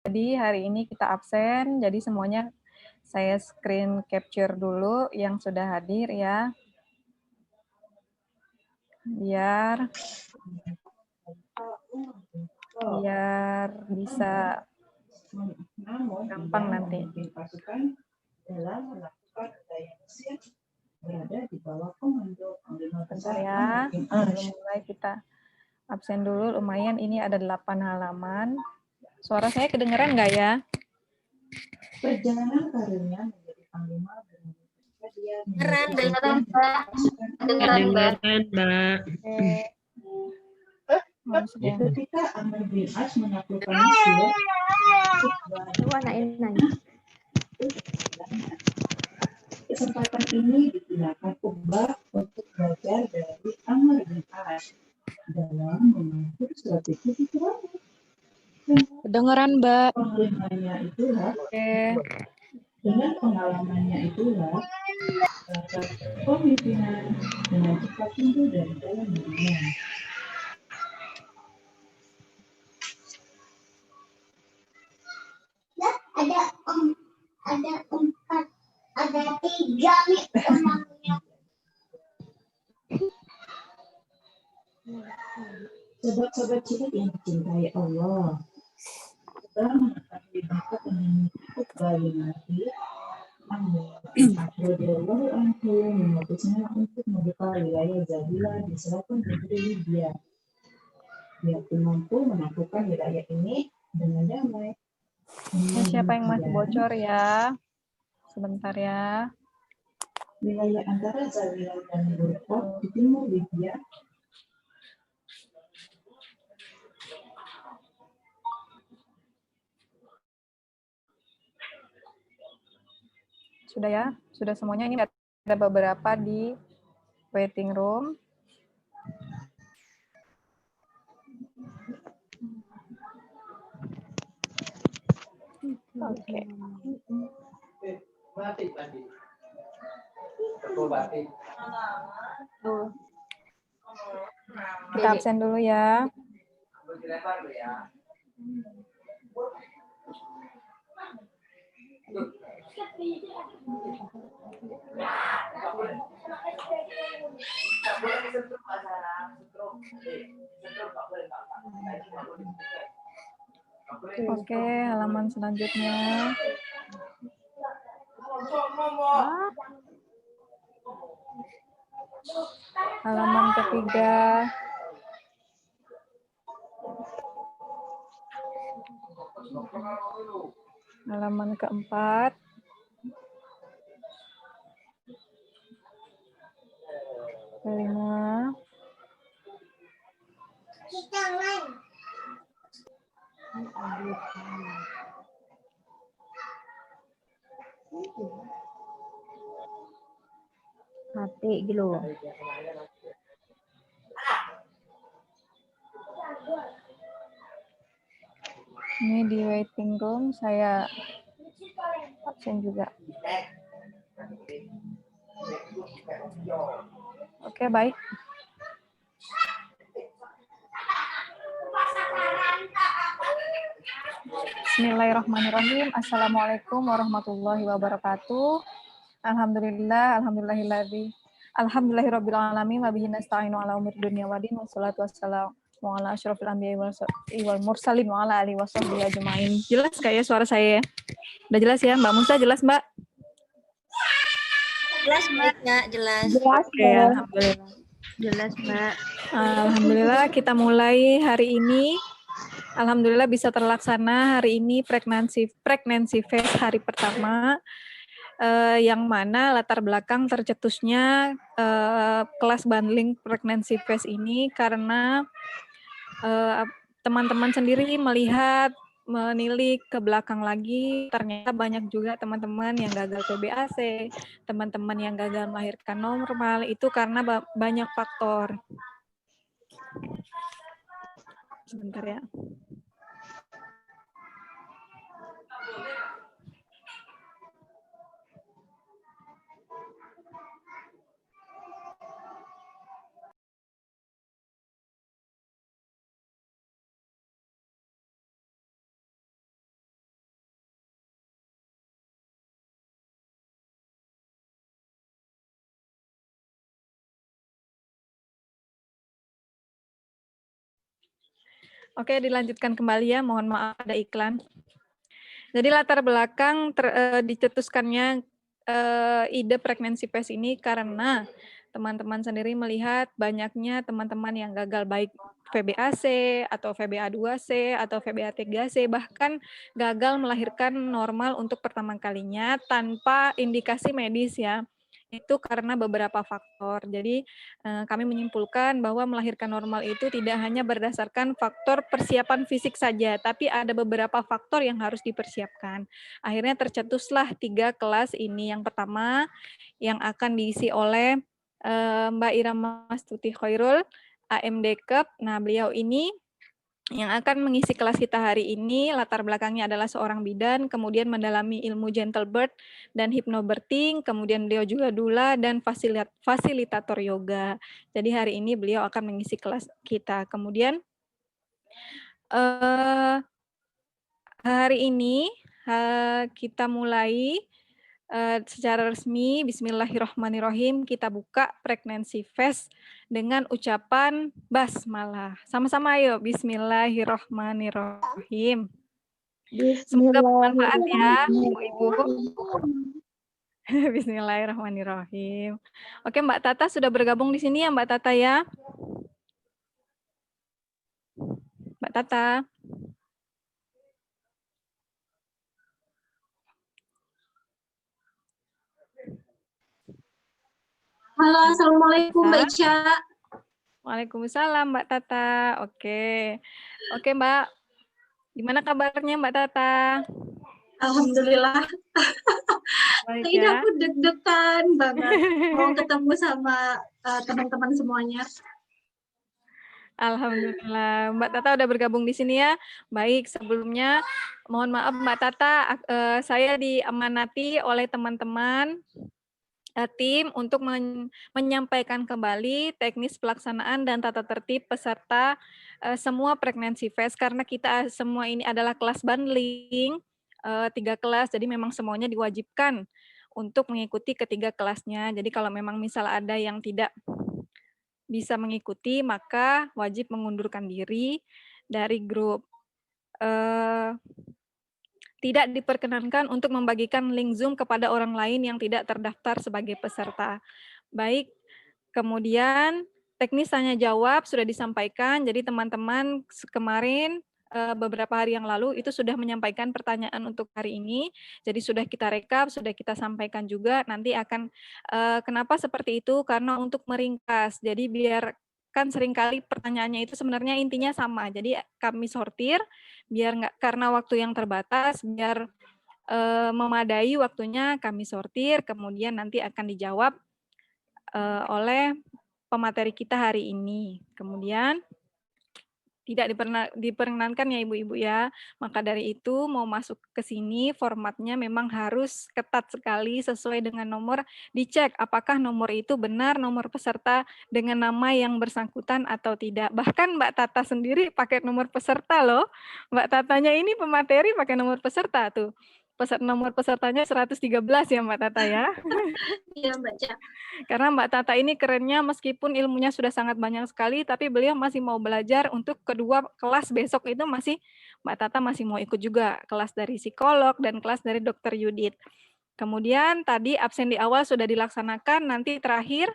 Jadi hari ini kita absen, jadi semuanya saya screen capture dulu yang sudah hadir ya. Biar bisa gampang nanti. Bentar ya, sebelum mulai kita absen dulu, lumayan ini ada 8 halaman. Suara saya kedengeran nggak ya? Perjalanan karirnya menjadi panglima Dengeran, Mbak. Dengeran, Mbak. Ketika Amr bin As menaklukkan Mesir, kesempatan ini digunakan Uqbah untuk belajar dari Amr bin As dalam mengatur strategi peperangan. Kedengeran, Mbak. Pengalamannya itulah, dengan pengalamannya itulah, pemimpinan dengan cepat tumbuh dari dalam dirinya. Ada 3 nih emangnya. Sobat-sobat cilik yang dicintai Allah, setelah mengetahui bakat yang Uqbah bin Nasir, radhiyallahu anhu memutusnya untuk membuka wilayah Zabila di selatan negeri Libya. Dia pun mampu menaklukkan wilayah ini dengan damai. Siapa yang masih bocor ya? Sebentar ya. Wilayah antara Zabila dan Burqob di timur Libya sudah ya, sudah semuanya. Ini ada beberapa di waiting room. Oke. Kita absen dulu ya. Oke, halaman selanjutnya. Halaman ketiga. Halaman keempat. Kelima. Mati gitu. Ini di waiting room, saya absen juga. Oke, baik. Bismillahirrahmanirrahim. Assalamualaikum warahmatullahi wabarakatuh. Alhamdulillahirabbil alamin wa bihi nasta'inu ala umuri dunya waddin wassalatu wassalamu ala asyrofil anbiya'i wal mursalin wa ala alihi washabbihi ajmain. Jelas nggak ya suara saya? Udah jelas ya, Mbak Musa? Jelas, Mbak? Jelas, Mbak. Ya, jelas. Oke, alhamdulillah. Jelas, Mbak. Alhamdulillah kita mulai hari ini. Alhamdulillah bisa terlaksana hari ini pregnancy phase hari pertama, yang mana latar belakang tercetusnya kelas bundling pregnancy phase ini karena teman-teman sendiri menilik ke belakang lagi, ternyata banyak juga teman-teman yang gagal PBAC, teman-teman yang gagal melahirkan normal, itu karena banyak faktor. Sebentar ya. Oke, dilanjutkan kembali ya. Mohon maaf ada iklan. Jadi latar belakang dicetuskannya ide pregnancy phase ini karena teman-teman sendiri melihat banyaknya teman-teman yang gagal baik VBAC atau VBA2C atau VBA3C, bahkan gagal melahirkan normal untuk pertama kalinya tanpa indikasi medis ya. Itu karena beberapa faktor. Jadi kami menyimpulkan bahwa melahirkan normal itu tidak hanya berdasarkan faktor persiapan fisik saja, tapi ada beberapa faktor yang harus dipersiapkan. Akhirnya tercetuslah 3 kelas ini. Yang pertama yang akan diisi oleh Mbak Irama Stuti Khairul, AMD Cup. Nah, beliau ini yang akan mengisi kelas kita hari ini, latar belakangnya adalah seorang bidan, kemudian mendalami ilmu gentle birth dan hypnobirthing, kemudian beliau juga doula dan fasilitator yoga. Jadi hari ini beliau akan mengisi kelas kita. Kemudian hari ini kita mulai secara resmi. Bismillahirrahmanirrahim, kita buka pregnancy phase dengan ucapan basmalah. Sama-sama ayo, bismillahirrahmanirrahim. Semoga bermanfaat ya, Ibu-ibu. Bismillahirrahmanirrahim. Oke, Mbak Tata sudah bergabung di sini ya, Mbak Tata ya. Mbak Tata. Halo, Assalamualaikum Mbak Ica. Waalaikumsalam Mbak Tata. Oke, Mbak. Gimana kabarnya Mbak Tata? Alhamdulillah. Baik Ini ya. aku deg-degan banget mau ketemu sama teman-teman semuanya. Alhamdulillah. Mbak Tata udah bergabung di sini ya. Baik, sebelumnya mohon maaf Mbak Tata, saya diamanati oleh teman-teman tim untuk menyampaikan kembali teknis pelaksanaan dan tata tertib peserta semua pregnancy phase, karena kita semua ini adalah kelas bundling, 3 kelas, jadi memang semuanya diwajibkan untuk mengikuti ketiga kelasnya. Jadi kalau memang misal ada yang tidak bisa mengikuti, maka wajib mengundurkan diri dari grup. Tidak diperkenankan untuk membagikan link Zoom kepada orang lain yang tidak terdaftar sebagai peserta. Baik, kemudian teknis tanya jawab sudah disampaikan, jadi teman-teman kemarin beberapa hari yang lalu itu sudah menyampaikan pertanyaan untuk hari ini, jadi sudah kita rekap, sudah kita sampaikan juga, nanti akan kenapa seperti itu, karena untuk meringkas, jadi biar kan seringkali pertanyaannya itu sebenarnya intinya sama, jadi kami sortir, biar nggak, karena waktu yang terbatas, biar memadai waktunya kami sortir, kemudian nanti akan dijawab oleh pemateri kita hari ini. Kemudian tidak diperkenankan ya Ibu-ibu ya. Maka dari itu mau masuk ke sini formatnya memang harus ketat sekali sesuai dengan nomor, dicek apakah nomor itu benar nomor peserta dengan nama yang bersangkutan atau tidak. Bahkan Mbak Tata sendiri pakai nomor peserta loh. Mbak Tatanya ini pemateri pakai nomor peserta tuh. Nomor pesertanya 113 ya Mbak Tata ya. Iya Mbak Ica. Karena Mbak Tata ini kerennya meskipun ilmunya sudah sangat banyak sekali, tapi beliau masih mau belajar untuk kedua kelas besok itu Mbak Tata masih mau ikut juga, kelas dari psikolog dan kelas dari Dr. Yudit. Kemudian tadi absen di awal sudah dilaksanakan, nanti terakhir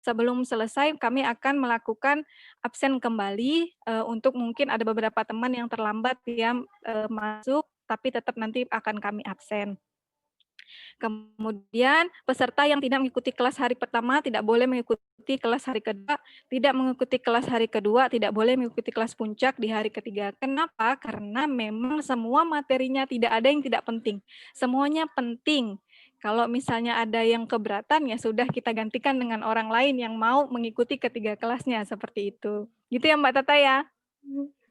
sebelum selesai kami akan melakukan absen kembali untuk mungkin ada beberapa teman yang terlambat yang masuk, tapi tetap nanti akan kami absen. Kemudian peserta yang tidak mengikuti kelas hari pertama tidak boleh mengikuti kelas hari kedua, tidak mengikuti kelas hari kedua, tidak boleh mengikuti kelas puncak di hari ketiga. Kenapa? Karena memang semua materinya tidak ada yang tidak penting. Semuanya penting. Kalau misalnya ada yang keberatan, ya sudah kita gantikan dengan orang lain yang mau mengikuti ketiga kelasnya, seperti itu. Gitu ya Mbak Tata ya?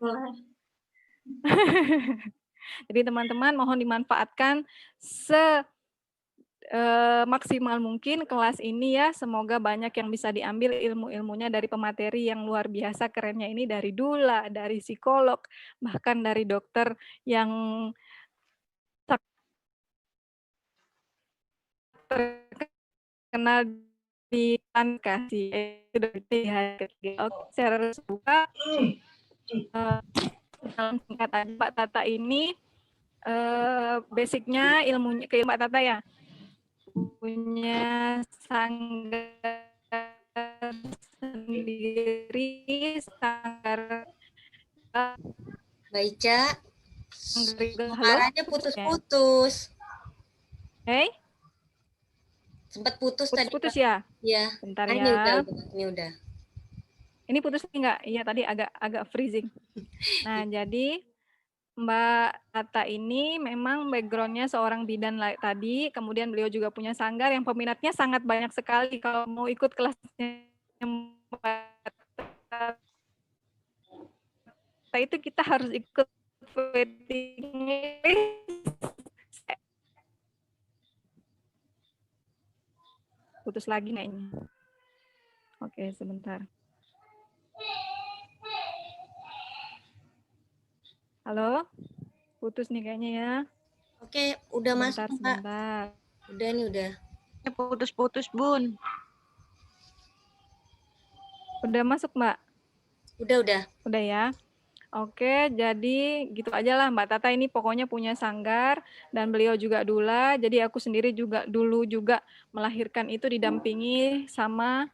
Boleh. Jadi teman-teman mohon dimanfaatkan maksimal mungkin kelas ini ya, semoga banyak yang bisa diambil ilmu-ilmunya dari pemateri yang luar biasa kerennya ini, dari doula, dari psikolog, bahkan dari dokter yang terkenal di kasih itu dari hari ketiga. Oke, secara resmi buka dalam singkat aja, Mbak Tata ini basicnya ilmunya ke Mbak Tata ya, punya sanggar sendiri, sanggar Mbak Ica, halo, suaranya putus-putus. hey, Sempat putus tadi. putus-putus ya, Ya. bentar Ini ya. ini udah. Ini putus enggak? Iya tadi agak freezing. Nah jadi Mbak Tata ini memang backgroundnya seorang bidan tadi, kemudian beliau juga punya sanggar yang peminatnya sangat banyak sekali. Kalau mau ikut kelasnya Mbak Tata itu kita harus ikut waiting list. Putus lagi kayaknya. Oke, sebentar. Halo? Putus nih kayaknya ya. Oke, udah Sebentar, masuk, Mbak. sebentar. Udah nih, udah. Putus-putus, Bun. Udah masuk, Mbak? Udah. Udah ya. Oke, jadi gitu aja lah Mbak Tata ini pokoknya punya sanggar dan beliau juga dula. Jadi aku sendiri juga dulu juga melahirkan itu didampingi sama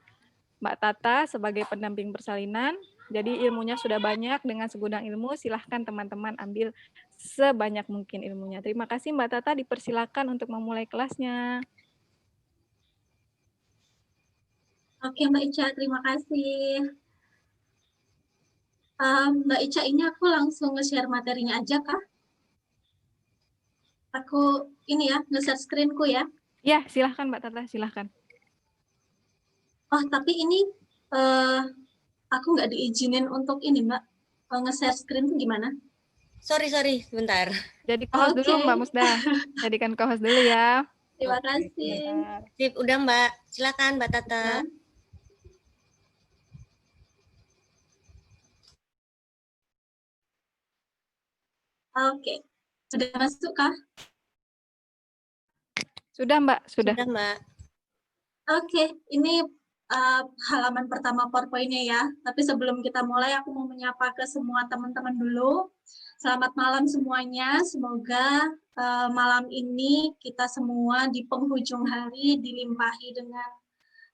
Mbak Tata sebagai pendamping persalinan. Jadi ilmunya sudah banyak, dengan segudang ilmu silahkan teman-teman ambil sebanyak mungkin ilmunya. Terima kasih Mbak Tata, dipersilakan untuk memulai kelasnya. Oke Mbak Ica, terima kasih. Mbak Ica, ini aku langsung nge-share materinya aja kah? Aku ini ya, nge-share screen-ku ya. Ya, silahkan Mbak Tata, silahkan. Oh, tapi ini aku nggak diizinin untuk ini Mbak, nge-share screen itu gimana? Sorry, sebentar. Jadi co-host dulu Mbak Musda. Jadikan co-host dulu ya. Terima kasih. Sip, udah Mbak. Silakan Mbak Tata. Oke, sudah masuk kah? Sudah Mbak, sudah. Sudah Mbak. Oke, ini halaman pertama PowerPoint-nya ya. Tapi sebelum kita mulai, aku mau menyapa ke semua teman-teman dulu. Selamat malam semuanya. Semoga malam ini kita semua di penghujung hari dilimpahi dengan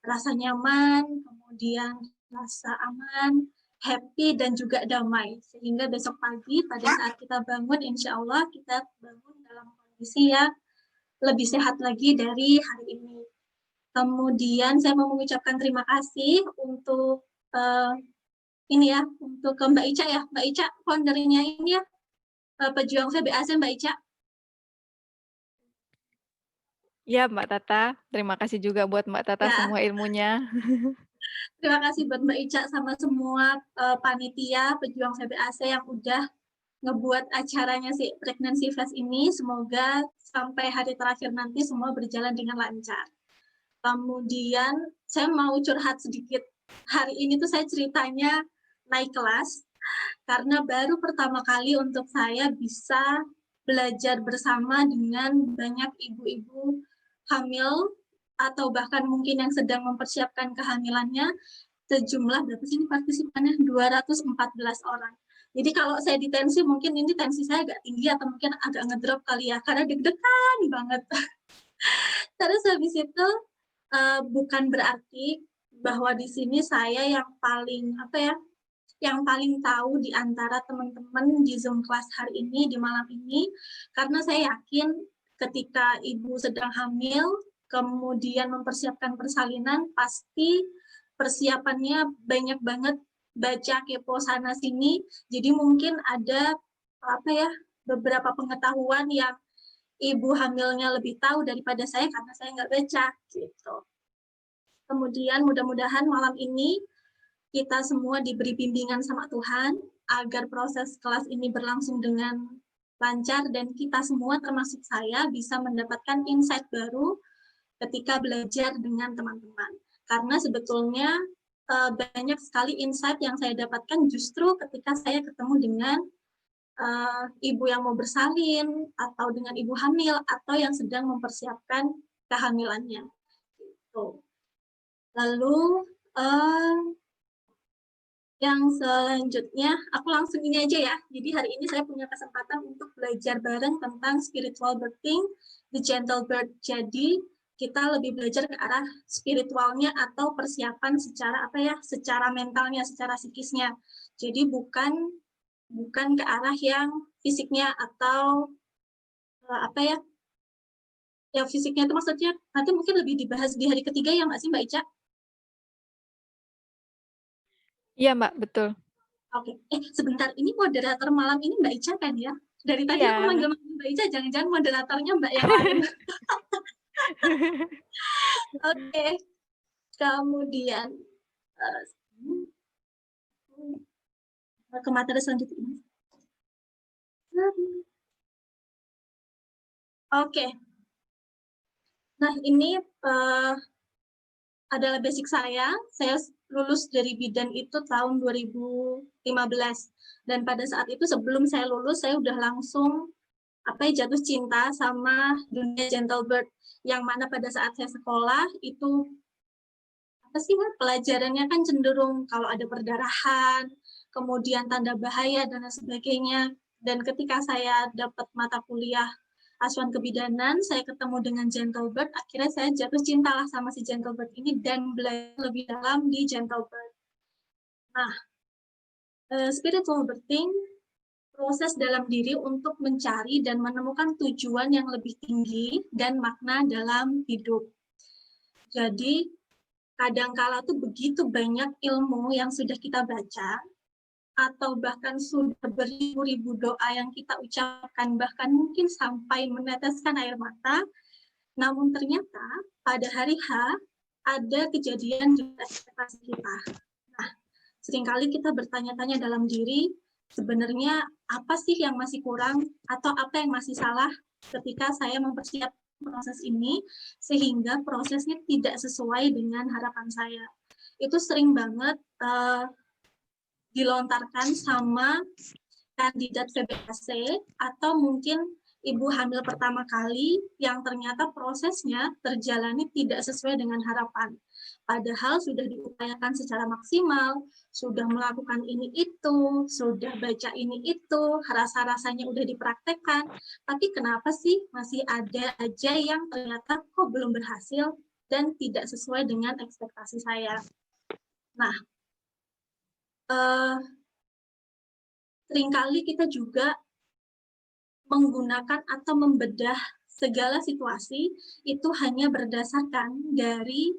rasa nyaman, kemudian rasa aman, happy, dan juga damai. Sehingga besok pagi pada saat kita bangun, insya Allah kita bangun dalam kondisi yang lebih sehat lagi dari hari ini. Kemudian saya mau mengucapkan terima kasih untuk ini ya, untuk ke Mbak Ica ya. Mbak Ica, foundernya ini ya, pejuang VBAC Mbak Ica. Ya Mbak Tata, terima kasih juga buat Mbak Tata Ya. semua ilmunya. Terima kasih buat Mbak Ica sama semua panitia pejuang VBAC yang udah ngebuat acaranya si Pregnancy Fest ini. Semoga sampai hari terakhir nanti semua berjalan dengan lancar. Kemudian saya mau curhat sedikit. Hari ini tuh saya ceritanya naik kelas karena baru pertama kali untuk saya bisa belajar bersama dengan banyak ibu-ibu hamil atau bahkan mungkin yang sedang mempersiapkan kehamilannya. Sejumlah berapa sih ini partisipannya? 214 orang. Jadi kalau saya di tensi, mungkin ini tensi saya agak tinggi atau mungkin agak ngedrop kali ya, karena deg-degan banget. Terus habis itu, bukan berarti bahwa di sini saya yang paling yang paling tahu di antara teman-teman di Zoom kelas hari ini, di malam ini, karena saya yakin ketika ibu sedang hamil, kemudian mempersiapkan persalinan, pasti persiapannya banyak banget baca kepo sana sini, jadi mungkin ada beberapa pengetahuan yang ibu hamilnya lebih tahu daripada saya karena saya nggak baca gitu. Kemudian mudah-mudahan malam ini kita semua diberi bimbingan sama Tuhan agar proses kelas ini berlangsung dengan lancar dan kita semua termasuk saya bisa mendapatkan insight baru ketika belajar dengan teman-teman. Karena sebetulnya banyak sekali insight yang saya dapatkan justru ketika saya ketemu dengan ibu yang mau bersalin, atau dengan ibu hamil, atau yang sedang mempersiapkan kehamilannya. Gitu. Lalu, Yang selanjutnya, aku langsung ini aja ya. Jadi hari ini saya punya kesempatan untuk belajar bareng tentang spiritual birthing, the gentle birth. Jadi kita lebih belajar ke arah spiritualnya atau persiapan secara apa ya, secara mentalnya, secara psikisnya. Jadi bukan ke arah yang fisiknya atau apa ya, yang fisiknya itu maksudnya nanti mungkin lebih dibahas di hari ketiga ya nggak sih Mbak Ica? Iya, Mbak, betul. Oke. Sebentar, ini moderator malam ini Mbak Ica kan ya? Dari tadi aku Iya. manggil Mbak Ica, jangan-jangan moderatornya Mbak yang lain. Oke. Kemudian ke materi selanjutnya. Oke. Nah, ini adalah basic saya. Saya lulus dari bidan itu tahun 2015. Dan pada saat itu sebelum saya lulus, saya udah langsung jatuh cinta sama dunia gentle birth, yang mana pada saat saya sekolah itu pelajarannya kan cenderung kalau ada perdarahan, kemudian tanda bahaya dan lain sebagainya. Dan ketika saya dapat mata kuliah asuhan kebidanan, saya ketemu dengan gentle birth, akhirnya saya jatuh cinta lah sama si gentle birth ini dan belajar lebih dalam di gentle birth. Nah, spiritual birthing proses dalam diri untuk mencari dan menemukan tujuan yang lebih tinggi dan makna dalam hidup. Jadi, kadangkala tuh begitu banyak ilmu yang sudah kita baca, atau bahkan sudah beribu-ribu doa yang kita ucapkan, bahkan mungkin sampai meneteskan air mata, namun ternyata pada hari H ada kejadian di ekspektasi kita. Nah, seringkali kita bertanya-tanya dalam diri, sebenarnya apa sih yang masih kurang atau apa yang masih salah ketika saya mempersiapkan proses ini sehingga prosesnya tidak sesuai dengan harapan saya. Itu sering banget dilontarkan sama kandidat VBAC atau mungkin ibu hamil pertama kali yang ternyata prosesnya terjalani tidak sesuai dengan harapan. Padahal sudah diupayakan secara maksimal, sudah melakukan ini itu, sudah baca ini itu, rasa-rasanya udah dipraktekkan, tapi kenapa sih masih ada aja yang ternyata kok belum berhasil dan tidak sesuai dengan ekspektasi saya. Nah, seringkali kita juga menggunakan atau membedah segala situasi itu hanya berdasarkan dari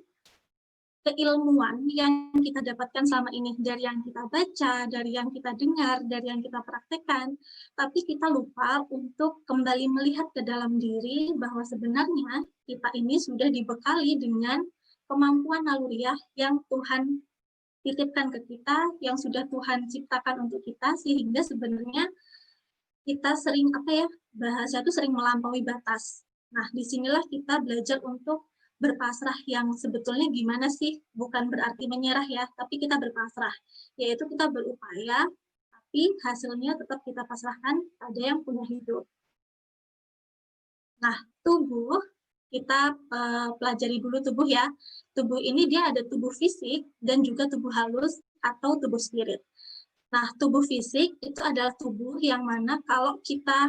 keilmuan yang kita dapatkan selama ini, dari yang kita baca, dari yang kita dengar, dari yang kita praktekkan, tapi kita lupa untuk kembali melihat ke dalam diri bahwa sebenarnya kita ini sudah dibekali dengan kemampuan naluriah yang Tuhan titipkan ke kita, yang sudah Tuhan ciptakan untuk kita, sehingga sebenarnya kita sering bahasa itu sering melampaui batas. Nah, disinilah kita belajar untuk berpasrah yang sebetulnya gimana sih? Bukan berarti menyerah ya, tapi kita berpasrah. Yaitu kita berupaya, tapi hasilnya tetap kita pasrahkan pada yang punya hidup. Nah, tubuh, kita pelajari dulu tubuh ya. Tubuh ini dia ada tubuh fisik dan juga tubuh halus atau tubuh spirit. Nah, tubuh fisik itu adalah tubuh yang mana kalau kita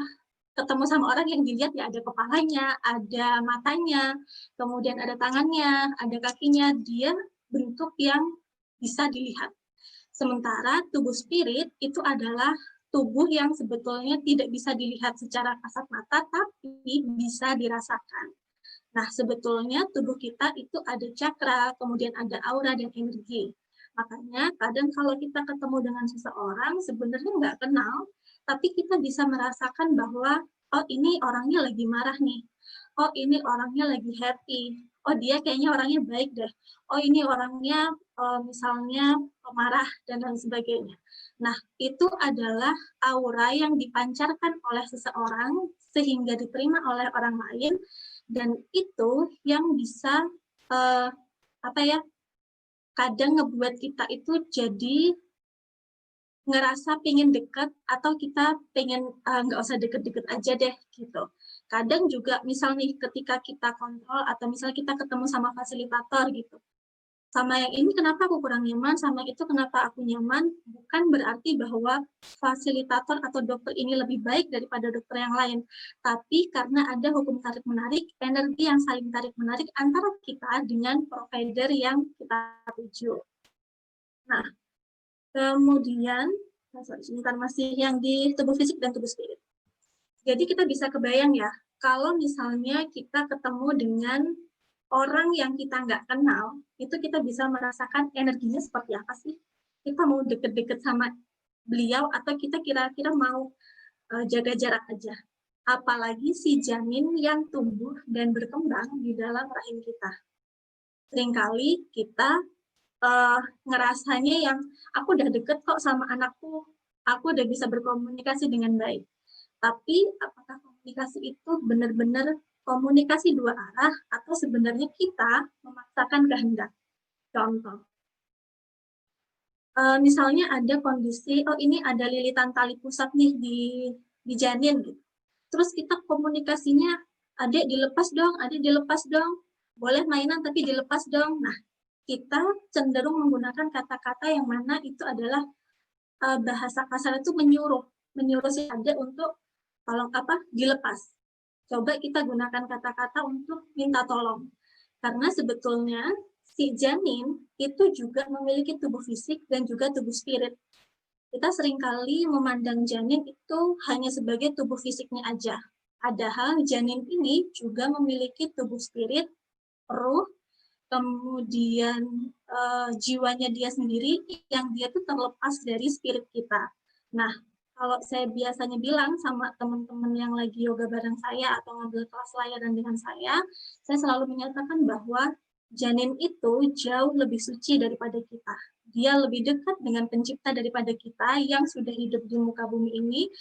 ketemu sama orang yang dilihat ya ada kepalanya, ada matanya, kemudian ada tangannya, ada kakinya, dia bentuk yang bisa dilihat. Sementara tubuh spirit itu adalah tubuh yang sebetulnya tidak bisa dilihat secara kasat mata, tapi bisa dirasakan. Nah, sebetulnya tubuh kita itu ada cakra, kemudian ada aura dan energi. Makanya kadang kalau kita ketemu dengan seseorang sebenarnya nggak kenal, tapi kita bisa merasakan bahwa oh ini orangnya lagi marah nih, oh ini orangnya lagi happy, oh dia kayaknya orangnya baik deh, oh ini orangnya misalnya pemarah dan lain sebagainya. Nah itu adalah aura yang dipancarkan oleh seseorang sehingga diterima oleh orang lain dan itu yang bisa kadang ngebuat kita itu jadi ngerasa pengen deket atau kita pengen nggak usah deket-deket aja deh gitu. Kadang juga misal nih ketika kita kontrol atau misal kita ketemu sama fasilitator gitu. Sama yang ini kenapa aku kurang nyaman, sama itu kenapa aku nyaman, bukan berarti bahwa fasilitator atau dokter ini lebih baik daripada dokter yang lain. Tapi karena ada hukum tarik-menarik, energi yang saling tarik-menarik antara kita dengan provider yang kita tuju. Nah, kemudian, sebentar masih yang di tubuh fisik dan tubuh spirit. Jadi kita bisa kebayang ya, kalau misalnya kita ketemu dengan orang yang kita nggak kenal, itu kita bisa merasakan energinya seperti apa sih? Kita mau deket-deket sama beliau atau kita kira-kira mau jaga jarak aja. Apalagi si janin yang tumbuh dan berkembang di dalam rahim kita. Seringkali kita ngerasanya yang aku udah deket kok sama anakku, aku udah bisa berkomunikasi dengan baik. Tapi apakah komunikasi itu benar-benar komunikasi dua arah atau sebenarnya kita memaksakan kehendak? Contoh, misalnya ada kondisi, oh ini ada lilitan tali pusat nih di janin gitu. Terus kita komunikasinya, adek dilepas dong, boleh mainan tapi dilepas dong. Nah, kita cenderung menggunakan kata-kata yang mana itu adalah bahasa kasar itu menyuruh si adek untuk tolong dilepas. Coba kita gunakan kata-kata untuk minta tolong. Karena sebetulnya si janin itu juga memiliki tubuh fisik dan juga tubuh spirit. Kita seringkali memandang janin itu hanya sebagai tubuh fisiknya aja. Padahal janin ini juga memiliki tubuh spirit, ruh, kemudian jiwanya dia sendiri yang dia tuh terlepas dari spirit kita. Nah, kalau saya biasanya bilang sama teman-teman yang lagi yoga bareng saya atau ngambil kelas layanan dengan saya selalu menyatakan bahwa janin itu jauh lebih suci daripada kita. Dia lebih dekat dengan pencipta daripada kita yang sudah hidup di muka bumi ini.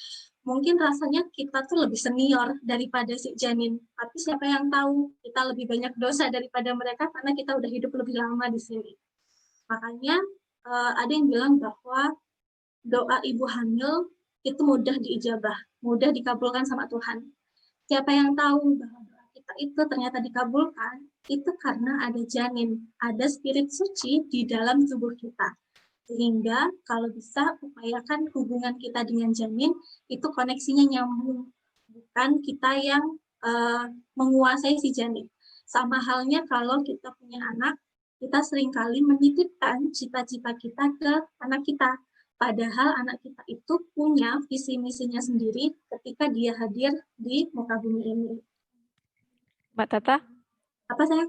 Mungkin rasanya kita tuh lebih senior daripada si janin. Tapi siapa yang tahu kita lebih banyak dosa daripada mereka karena kita udah hidup lebih lama di sini. Makanya ada yang bilang bahwa doa ibu hamil itu mudah diijabah, mudah dikabulkan sama Tuhan. Siapa yang tahu bahwa doa kita itu ternyata dikabulkan, itu karena ada janin, ada spirit suci di dalam tubuh kita. Sehingga kalau bisa upayakan hubungan kita dengan janin itu koneksinya nyambung, bukan kita yang menguasai si janin. Sama halnya kalau kita punya anak, kita seringkali menitipkan cita-cita kita ke anak kita. Padahal anak kita itu punya visi misinya sendiri ketika dia hadir di muka bumi ini. Mbak Tata, Apa saya?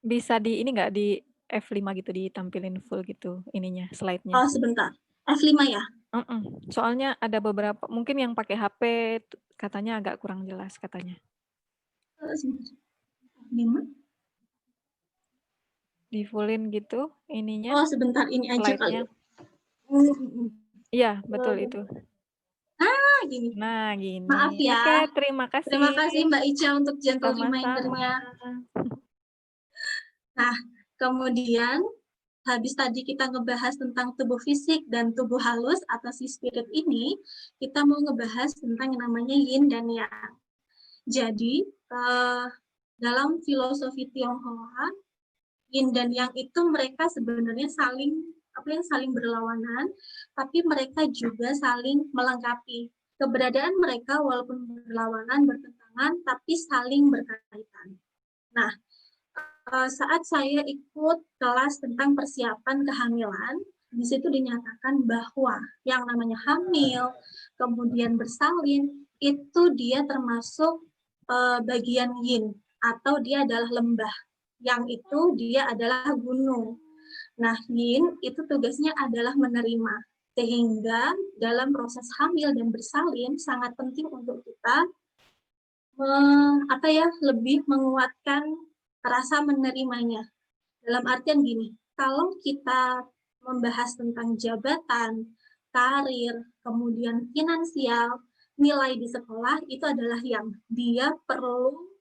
bisa di ini nggak di F5 gitu ditampilin full gitu ininya, slide-nya. Oh, sebentar. F5 ya? Soalnya ada beberapa, mungkin yang pakai HP katanya agak kurang jelas katanya. Sebentar. F5? Di fullin gitu ininya. Oh, sebentar. Ini aja kali. Iya, betul itu. Gini. Nah, gini. Maaf ya. Oke, terima kasih. Terima kasih Mbak Ica untuk gentle Sama-sama. reminder-nya. Nah, kemudian habis tadi kita ngebahas tentang tubuh fisik dan tubuh halus atau si spirit ini, kita mau ngebahas tentang yang namanya yin dan yang. Jadi, dalam filosofi Tionghoa, yin dan yang itu mereka sebenarnya saling berlawanan, tapi mereka juga saling melengkapi. Keberadaan mereka walaupun berlawanan, bertentangan, tapi saling berkaitan. Nah, saat saya ikut kelas tentang persiapan kehamilan, di situ dinyatakan bahwa yang namanya hamil, kemudian bersalin, itu dia termasuk bagian yin, atau dia adalah lembah. Yang itu dia adalah gunung. Nah, yin itu tugasnya adalah menerima. Sehingga dalam proses hamil dan bersalin sangat penting untuk kita lebih menguatkan rasa menerimanya. Dalam artian gini, kalau kita membahas tentang jabatan, karir, kemudian finansial, nilai di sekolah itu adalah yang dia perlu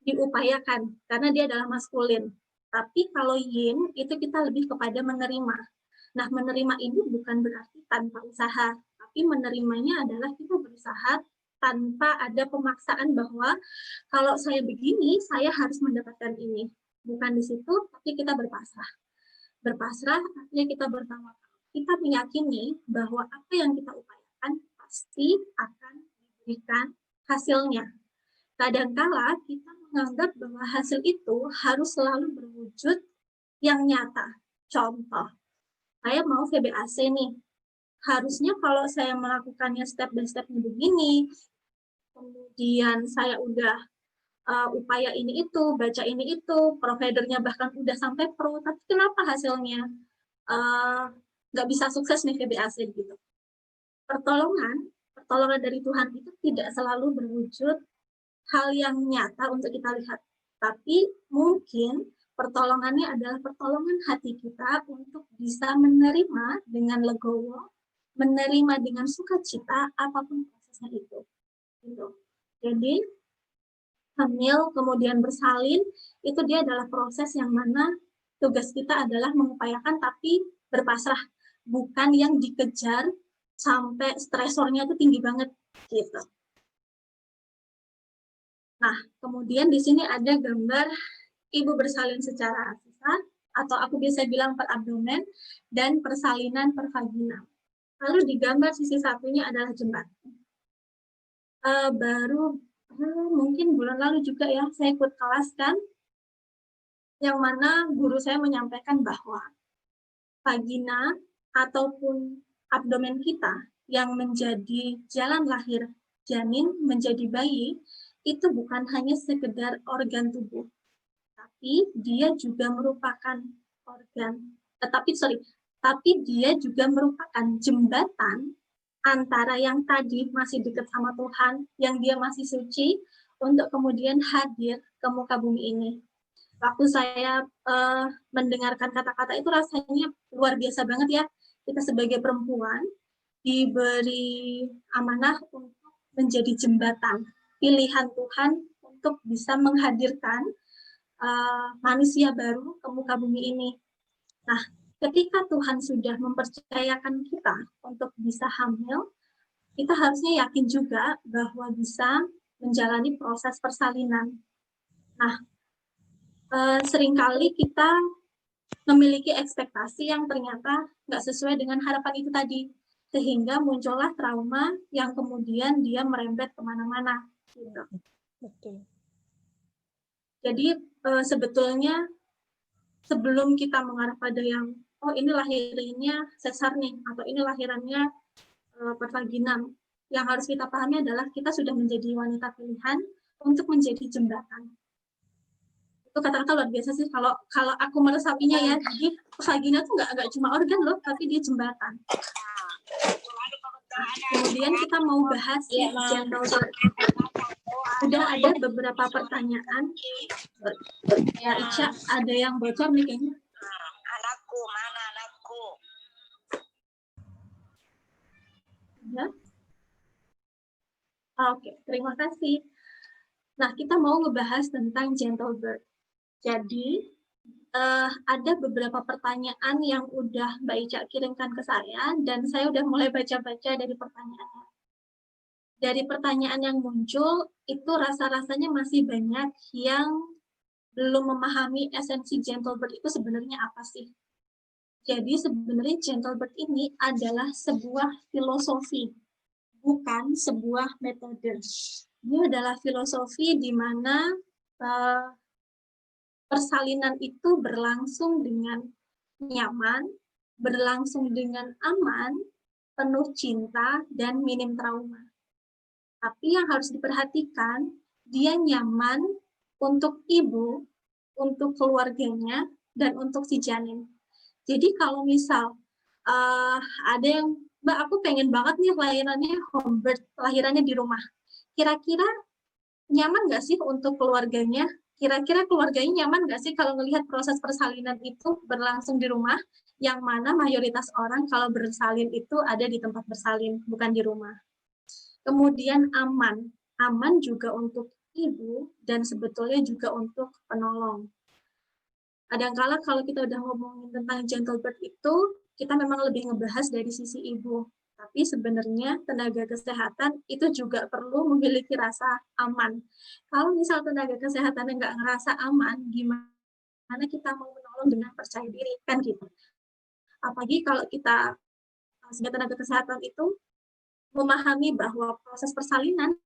diupayakan karena dia adalah maskulin. Tapi kalau yin itu kita lebih kepada menerima. Nah, menerima ini bukan berarti tanpa usaha, tapi menerimanya adalah kita berusaha tanpa ada pemaksaan bahwa kalau saya begini, saya harus mendapatkan ini. Bukan di situ, tapi kita berpasrah. Berpasrah artinya kita bertawakal. Kita meyakini bahwa apa yang kita upayakan pasti akan diberikan hasilnya. Kadangkala kita menganggap bahwa hasil itu harus selalu berwujud yang nyata. Contoh, saya mau VBAC nih. Harusnya kalau saya melakukannya step by step begini, kemudian saya udah upaya ini itu, baca ini itu, providernya bahkan udah sampai pro, tapi kenapa hasilnya nggak bisa sukses nih VBAC gitu. Pertolongan dari Tuhan itu tidak selalu berwujud hal yang nyata untuk kita lihat, tapi mungkin pertolongannya adalah pertolongan hati kita untuk bisa menerima dengan legowo, menerima dengan sukacita apapun prosesnya itu. Gitu. Jadi hamil kemudian bersalin itu dia adalah proses yang mana tugas kita adalah mengupayakan tapi berpasrah, bukan yang dikejar sampai stresornya itu tinggi banget gitu. Nah, kemudian di sini ada gambar ibu bersalin secara asisat, atau aku biasa bilang per abdomen, dan persalinan per vagina. Lalu di gambar sisi satunya adalah jembatan. Baru mungkin bulan lalu juga ya, saya ikut kelas kan, yang mana guru saya menyampaikan bahwa vagina ataupun abdomen kita yang menjadi jalan lahir janin menjadi bayi, itu bukan hanya sekedar organ tubuh, tapi dia juga merupakan tapi dia juga merupakan jembatan antara yang tadi masih dekat sama Tuhan, yang dia masih suci, untuk kemudian hadir ke muka bumi ini. Waktu saya mendengarkan kata-kata itu rasanya luar biasa banget ya. Kita sebagai perempuan diberi amanah untuk menjadi jembatan, pilihan Tuhan untuk bisa menghadirkan manusia baru ke muka bumi ini. Nah, ketika Tuhan sudah mempercayakan kita untuk bisa hamil, kita harusnya yakin juga bahwa bisa menjalani proses persalinan. Nah, seringkali kita memiliki ekspektasi yang ternyata nggak sesuai dengan harapan itu tadi, sehingga muncullah trauma yang kemudian dia merembet kemana-mana. Gitu. Betul. Jadi sebetulnya sebelum kita mengarah pada yang oh ini lahirannya sesar nih, atau ini lahirannya pervaginam, yang harus kita pahami adalah kita sudah menjadi wanita pilihan untuk menjadi jembatan. Itu kata-kata luar biasa sih kalau aku meresapinya ya. Jadi vagina tuh nggak cuma organ loh, tapi dia jembatan. Kemudian kita mau bahas gentle birth. Udah ada beberapa pertanyaan. Ya, Ica, ada yang bocor nih kayaknya. Anakku, mana anakku? Ya. Oke, terima kasih. Nah, kita mau ngebahas tentang gentle birth. Jadi, ada beberapa pertanyaan yang udah Mbak Ica kirimkan ke saya, dan saya udah mulai baca-baca dari pertanyaannya. Dari pertanyaan yang muncul, itu rasa-rasanya masih banyak yang belum memahami esensi gentle birth itu sebenarnya apa sih. Jadi sebenarnya gentle birth ini adalah sebuah filosofi, bukan sebuah metode. Ini adalah filosofi di mana persalinan itu berlangsung dengan nyaman, berlangsung dengan aman, penuh cinta, dan minim trauma. Tapi yang harus diperhatikan, dia nyaman untuk ibu, untuk keluarganya, dan untuk si janin. Jadi kalau misal ada yang, Mbak aku pengen banget nih lahirannya home birth, lahirannya di rumah. Kira-kira nyaman nggak sih untuk keluarganya? Kira-kira keluarganya nyaman nggak sih kalau melihat proses persalinan itu berlangsung di rumah, yang mana mayoritas orang kalau bersalin itu ada di tempat bersalin, bukan di rumah. Kemudian aman juga untuk ibu dan sebetulnya juga untuk penolong. Kadang-kala kalau kita udah ngomongin tentang gentle birth itu, kita memang lebih ngebahas dari sisi ibu. Tapi sebenarnya tenaga kesehatan itu juga perlu memiliki rasa aman. Kalau misal tenaga kesehatannya nggak ngerasa aman, gimana bagaimana kita mau menolong dengan percaya diri, kan gitu. Apalagi kalau kita sebagai tenaga kesehatan itu memahami bahwa proses persalinan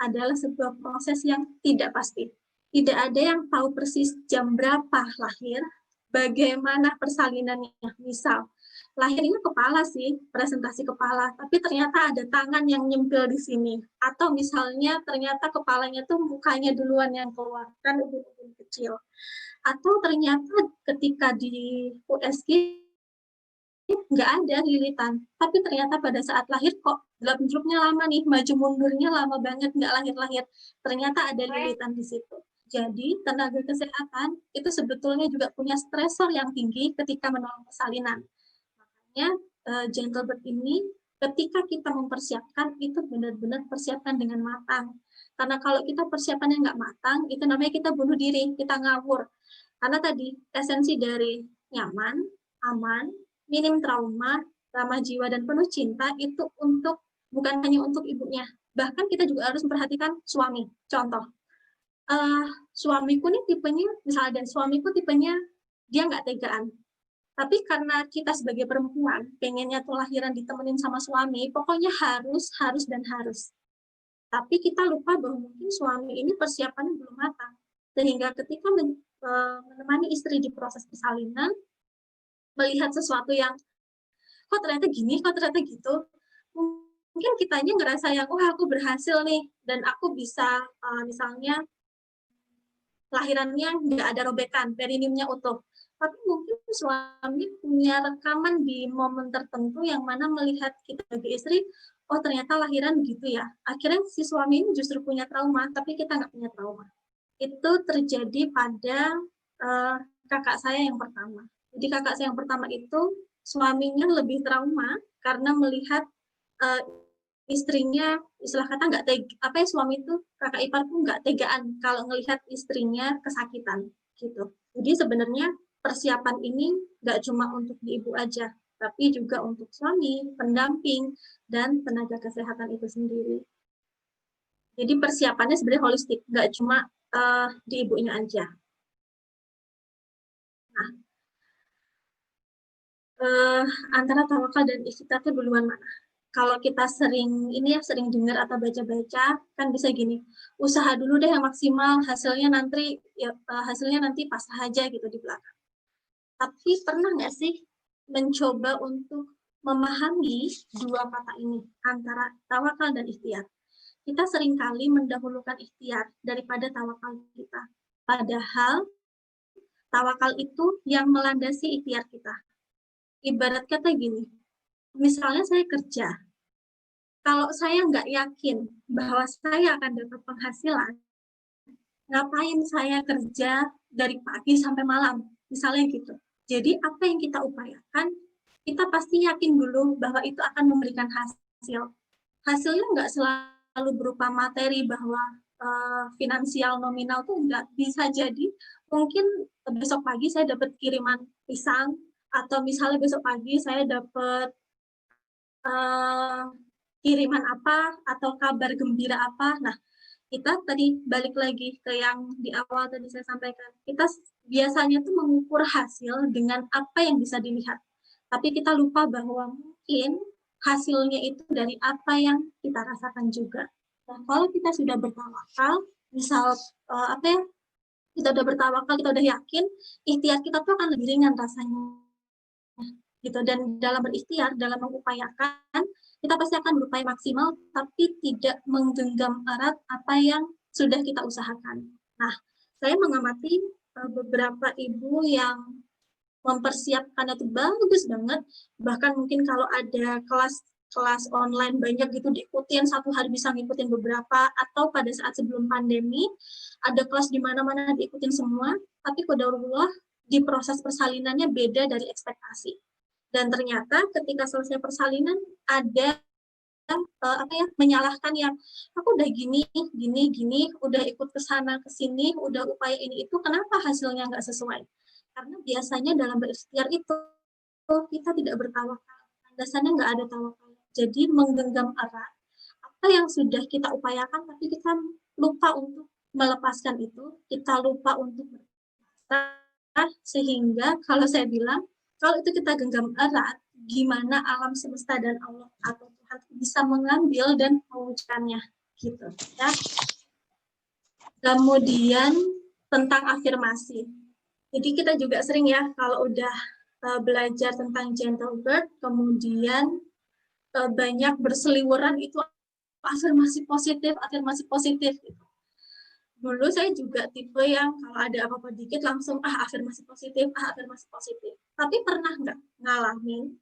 adalah sebuah proses yang tidak pasti. Tidak ada yang tahu persis jam berapa lahir, bagaimana persalinannya. Misal, lahirnya kepala sih, presentasi kepala, tapi ternyata ada tangan yang nyempil di sini. Atau misalnya ternyata kepalanya tuh mukanya duluan yang keluar, kan ubun-ubun kecil. Atau ternyata ketika di USG nggak ada lilitan, tapi ternyata pada saat lahir kok gelap-gelapnya lama nih, maju mundurnya lama banget, nggak lahir-lahir. Ternyata ada lilitan di situ. Jadi tenaga kesehatan itu sebetulnya juga punya stresor yang tinggi ketika menolong persalinan. Makanya gentle birth ini ketika kita mempersiapkan itu benar-benar persiapkan dengan matang. Karena kalau kita persiapannya nggak matang, itu namanya kita bunuh diri, kita ngawur. Karena tadi esensi dari nyaman, aman, minim trauma, ramah jiwa dan penuh cinta itu untuk bukan hanya untuk ibunya, bahkan kita juga harus memperhatikan suami. Contoh, suamiku nih tipenya, misalnya suamiku tipenya dia nggak tegaan. Tapi karena kita sebagai perempuan pengennya tuh lahiran ditemenin sama suami, pokoknya harus dan harus. Tapi kita lupa bahwa mungkin suami ini persiapannya belum matang. Sehingga ketika menemani istri di proses persalinan, melihat sesuatu yang kok ternyata gini, kok ternyata gitu, mungkin kitanya ngerasa yang, wah aku berhasil nih, dan aku bisa misalnya lahirannya nggak ada robekan, perineumnya utuh. Tapi mungkin suami punya rekaman di momen tertentu yang mana melihat kita sebagai istri, oh ternyata lahiran gitu ya. Akhirnya si suami ini justru punya trauma, tapi kita nggak punya trauma. Itu terjadi pada kakak saya yang pertama. Jadi kakak saya yang pertama itu suaminya lebih trauma karena melihat istrinya, istilah kata nggak tega, suami itu kakak ipar tuh nggak tegaan kalau ngelihat istrinya kesakitan gitu. Jadi sebenarnya persiapan ini nggak cuma untuk di ibu aja, tapi juga untuk suami, pendamping, dan tenaga kesehatan itu sendiri. Jadi persiapannya sebenarnya holistik, nggak cuma di ibunya aja. Nah, antara tawakal dan ikhtiar itu duluan mana? Kalau kita sering dengar atau baca-baca, kan bisa gini, usaha dulu deh yang maksimal, hasilnya nanti pas aja gitu di belakang. Tapi pernah nggak sih mencoba untuk memahami dua kata ini antara tawakal dan ikhtiar? Kita seringkali mendahulukan ikhtiar daripada tawakal kita. Padahal tawakal itu yang melandasi ikhtiar kita. Ibarat kata gini, misalnya saya kerja, kalau saya nggak yakin bahwa saya akan dapat penghasilan, ngapain saya kerja dari pagi sampai malam, misalnya gitu. Jadi apa yang kita upayakan, kita pasti yakin dulu bahwa itu akan memberikan hasil. Hasilnya nggak selalu berupa materi bahwa finansial nominal tuh nggak, bisa jadi mungkin besok pagi saya dapat kiriman pisang, atau misalnya besok pagi saya dapat kiriman apa atau kabar gembira apa. Nah, kita tadi balik lagi ke yang di awal tadi saya sampaikan. Kita biasanya tuh mengukur hasil dengan apa yang bisa dilihat. Tapi kita lupa bahwa mungkin hasilnya itu dari apa yang kita rasakan juga. Nah, kalau kita sudah bertawakal, misal kita udah bertawakal, kita udah yakin, ikhtiar kita tuh akan lebih ringan rasanya. Gitu. Dan dalam berikhtiar, dalam mengupayakan, kita pasti akan berupaya maksimal, tapi tidak menggenggam erat apa yang sudah kita usahakan. Nah, saya mengamati beberapa ibu yang mempersiapkan itu bagus banget, bahkan mungkin kalau ada kelas online banyak gitu diikutin, satu hari bisa ngikutin beberapa, atau pada saat sebelum pandemi, ada kelas di mana-mana diikutin semua, tapi qadarullah di proses persalinannya beda dari ekspektasi. Dan ternyata ketika selesai persalinan ada menyalahkan yang aku udah gini, udah ikut ke sana ke sini, udah upaya ini itu, kenapa hasilnya nggak sesuai? Karena biasanya dalam berikhtiar itu kita tidak bertawakal, dasarnya nggak ada tawakal. Jadi menggenggam erat apa yang sudah kita upayakan, tapi kita lupa untuk melepaskan itu, kita lupa untuk berpasrah, sehingga kalau saya bilang, kalau itu kita genggam erat, gimana alam semesta dan Allah atau Tuhan bisa mengambil dan mewujudkannya, gitu ya. Kemudian tentang afirmasi. Jadi kita juga sering ya kalau udah belajar tentang gentle bird, kemudian banyak berseliweran itu afirmasi positif, afirmasi positif. Gitu. Dulu saya juga tipe yang kalau ada apa-apa dikit langsung afirmasi positif, afirmasi positif. Tapi pernah nggak ngalamin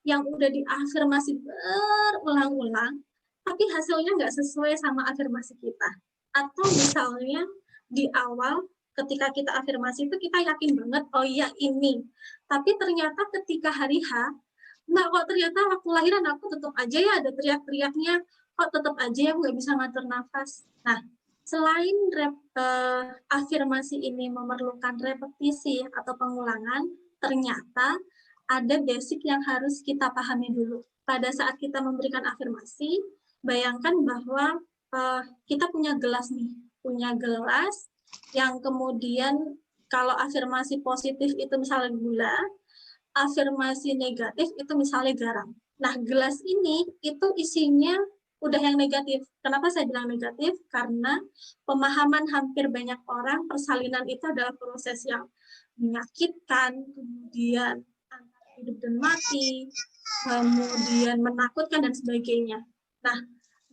yang udah diafirmasi berulang-ulang, tapi hasilnya nggak sesuai sama afirmasi kita? Atau misalnya di awal ketika kita afirmasi itu kita yakin banget, oh iya ini. Tapi ternyata ketika hari H, nah kok ternyata waktu lahiran aku tetap aja ya ada teriak-teriaknya, kok tetap aja ya aku nggak bisa ngatur nafas. Nah, selain afirmasi ini memerlukan repetisi atau pengulangan, ternyata ada basic yang harus kita pahami dulu. Pada saat kita memberikan afirmasi, bayangkan bahwa kita punya gelas nih, punya gelas yang kemudian kalau afirmasi positif itu misalnya gula, afirmasi negatif itu misalnya garam. Nah, gelas ini itu isinya udah yang negatif. Kenapa saya bilang negatif? Karena pemahaman hampir banyak orang persalinan itu adalah proses yang menyakitkan, kemudian antara hidup dan mati, kemudian menakutkan dan sebagainya. Nah,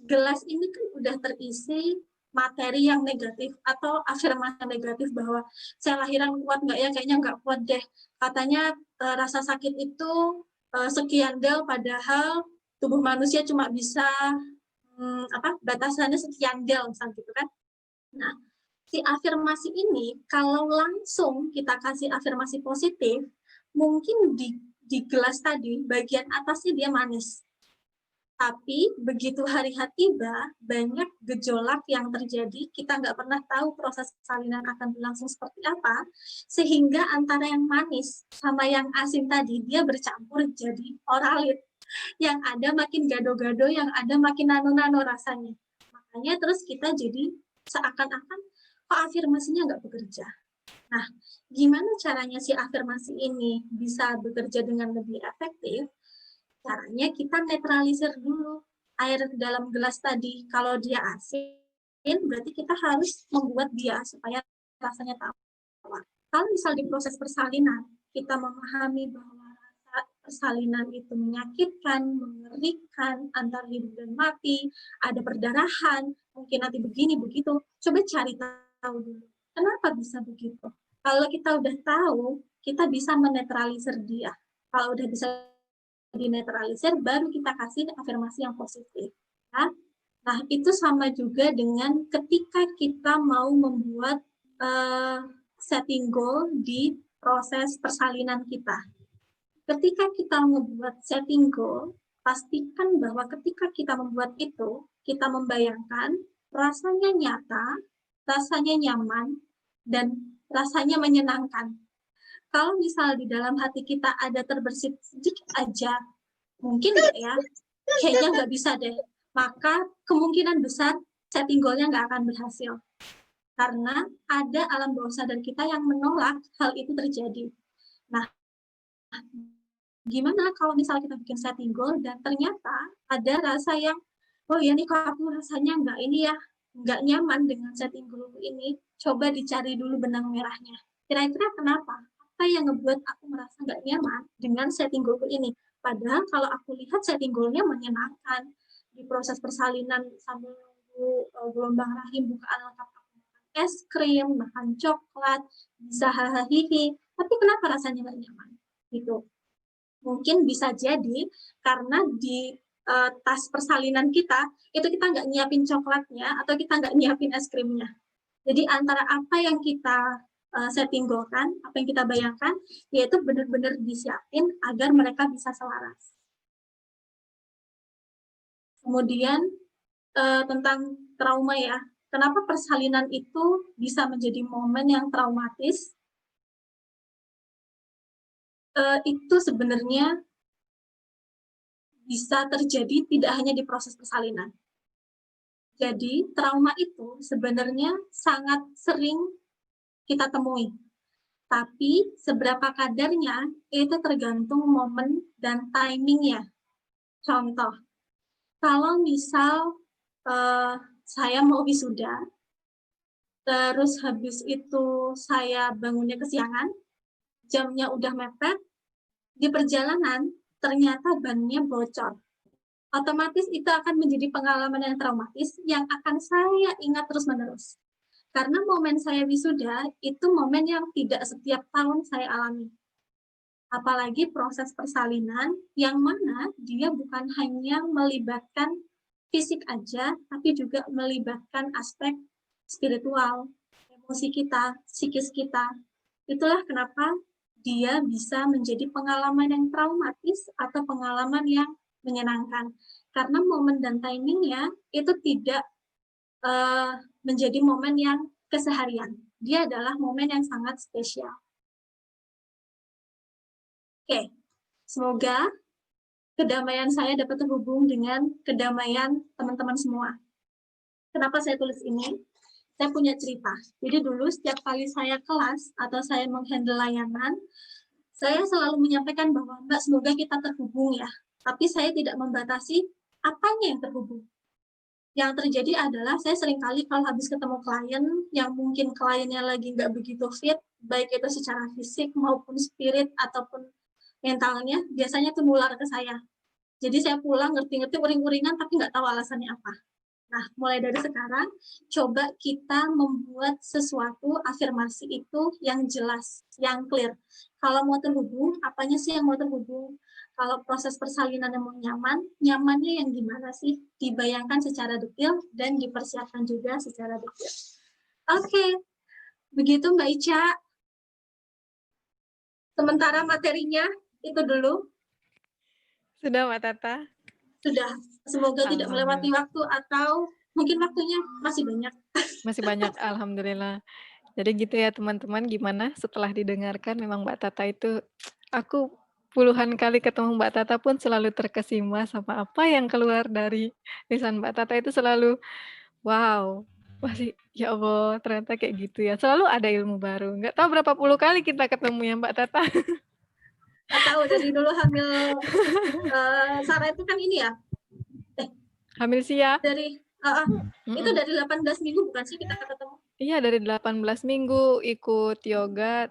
gelas ini kan udah terisi materi yang negatif atau afirmasi negatif bahwa saya lahiran kuat nggak ya, kayaknya nggak kuat deh. Katanya rasa sakit itu sekian del, padahal tubuh manusia cuma bisa batasannya sekian del, misalnya gitu kan. Nah, si afirmasi ini kalau langsung kita kasih afirmasi positif, mungkin di gelas tadi bagian atasnya dia manis. Tapi begitu hari H tiba, banyak gejolak yang terjadi, kita nggak pernah tahu proses salinan akan berlangsung seperti apa, sehingga antara yang manis sama yang asin tadi, dia bercampur jadi oralit. Yang ada makin gado-gado, yang ada makin nano-nano rasanya. Makanya terus kita jadi seakan-akan, kok afirmasinya nggak bekerja. Nah, gimana caranya si afirmasi ini bisa bekerja dengan lebih efektif? Caranya kita netralisir dulu air dalam gelas tadi. Kalau dia asin, berarti kita harus membuat dia supaya rasanya tawar. Kalau misal di proses persalinan, kita memahami bahwa rasa persalinan itu menyakitkan, mengerikan, antar hidup dan mati, ada perdarahan, mungkin nanti begini, begitu. Coba cari tahu dulu. Kenapa bisa begitu? Kalau kita udah tahu, kita bisa menetralisir dia. Kalau udah bisa dinetralisir, baru kita kasih afirmasi yang positif. Ya. Nah, itu sama juga dengan ketika kita mau membuat setting goal di proses persalinan kita. Ketika kita membuat setting goal, pastikan bahwa ketika kita membuat itu, kita membayangkan rasanya nyata, rasanya nyaman, dan rasanya menyenangkan. Kalau misal di dalam hati kita ada terbersit sedikit aja, mungkin nggak ya, kayaknya nggak bisa deh, maka kemungkinan besar setting goal-nya nggak akan berhasil. Karena ada alam bawah sadar kita yang menolak hal itu terjadi. Nah, gimana kalau misal kita bikin setting goal dan ternyata ada rasa yang, oh ya nih kok aku rasanya nggak ini ya, nggak nyaman dengan setting goal ini, coba dicari dulu benang merahnya. Kira-kira kenapa? Apa yang ngebuat aku merasa nggak nyaman dengan setting goal ini? Padahal kalau aku lihat setting goal-nya menyenangkan. Di proses persalinan sambil nunggu gelombang rahim bukaan lengkap, aku makan es krim, makan coklat, bisa hahaha. Tapi kenapa rasanya nggak nyaman? Gitu. Mungkin bisa jadi karena di tas persalinan kita, itu kita nggak nyiapin coklatnya atau kita nggak nyiapin es krimnya. Jadi antara apa yang kita setting goal-kan, apa yang kita bayangkan, yaitu benar-benar disiapin agar mereka bisa selaras. Kemudian tentang trauma ya, kenapa persalinan itu bisa menjadi momen yang traumatis? Itu sebenarnya bisa terjadi tidak hanya di proses persalinan. Jadi trauma itu sebenarnya sangat sering kita temui. Tapi seberapa kadarnya itu tergantung momen dan timingnya. Contoh, kalau misal saya mau wisuda, terus habis itu saya bangunnya kesiangan, jamnya udah mepet, di perjalanan ternyata bannya bocor. Otomatis itu akan menjadi pengalaman yang traumatis yang akan saya ingat terus-menerus. Karena momen saya wisuda itu momen yang tidak setiap tahun saya alami. Apalagi proses persalinan yang mana dia bukan hanya melibatkan fisik aja, tapi juga melibatkan aspek spiritual, emosi kita, psikis kita. Itulah kenapa dia bisa menjadi pengalaman yang traumatis atau pengalaman yang menyenangkan. Karena momen dan timingnya itu tidak menjadi momen yang keseharian. Dia adalah momen yang sangat spesial. Oke, semoga kedamaian saya dapat terhubung dengan kedamaian teman-teman semua. Kenapa saya tulis ini? Saya punya cerita. Jadi dulu setiap kali saya kelas atau saya menghandle layanan, saya selalu menyampaikan bahwa Mbak semoga kita terhubung ya. Tapi saya tidak membatasi apanya yang terhubung. Yang terjadi adalah saya seringkali kalau habis ketemu klien yang mungkin kliennya lagi nggak begitu fit, baik itu secara fisik maupun spirit ataupun mentalnya, biasanya itu nular ke saya. Jadi saya pulang ngerti-ngerti uring-uringan tapi nggak tahu alasannya apa. Nah, mulai dari sekarang, coba kita membuat sesuatu afirmasi itu yang jelas, yang clear. Kalau mau terhubung, apanya sih yang mau terhubung? Kalau proses persalinan yang mau nyaman, nyamannya yang gimana sih? Dibayangkan secara detail dan dipersiapkan juga secara detail. Oke, begitu Mbak Ica. Sementara materinya itu dulu. Sudah Mbak Tata? Sudah. Semoga tidak melewati waktu atau mungkin waktunya masih banyak. Masih banyak, alhamdulillah. Jadi gitu ya teman-teman, gimana setelah didengarkan memang Mbak Tata itu, aku puluhan kali ketemu Mbak Tata pun selalu terkesima sama apa yang keluar dari lisan Mbak Tata itu selalu, wow, masih ya Allah ternyata kayak gitu ya. Selalu ada ilmu baru. Nggak tahu berapa puluh kali kita ketemu ya Mbak Tata. Nggak tahu dari dulu hamil Sarah itu kan ini ya. Hamil siap. Dari itu dari 18 minggu bukan sih kita ketemu? Iya dari 18 minggu ikut yoga,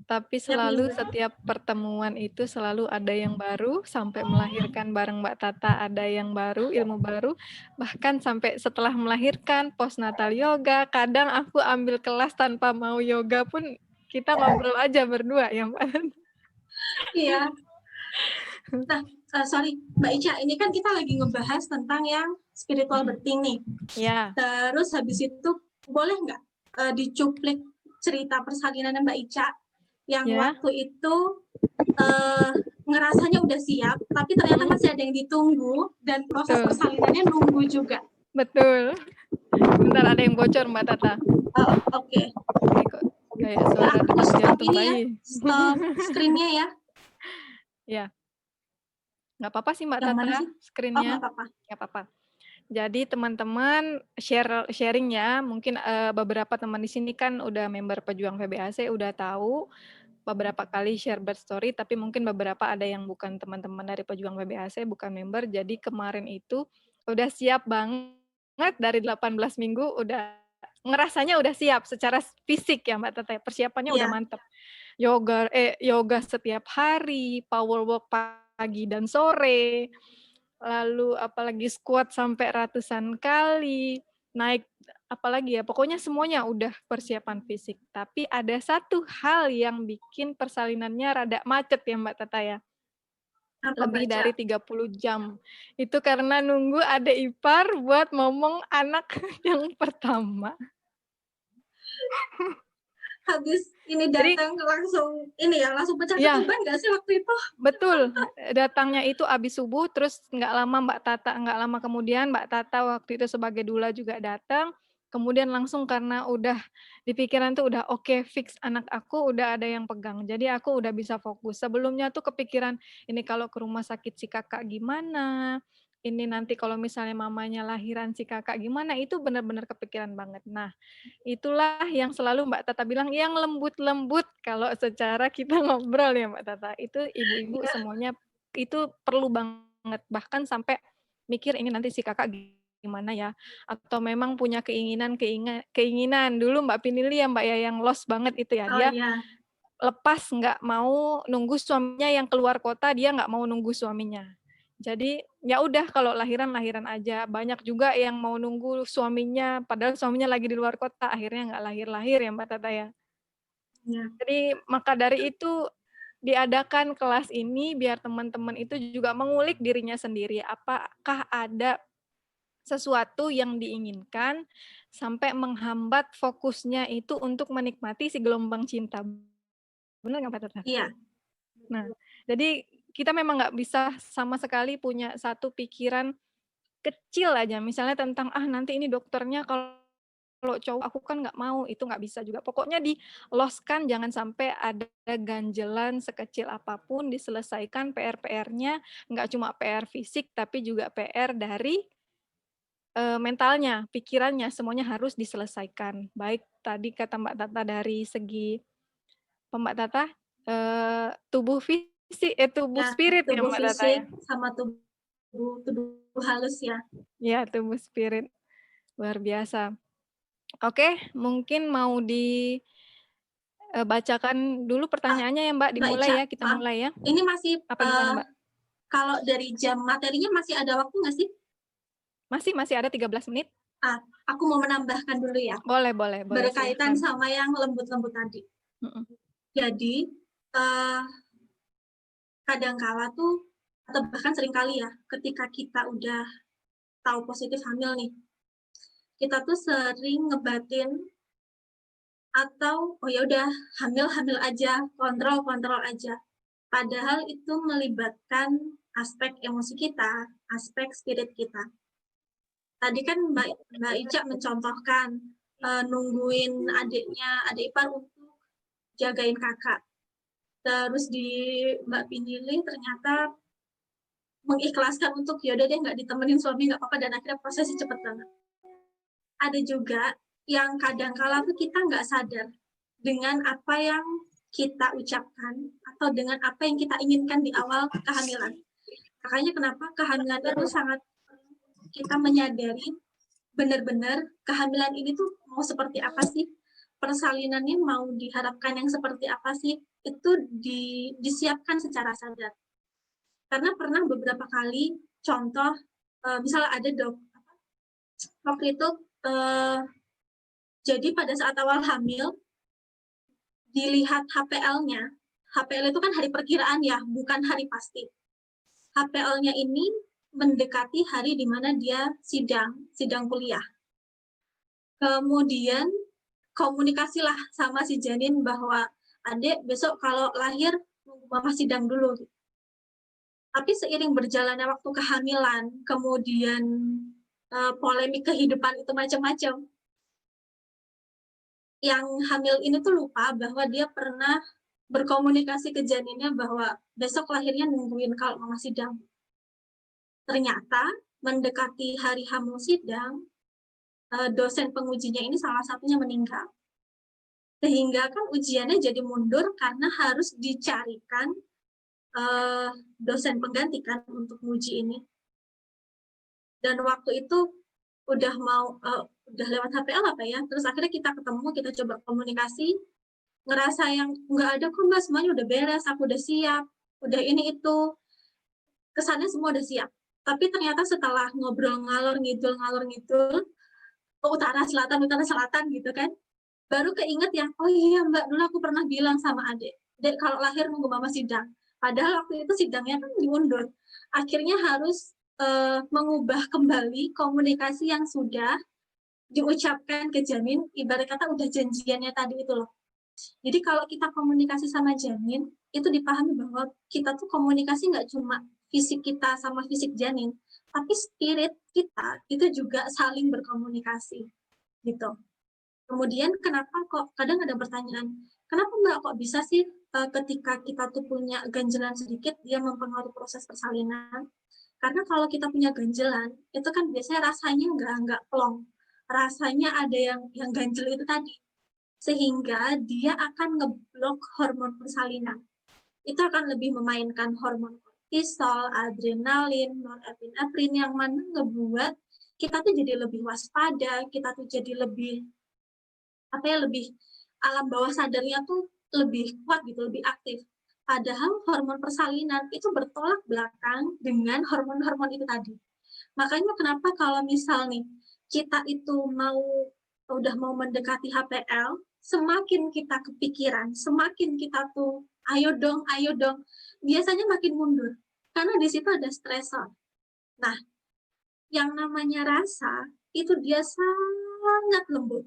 tapi selalu setiap pertemuan itu selalu ada yang baru, sampai melahirkan bareng Mbak Tata ada yang baru, ilmu baru, bahkan sampai setelah melahirkan postnatal yoga, kadang aku ambil kelas tanpa mau yoga pun kita ngobrol aja berdua ya Mbak. Iya. Nah, sorry Mbak Ica, ini kan kita lagi ngebahas tentang yang spiritual birthing nih. Ya. Terus habis itu boleh nggak dicuplik cerita persalinan Mbak Ica yang waktu itu ngerasanya udah siap, tapi ternyata masih ada yang ditunggu dan proses persalinannya nunggu juga. Betul. Bentar ada yang bocor Mbak Tata. Oke. Kayak suara detak jantung bayi. Stop screen-nya ya. Ya. Nggak apa-apa sih Mbak Tata, screen-nya. Nggak apa-apa. Jadi teman-teman sharing ya, mungkin beberapa teman di sini kan udah member Pejuang VBAC, udah tahu beberapa kali share birth story, tapi mungkin beberapa ada yang bukan teman-teman dari Pejuang VBAC, bukan member, jadi kemarin itu udah siap banget dari 18 minggu, udah ngerasanya udah siap secara fisik ya Mbak Tata, persiapannya udah mantap. Yoga setiap hari, power walk pagi dan sore, lalu apalagi squat sampai ratusan kali, naik apalagi ya, pokoknya semuanya udah persiapan fisik. Tapi ada satu hal yang bikin persalinannya rada macet ya Mbak Tata ya. Lebih dari 30 jam. Itu karena nunggu adik ipar buat ngomong anak yang pertama. Habis ini datang langsung ini ya, langsung pecah ketuban nggak sih waktu itu? Betul, datangnya itu habis subuh, terus nggak lama kemudian Mbak Tata waktu itu sebagai doula juga datang, kemudian langsung karena udah di pikiran tuh udah oke, fix anak aku udah ada yang pegang, jadi aku udah bisa fokus. Sebelumnya tuh kepikiran ini kalau ke rumah sakit si kakak gimana, ini nanti kalau misalnya mamanya lahiran si kakak gimana, itu benar-benar kepikiran banget. Nah, itulah yang selalu Mbak Tata bilang, yang lembut-lembut kalau secara kita ngobrol ya Mbak Tata, itu ibu-ibu Iya, semuanya itu perlu banget, bahkan sampai mikir ini nanti si kakak gimana ya, atau memang punya keinginan. Dulu Mbak Pinili ya Mbak ya, yang lost banget itu ya, oh dia iya, lepas nggak mau nunggu suaminya yang keluar kota, dia nggak mau nunggu suaminya. Jadi ya udah kalau lahiran aja. Banyak juga yang mau nunggu suaminya, padahal suaminya lagi di luar kota, akhirnya nggak lahir-lahir ya Mbak Tata ya. iya, Jadi maka dari itu diadakan kelas ini biar teman-teman itu juga mengulik dirinya sendiri. Apakah ada sesuatu yang diinginkan sampai menghambat fokusnya itu untuk menikmati si gelombang cinta. Benar nggak Mbak Tata? iya, Nah, jadi kita memang nggak bisa sama sekali punya satu pikiran kecil aja, misalnya tentang, "Ah, nanti ini dokternya kalau cowok aku kan nggak mau," itu nggak bisa juga. Pokoknya di-lost-kan, jangan sampai ada ganjelan sekecil apapun, diselesaikan PR-PR-nya, nggak cuma PR fisik, tapi juga PR dari, mentalnya, pikirannya, semuanya harus diselesaikan. Baik tadi kata Mbak Tata dari segi Mbak Tata, tubuh ya, spirit ya tubuh Mbak Tata fisik ya? sama tubuh halus ya. Iya, tubuh spirit, luar biasa. Oke, mungkin mau bacakan dulu Ah, pertanyaannya ya Mbak, Mbak dimulai Ica, ya, kita maaf, mulai ya. ini masih Apa gimana Mbak? kalau dari jam materinya masih ada waktu nggak sih? Masih ada 13 menit? Aku mau menambahkan dulu ya, Boleh, berkaitan silahkan. sama yang lembut-lembut tadi. Mhm. Jadi, eh, kadangkala tuh, atau bahkan seringkali ya, ketika kita udah tahu positif hamil nih, kita tuh sering ngebatin atau oh ya udah hamil aja, kontrol aja. Padahal itu melibatkan aspek emosi kita, aspek spirit kita. Tadi kan Mbak Ica mencontohkan nungguin adik ipar untuk jagain kakak. Terus di Mbak Pinili ternyata mengikhlaskan untuk yaudah deh nggak ditemenin suami nggak apa-apa dan akhirnya prosesnya cepet banget. Ada juga yang kadang-kala tuh kita nggak sadar dengan apa yang kita ucapkan atau dengan apa yang kita inginkan di awal kehamilan. Makanya kenapa kehamilan itu sangat kita menyadari benar-benar kehamilan ini tuh mau seperti apa sih, persalinannya mau diharapkan yang seperti apa sih, itu disiapkan secara sadar. Karena pernah beberapa kali contoh, misalnya ada waktu itu jadi pada saat awal hamil dilihat HPL-nya. HPL itu kan hari perkiraan ya, bukan hari pasti. HPL-nya ini mendekati hari di mana dia sidang kuliah. Kemudian komunikasilah sama si janin bahwa adek besok kalau lahir mama sidang dulu. Tapi seiring berjalannya waktu kehamilan, kemudian polemik kehidupan itu macam-macam. Yang hamil ini tuh lupa bahwa dia pernah berkomunikasi ke janinnya bahwa besok lahirnya nungguin kalau mama sidang. Ternyata mendekati hari hamil sidang, dosen pengujinya ini salah satunya meninggal. Sehingga kan ujiannya jadi mundur karena harus dicarikan dosen pengganti kan untuk uji ini. Dan waktu itu udah lewat HPL apa ya, terus akhirnya kita ketemu, kita coba komunikasi, ngerasa yang nggak ada kok Mbak, semuanya udah beres, aku udah siap, udah ini itu, kesannya semua udah siap. Tapi ternyata setelah ngobrol ngalor ngidul ke utara selatan gitu kan, baru keinget ya, oh iya Mbak, dulu aku pernah bilang sama adek, dek kalau lahir nunggu mama sidang. Padahal waktu itu sidangnya kan diundur. Akhirnya harus mengubah kembali komunikasi yang sudah diucapkan ke janin, ibarat kata udah janjiannya tadi itu loh. Jadi kalau kita komunikasi sama janin, itu dipahami bahwa kita tuh komunikasi nggak cuma fisik kita sama fisik janin, tapi spirit kita itu juga saling berkomunikasi gitu. Kemudian kenapa kok kadang ada pertanyaan, kenapa Mbak kok bisa sih ketika kita tuh punya ganjelan sedikit dia mempengaruhi proses persalinan? Karena kalau kita punya ganjelan, itu kan biasanya rasanya nggak plong. Rasanya ada yang ganjel itu tadi. Sehingga dia akan ngeblok hormon persalinan. Itu akan lebih memainkan hormon kortisol, adrenalin, norepinefrin yang mana ngebuat kita tuh jadi lebih waspada, kita tuh jadi lebih lebih alam bawah sadarnya tuh lebih kuat gitu, lebih aktif. Padahal hormon persalinan itu bertolak belakang dengan hormon-hormon itu tadi. Makanya kenapa kalau misal nih kita itu udah mau mendekati HPL, semakin kita kepikiran, semakin kita tuh ayo dong, biasanya makin mundur. Karena di situ ada stresor. Nah, yang namanya rasa itu dia sangat lembut.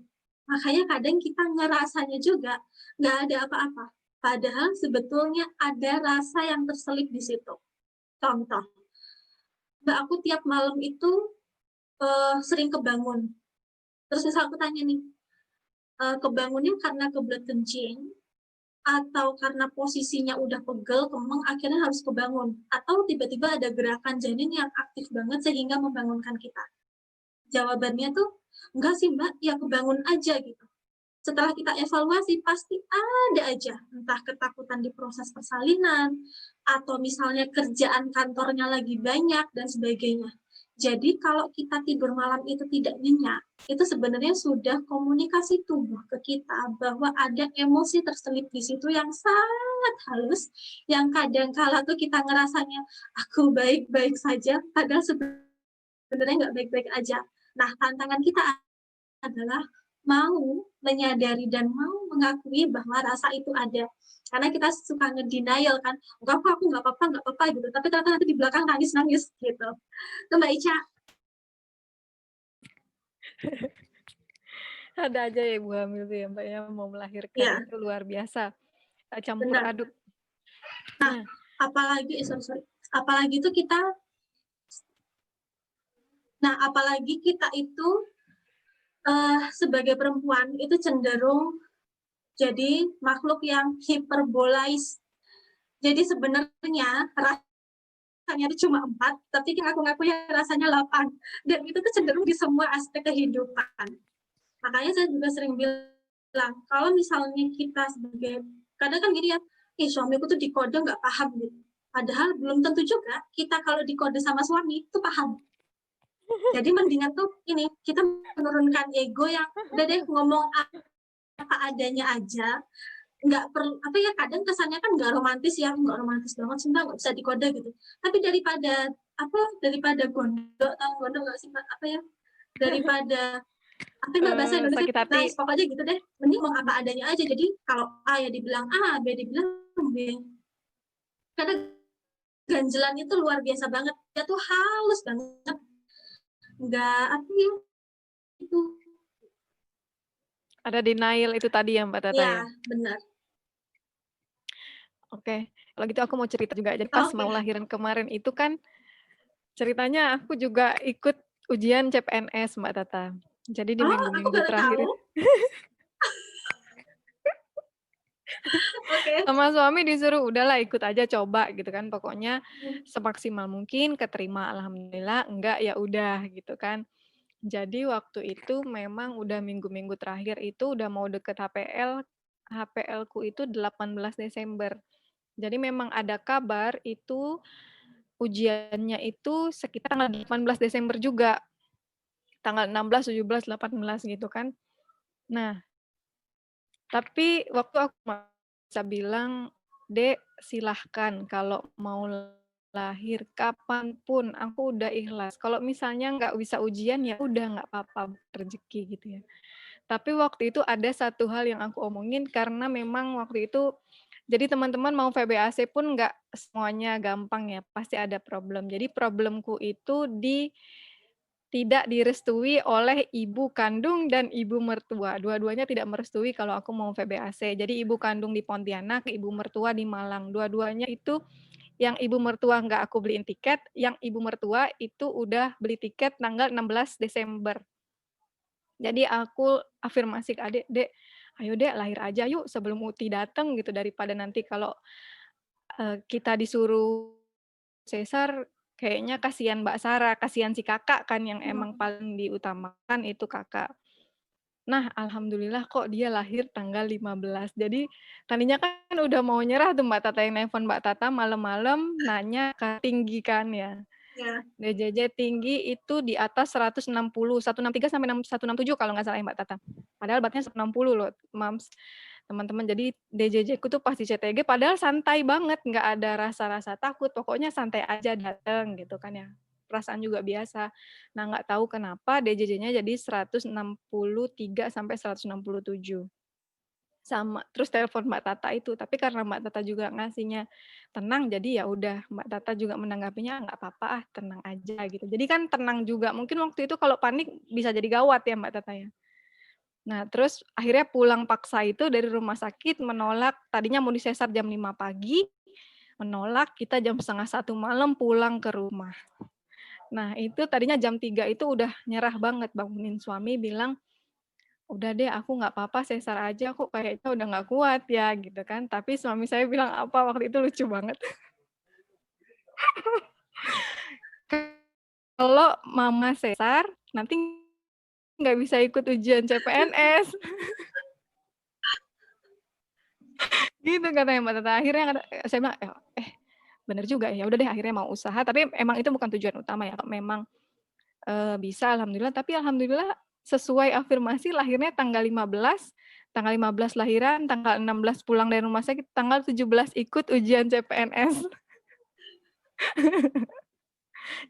Makanya kadang kita ngerasanya juga nggak ada apa-apa. Padahal sebetulnya ada rasa yang terselip di situ. Contoh, Mbak, aku tiap malam itu sering kebangun. Terus misal aku tanya nih, kebangunnya karena kebelet kencing, atau karena posisinya udah pegel, kemeng, akhirnya harus kebangun. Atau tiba-tiba ada gerakan janin yang aktif banget sehingga membangunkan kita. Jawabannya tuh, enggak sih Mbak, ya kebangun aja gitu. Setelah kita evaluasi, pasti ada aja, entah ketakutan di proses persalinan, atau misalnya kerjaan kantornya lagi banyak, dan sebagainya. Jadi kalau kita tidur malam itu tidak nyenyak, itu sebenarnya sudah komunikasi tubuh ke kita bahwa ada emosi terselip di situ yang sangat halus, yang kadang-kala tuh kita ngerasanya, aku baik-baik saja, padahal sebenarnya nggak baik-baik aja. Nah, tantangan kita adalah mau menyadari dan mau mengakui bahwa rasa itu ada. Karena kita suka ngedenial kan, enggak kok, aku nggak apa-apa gitu. Tapi ternyata nanti di belakang nangis-nangis gitu. Itu Mbak Ica. Ada aja ya ibu hamil tuh ya Mbak ya, mau melahirkan Iya, itu luar biasa. Campur benar. aduk. Nah, Nah, apalagi itu apalagi kita itu sebagai perempuan itu cenderung jadi makhluk yang hiperbolais. Jadi sebenarnya rasanya itu cuma 4, tapi ngaku-ngakunya rasanya 8. Dan itu tuh cenderung di semua aspek kehidupan. Makanya saya juga sering bilang, kalau misalnya kita sebagai, kadang kan gini ya, suamiku tuh dikode nggak paham gitu. Padahal belum tentu juga kita kalau dikode sama suami itu paham. Jadi mendingan tuh kita menurunkan ego yang udah deh ngomong apa adanya aja, nggak perlu kadang kesannya kan nggak romantis banget sih Mbak, nggak bisa dikode gitu. Tapi daripada gondok, tahu gondok nggak sih Mbak, daripada Mbak bahasa Indonesia, sakit hati. nah pokoknya gitu deh, mending ngomong apa adanya aja. Jadi kalau A ya dibilang A, B dibilang B. Karena ganjelan itu luar biasa banget, dia tuh halus banget, nggak itu. Ada denial itu tadi ya Mbak Tata ya. Benar. Oke, kalau gitu aku mau cerita juga. Jadi pas mau lahiran kemarin itu kan ceritanya aku juga ikut ujian CPNS Mbak Tata. Jadi di minggu-minggu terakhir sama suami disuruh udahlah ikut aja coba gitu kan. Pokoknya semaksimal mungkin keterima, alhamdulillah, enggak ya udah gitu kan. Jadi waktu itu memang udah minggu-minggu terakhir itu udah mau deket HPL. HPL-ku itu 18 Desember. Jadi memang ada kabar itu ujiannya itu sekitar tanggal 18 Desember juga. Tanggal 16, 17, 18 gitu kan. Nah, tapi waktu aku bisa bilang, Dek, silahkan kalau mau lahir kapanpun, aku udah ikhlas. Kalau misalnya nggak bisa ujian, ya udah nggak apa-apa, rezeki gitu ya. Tapi waktu itu ada satu hal yang aku omongin karena memang waktu itu, jadi teman-teman mau VBAC pun nggak semuanya gampang ya, pasti ada problem. Jadi problemku itu tidak direstui oleh ibu kandung dan ibu mertua. Dua-duanya tidak merestui kalau aku mau VBAC. Jadi ibu kandung di Pontianak, ibu mertua di Malang. Dua-duanya itu yang ibu mertua nggak aku beliin tiket, yang ibu mertua itu udah beli tiket tanggal 16 Desember. Jadi aku afirmasi ke adik, Dek, ayo Dek lahir aja yuk sebelum Uti datang gitu, daripada nanti kalau kita disuruh sesar kayaknya kasihan Mbak Sarah, kasihan si kakak kan yang emang paling diutamakan itu kakak. Nah, alhamdulillah kok dia lahir tanggal 15. Jadi tadinya kan udah mau nyerah tuh Mbak Tata, yang nelpon Mbak Tata malam-malam nanya ke tinggi kan ya. Ya, DJJ tinggi itu di atas 160, 163 sampai 167 kalau nggak salah ya Mbak Tata. Padahal beratnya 160 loh, Mams. Teman-teman, jadi DJJ ku tuh pas di CTG padahal santai banget, nggak ada rasa-rasa takut, pokoknya santai aja dateng gitu kan ya. Perasaan juga biasa. Nah, nggak tahu kenapa DJJ-nya jadi 163 sampai 167. Sama, terus telepon Mbak Tata itu, tapi karena Mbak Tata juga ngasihnya tenang, jadi ya udah Mbak Tata juga menanggapinya nggak apa-apa ah, tenang aja gitu. Jadi kan tenang juga. Mungkin waktu itu kalau panik bisa jadi gawat ya Mbak Tata ya. Nah, terus akhirnya pulang paksa itu dari rumah sakit, menolak, tadinya mau disesar jam 5 pagi, menolak, kita jam 12:30 malam pulang ke rumah. Nah, itu tadinya jam 3 itu udah nyerah banget, bangunin suami bilang, udah deh aku nggak apa-apa sesar aja kok kayaknya udah nggak kuat ya gitu kan. Tapi suami saya bilang apa waktu itu lucu banget. Kalau mama sesar nanti nggak bisa ikut ujian CPNS. Gitu katanya Mbak Tata. Akhirnya saya bilang, bener juga ya. Udah deh akhirnya mau usaha. Tapi emang itu bukan tujuan utama ya. Memang bisa alhamdulillah. Tapi alhamdulillah sesuai afirmasi lahirnya tanggal 15. Tanggal 15 lahiran, tanggal 16 pulang dari rumah sakit, tanggal 17 ikut ujian CPNS.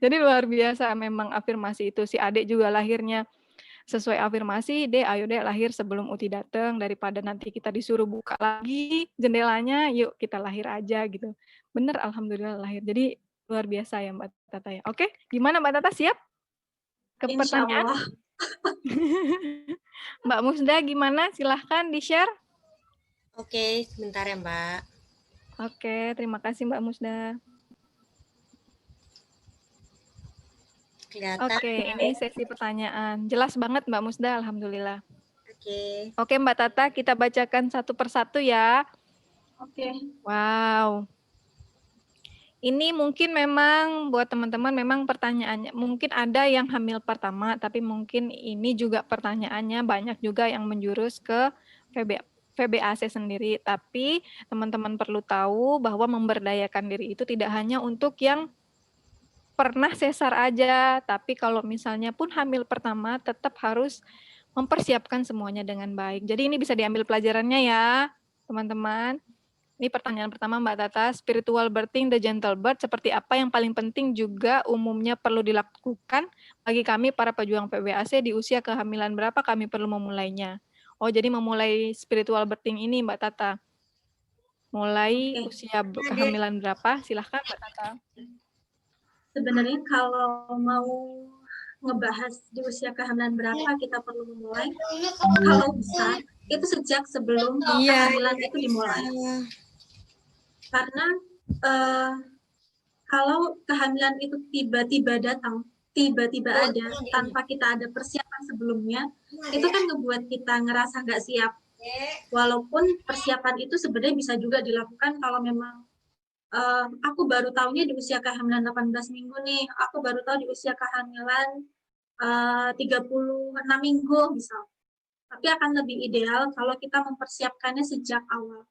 Jadi luar biasa memang afirmasi itu. Si adik juga lahirnya sesuai afirmasi, deh ayo deh lahir sebelum Uti datang, daripada nanti kita disuruh buka lagi jendelanya, yuk kita lahir aja gitu. Bener alhamdulillah lahir. Jadi luar biasa ya Mbak Tata ya. Oke, gimana Mbak Tata, siap ke insya pertanyaan? Allah. Mbak Musda gimana? Silahkan di-share. Oke, sebentar ya Mbak. Oke, terima kasih Mbak Musda. Kelihatan. Oke, ini sesi pertanyaan. Jelas banget Mbak Musda, alhamdulillah. Oke. Oke Mbak Tata, kita bacakan satu persatu ya. Oke. Wow. Ini mungkin memang buat teman-teman memang pertanyaannya, mungkin ada yang hamil pertama, tapi mungkin ini juga pertanyaannya banyak juga yang menjurus ke VBAC sendiri. Tapi teman-teman perlu tahu bahwa memberdayakan diri itu tidak hanya untuk yang pernah sesar aja, tapi kalau misalnya pun hamil pertama tetap harus mempersiapkan semuanya dengan baik. Jadi ini bisa diambil pelajarannya ya, teman-teman. Ini pertanyaan pertama Mbak Tata, spiritual birthing the gentle birth, seperti apa yang paling penting juga umumnya perlu dilakukan bagi kami para pejuang PBAC di usia kehamilan berapa kami perlu memulainya? Oh, jadi memulai spiritual birthing ini Mbak Tata. Mulai usia kehamilan berapa? Silahkan Mbak Tata. Sebenarnya kalau mau ngebahas di usia kehamilan berapa kita perlu memulai, kalau bisa itu sejak sebelum kehamilan itu dimulai. Karena kalau kehamilan itu tiba-tiba datang, tiba-tiba ada, tanpa kita ada persiapan sebelumnya, itu kan ngebuat kita ngerasa nggak siap. Walaupun persiapan itu sebenarnya bisa juga dilakukan kalau memang aku baru tahunya di usia kehamilan 18 minggu nih, aku baru tahu di usia kehamilan 36 minggu misal. Tapi akan lebih ideal kalau kita mempersiapkannya sejak awal.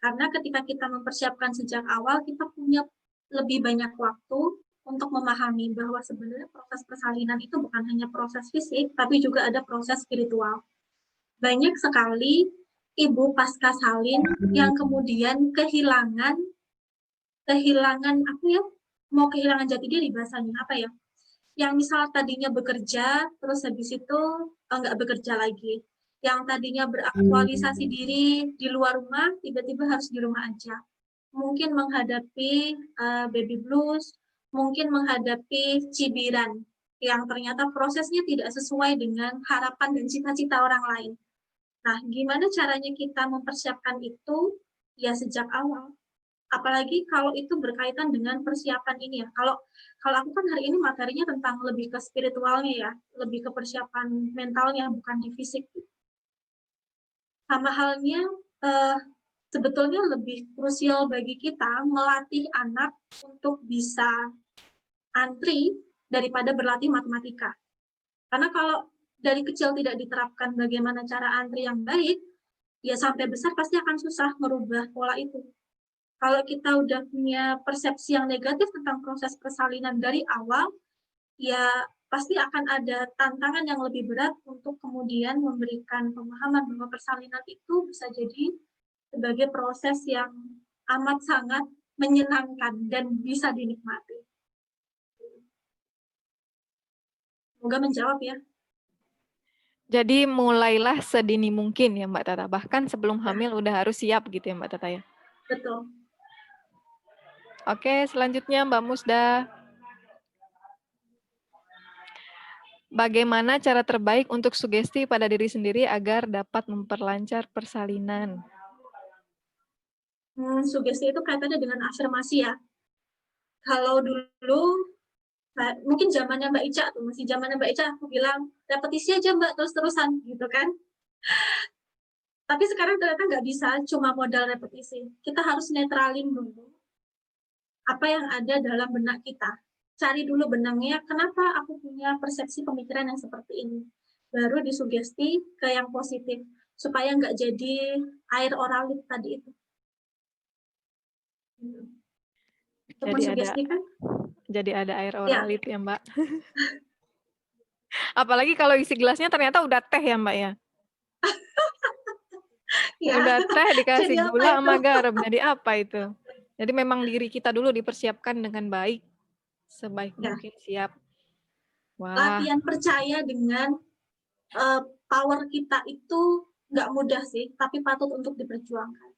Karena ketika kita mempersiapkan sejak awal, kita punya lebih banyak waktu untuk memahami bahwa sebenarnya proses persalinan itu bukan hanya proses fisik, tapi juga ada proses spiritual. Banyak sekali ibu pasca salin yang kemudian kehilangan apa ya, mau kehilangan jati diri bahasanya, apa ya, yang misal tadinya bekerja, terus habis itu nggak bekerja lagi. Yang tadinya beraktualisasi diri di luar rumah, tiba-tiba harus di rumah aja. Mungkin menghadapi baby blues, mungkin menghadapi cibiran, yang ternyata prosesnya tidak sesuai dengan harapan dan cita-cita orang lain. Nah, gimana caranya kita mempersiapkan itu? Ya sejak awal. Apalagi kalau itu berkaitan dengan persiapan ini ya. Kalau aku kan hari ini materinya tentang lebih ke spiritualnya ya, lebih ke persiapan mentalnya, bukan di fisik. Sama halnya sebetulnya lebih krusial bagi kita melatih anak untuk bisa antri daripada berlatih matematika. Karena kalau dari kecil tidak diterapkan bagaimana cara antri yang baik, ya sampai besar pasti akan susah merubah pola itu. Kalau kita udah punya persepsi yang negatif tentang proses persalinan dari awal, ya pasti akan ada tantangan yang lebih berat untuk kemudian memberikan pemahaman bahwa persalinan itu bisa jadi sebagai proses yang amat sangat menyenangkan dan bisa dinikmati. Semoga menjawab ya. Jadi mulailah sedini mungkin ya Mbak Tata. Bahkan sebelum hamil udah harus siap gitu ya Mbak Tata ya. Betul. Oke, selanjutnya Mbak Musda. Bagaimana cara terbaik untuk sugesti pada diri sendiri agar dapat memperlancar persalinan? Sugesti itu kaitannya dengan afirmasi ya. Kalau dulu, mungkin zamannya Mbak Ica tuh, masih zamannya Mbak Ica, aku bilang, repetisi aja Mbak, terus-terusan, gitu kan. Tapi sekarang ternyata nggak bisa, cuma modal repetisi. Kita harus netralin dulu apa yang ada dalam benak kita. Cari dulu benangnya, kenapa aku punya persepsi pemikiran yang seperti ini. Baru disugesti ke yang positif, supaya nggak jadi air oralit tadi itu. Untuk mensugestikan. Jadi ada air Ya. oralit ya Mbak. Apalagi kalau isi gelasnya ternyata udah teh ya Mbak ya. Ya. Udah teh dikasih Jadi gula apa sama itu? garam. Jadi apa itu? Jadi memang diri kita dulu dipersiapkan dengan baik. Sebaik Ya. mungkin siap. Wah. Latihan percaya dengan power kita itu nggak mudah sih, tapi patut untuk diperjuangkan.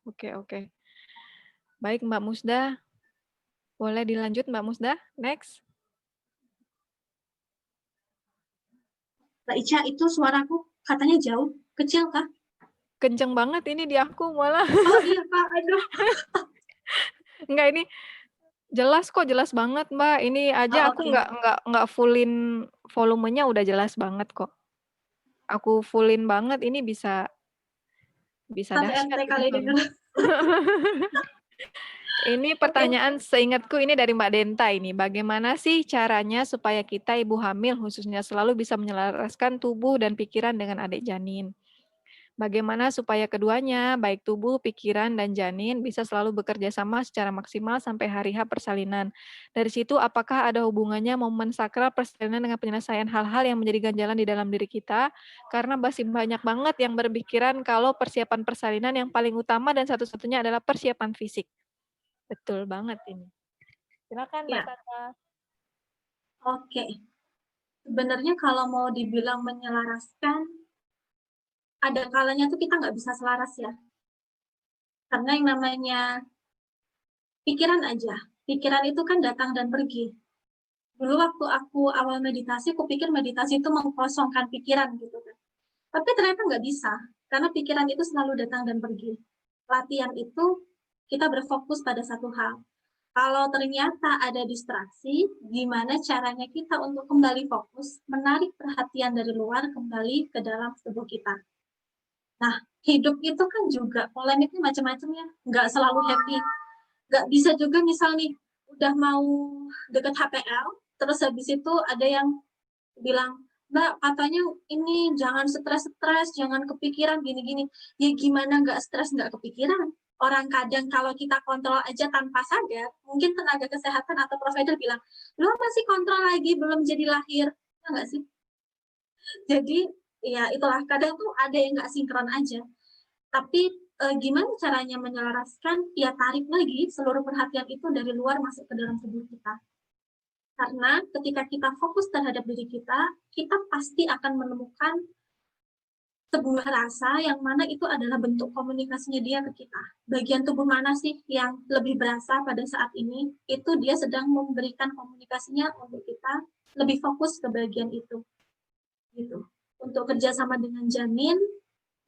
Oke. Baik Mbak Musda. Boleh dilanjut Mbak Musda? Next. Mbak Ica, itu suaraku katanya jauh, kecil kah? Kenceng banget ini di aku malah. Oh iya Pak, aduh. Enggak, ini jelas kok, jelas banget Mbak. Ini aja aku Okay. nggak fullin volumenya udah jelas banget kok. Aku fullin banget ini bisa Sampai dahsyat ente kali gitu. denger. Ini pertanyaan seingatku ini dari Mbak Denta ini. Bagaimana sih caranya supaya kita ibu hamil khususnya selalu bisa menyelaraskan tubuh dan pikiran dengan adik janin? Bagaimana supaya keduanya, baik tubuh, pikiran, dan janin bisa selalu bekerja sama secara maksimal sampai hari H persalinan. Dari situ apakah ada hubungannya momen sakral persalinan dengan penyelesaian hal-hal yang menjadi ganjalan di dalam diri kita? Karena masih banyak banget yang berpikiran kalau persiapan persalinan yang paling utama dan satu-satunya adalah persiapan fisik. Betul banget ini. Silakan Mbak Ya. Tata. Oke. Sebenarnya kalau mau dibilang menyelaraskan, ada kalanya tuh kita nggak bisa selaras ya. Karena yang namanya pikiran aja. Pikiran itu kan datang dan pergi. Dulu waktu aku awal meditasi, aku pikir meditasi itu mengkosongkan pikiran gitu kan. Tapi ternyata nggak bisa, karena pikiran itu selalu datang dan pergi. Latihan itu kita berfokus pada satu hal. Kalau ternyata ada distraksi, gimana caranya kita untuk kembali fokus, menarik perhatian dari luar kembali ke dalam tubuh kita. Nah, hidup itu kan juga polemiknya macam-macam ya, nggak selalu happy. Nggak bisa juga misal nih, udah mau deket HPL, terus habis itu ada yang bilang, Mbak, katanya ini jangan stres-stres, jangan kepikiran gini-gini. Ya gimana nggak stres, nggak kepikiran? Orang kadang kalau kita kontrol aja tanpa sadar, mungkin tenaga kesehatan atau provider bilang, lo masih kontrol lagi, belum jadi lahir. Ya nggak sih? Jadi, ya itulah, kadang tuh ada yang nggak sinkron aja. Tapi gimana caranya menyelaraskan? Ya tarik lagi seluruh perhatian itu dari luar masuk ke dalam tubuh kita. Karena ketika kita fokus terhadap diri kita, kita pasti akan menemukan sebuah rasa yang mana itu adalah bentuk komunikasinya dia ke kita. Bagian tubuh mana sih yang lebih berasa pada saat ini? Itu dia sedang memberikan komunikasinya untuk kita lebih fokus ke bagian itu. Gitu. Untuk kerjasama dengan janin,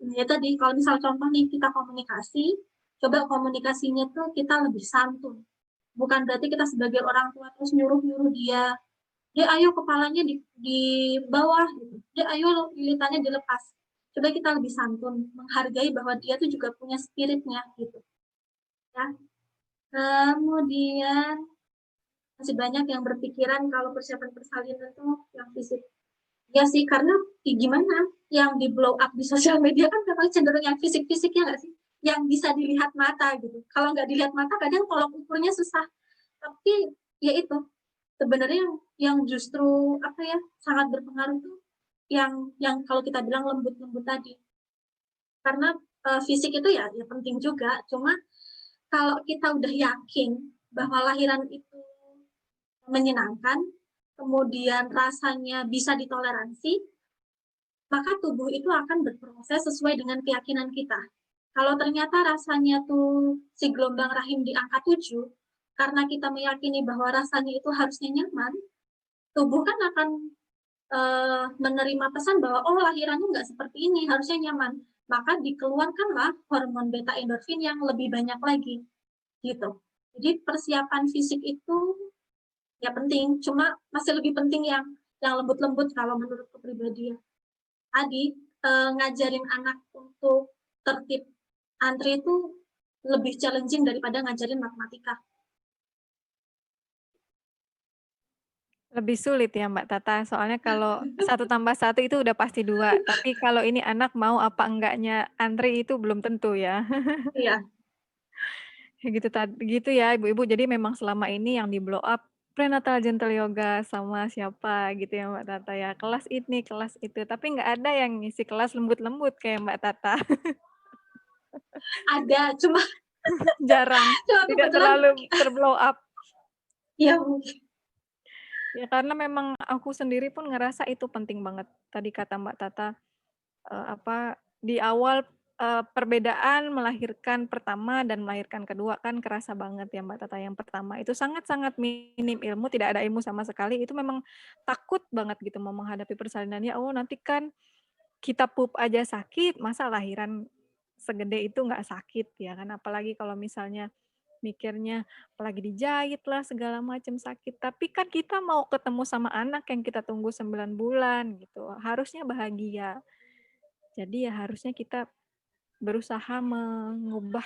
ya tadi kalau misal contoh nih kita komunikasi, coba komunikasinya tuh kita lebih santun. Bukan berarti kita sebagai orang tua terus nyuruh-nyuruh dia ayo kepalanya di bawah gitu, dia ayo lilitannya dilepas. Coba kita lebih santun, menghargai bahwa dia tuh juga punya spiritnya gitu ya. Kemudian masih banyak yang berpikiran kalau persiapan persalinan tuh yang fisik. Ya sih, karena gimana yang di blow up di sosial media kan memang cenderung yang fisik-fisik ya nggak sih? Yang bisa dilihat mata gitu. Kalau nggak dilihat mata kadang tolok ukurnya susah. Tapi ya itu sebenarnya yang justru apa ya sangat berpengaruh tuh yang kalau kita bilang lembut-lembut tadi. Karena fisik itu ya penting juga. Cuma kalau kita udah yakin bahwa lahiran itu menyenangkan, kemudian rasanya bisa ditoleransi, maka tubuh itu akan berproses sesuai dengan keyakinan kita. Kalau ternyata rasanya tuh si gelombang rahim di angka 7, karena kita meyakini bahwa rasanya itu harusnya nyaman, tubuh kan akan menerima pesan bahwa oh lahirannya nggak seperti ini, harusnya nyaman. Maka dikeluarkanlah hormon beta endorfin yang lebih banyak lagi. Gitu. Jadi persiapan fisik itu ya penting, cuma masih lebih penting yang lembut-lembut kalau menurut kepribadian. Tadi ngajarin anak untuk tertib antri itu lebih challenging daripada ngajarin matematika. Lebih sulit ya Mbak Tata, soalnya kalau 1+1 itu udah pasti 2, tapi kalau ini anak mau apa enggaknya antri itu belum tentu ya. Iya. Gitu ya Ibu-ibu, jadi memang selama ini yang di-blow up prenatal gentle yoga sama siapa gitu ya Mbak Tata ya, kelas ini, kelas itu, tapi nggak ada yang ngisi kelas lembut-lembut kayak Mbak Tata. Ada, cuma Jarang, tidak kebetulan terlalu ter-blow up. ya mungkin. Ya karena memang aku sendiri pun ngerasa itu penting banget. Tadi kata Mbak Tata, di awal, perbedaan melahirkan pertama dan melahirkan kedua kan kerasa banget ya Mbak Tata. Yang pertama itu sangat-sangat minim ilmu, tidak ada ilmu sama sekali, itu memang takut banget gitu mau menghadapi persalinan. Ya Allah nanti kan kita pup aja sakit, masa lahiran segede itu nggak sakit ya kan. Apalagi kalau misalnya mikirnya apalagi dijahit lah segala macam sakit. Tapi kan kita mau ketemu sama anak yang kita tunggu 9 bulan gitu. Harusnya bahagia. Jadi ya harusnya kita berusaha mengubah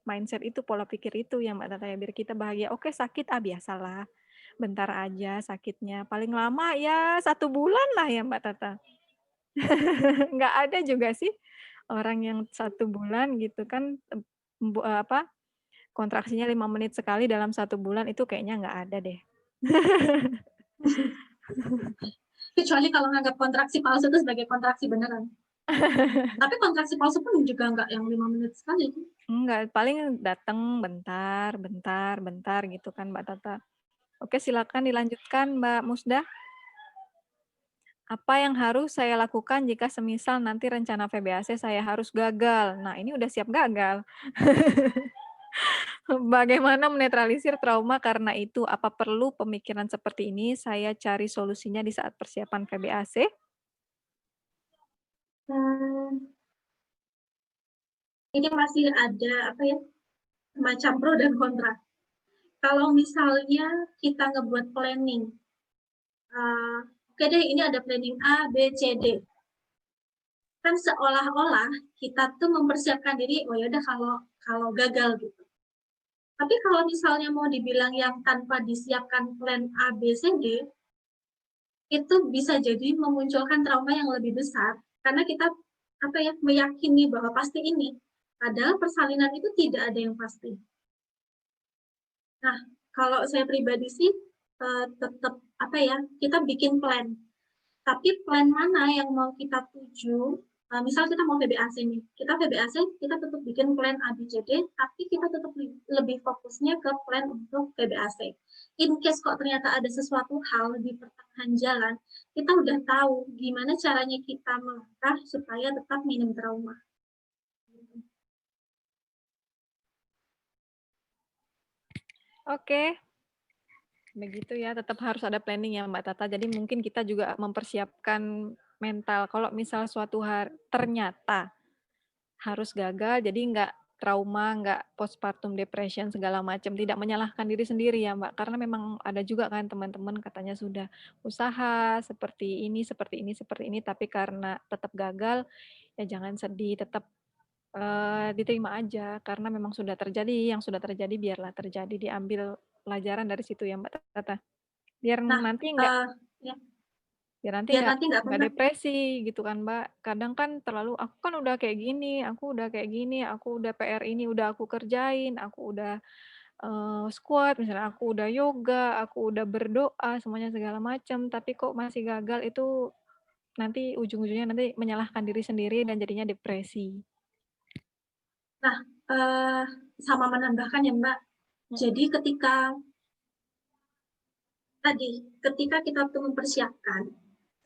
mindset itu, pola pikir itu ya Mbak Tata ya, biar kita bahagia. Oke sakit, biasalah. Bentar aja sakitnya. Paling lama ya 1 bulan lah ya Mbak Tata. Nggak ada juga sih orang yang 1 bulan gitu kan, kontraksinya 5 menit sekali dalam 1 bulan itu kayaknya nggak ada deh. Kecuali kalau nganggap kontraksi palsu itu sebagai kontraksi beneran. Tapi kontraksi palsu pun juga nggak yang 5 menit sekali. Enggak, paling datang bentar, bentar, bentar gitu kan Mbak Tata. Oke silakan dilanjutkan Mbak Musda. Apa yang harus saya lakukan jika semisal nanti rencana VBAC saya harus gagal? Nah ini udah siap gagal. Bagaimana menetralisir trauma karena itu? Apa perlu pemikiran seperti ini? Saya cari solusinya di saat persiapan VBAC. Ini masih ada apa ya semacam pro dan kontra. Kalau misalnya kita ngebuat planning, oke deh ini ada planning A, B, C, D. Kan seolah-olah kita tuh mempersiapkan diri, oh yaudah kalau gagal gitu. Tapi kalau misalnya mau dibilang yang tanpa disiapkan plan A, B, C, D, itu bisa jadi memunculkan trauma yang lebih besar karena kita apa ya meyakini bahwa pasti ini. Padahal persalinan itu tidak ada yang pasti. Nah, kalau saya pribadi sih tetap apa ya kita bikin plan. Tapi plan mana yang mau kita tuju? Misal kita mau VBAC nih, kita VBAC kita tetap bikin plan A, B, C, D, tapi kita tetap lebih fokusnya ke plan untuk VBAC. In case kok ternyata ada sesuatu hal di pertengahan jalan, kita udah tahu gimana caranya kita melangkah supaya tetap minim trauma. Oke. Begitu ya, tetap harus ada planning ya Mbak Tata. Jadi mungkin kita juga mempersiapkan mental. Kalau misal suatu hari ternyata harus gagal, jadi nggak trauma, nggak postpartum depression segala macam. Tidak menyalahkan diri sendiri ya Mbak. Karena memang ada juga kan teman-teman katanya sudah usaha seperti ini, seperti ini, seperti ini. Tapi karena tetap gagal, ya jangan sedih, tetap diterima aja. Karena memang sudah terjadi, yang sudah terjadi biarlah terjadi, diambil pelajaran dari situ ya Mbak Tata. Biar Nah, nanti nggak ya, biar nanti biar nggak nanti nggak pernah. depresi gitu kan Mbak. Kadang kan terlalu aku kan udah kayak gini, aku udah kayak gini, aku udah PR ini udah aku kerjain, aku udah squat, misalnya aku udah yoga, aku udah berdoa, semuanya segala macam, tapi kok masih gagal itu nanti ujung-ujungnya nanti menyalahkan diri sendiri dan jadinya depresi. Nah, sama menambahkan ya Mbak, jadi ketika kita tuh mempersiapkan,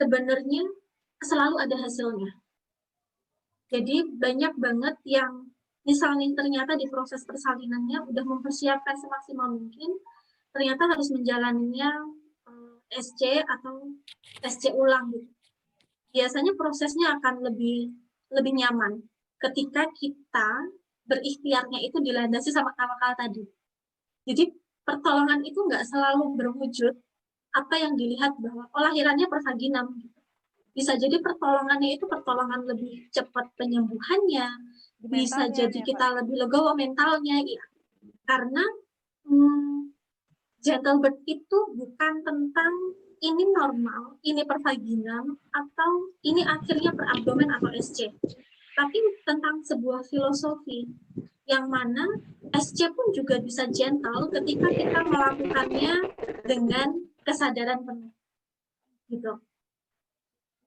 sebenarnya selalu ada hasilnya. Jadi banyak banget yang misalnya ternyata di proses persalinannya udah mempersiapkan semaksimal mungkin, ternyata harus menjalaninya SC atau SC ulang gitu. Biasanya prosesnya akan lebih nyaman ketika kita berikhtiarnya itu dilandasi sama tawakal tadi. Jadi pertolongan itu nggak selalu berwujud apa yang dilihat bahwa lahirannya persaginam. Bisa jadi pertolongannya itu pertolongan lebih cepat penyembuhannya, bisa Mentalnya jadi ya Mbak. kita lebih legowo mentalnya, ya. Karena gentle birth itu bukan tentang ini normal, ini pervaginam, atau ini akhirnya perabdomen atau SC. Tapi tentang sebuah filosofi yang mana SC pun juga bisa gentle ketika kita melakukannya dengan kesadaran penuh. Gitu.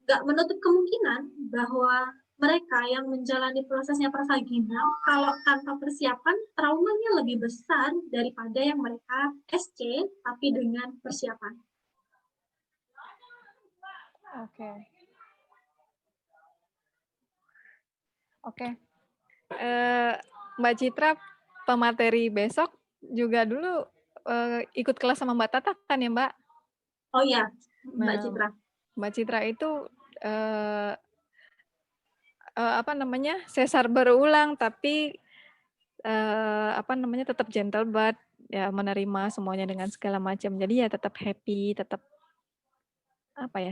Nggak menutup kemungkinan bahwa mereka yang menjalani prosesnya pervaginal, kalau tanpa persiapan, traumanya lebih besar daripada yang mereka SC, tapi dengan persiapan. Oke. Mbak Citra, pemateri besok juga dulu ikut kelas sama Mbak Tata kan ya Mbak? Oh ya, Mbak Nah, Citra. Mbak Citra itu sesar berulang tapi tetap gentle but ya menerima semuanya dengan segala macam. Jadi ya tetap happy, tetap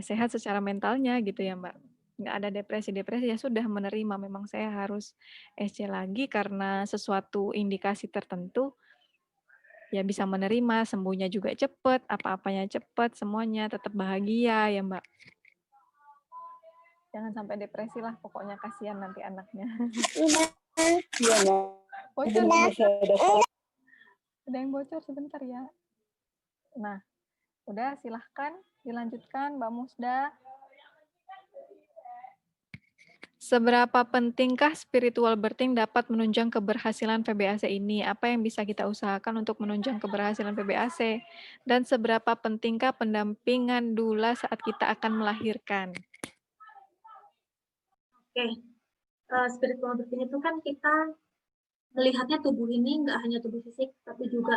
sehat secara mentalnya gitu ya Mbak. Nggak ada depresi-depresi, ya sudah menerima memang saya harus SC lagi karena sesuatu indikasi tertentu, ya bisa menerima, sembuhnya juga cepat, apa-apanya cepat, semuanya tetap bahagia ya Mbak. Jangan sampai depresi lah, pokoknya kasihan nanti anaknya. Bocor, ada yang bocor sebentar ya. Nah, udah silahkan dilanjutkan Mbak Musda. Seberapa pentingkah spiritual birthing dapat menunjang keberhasilan PBAC ini? Apa yang bisa kita usahakan untuk menunjang keberhasilan PBAC? Dan seberapa pentingkah pendampingan doula saat kita akan melahirkan? Oke, spiritual birthing itu kan kita melihatnya tubuh ini nggak hanya tubuh fisik, tapi juga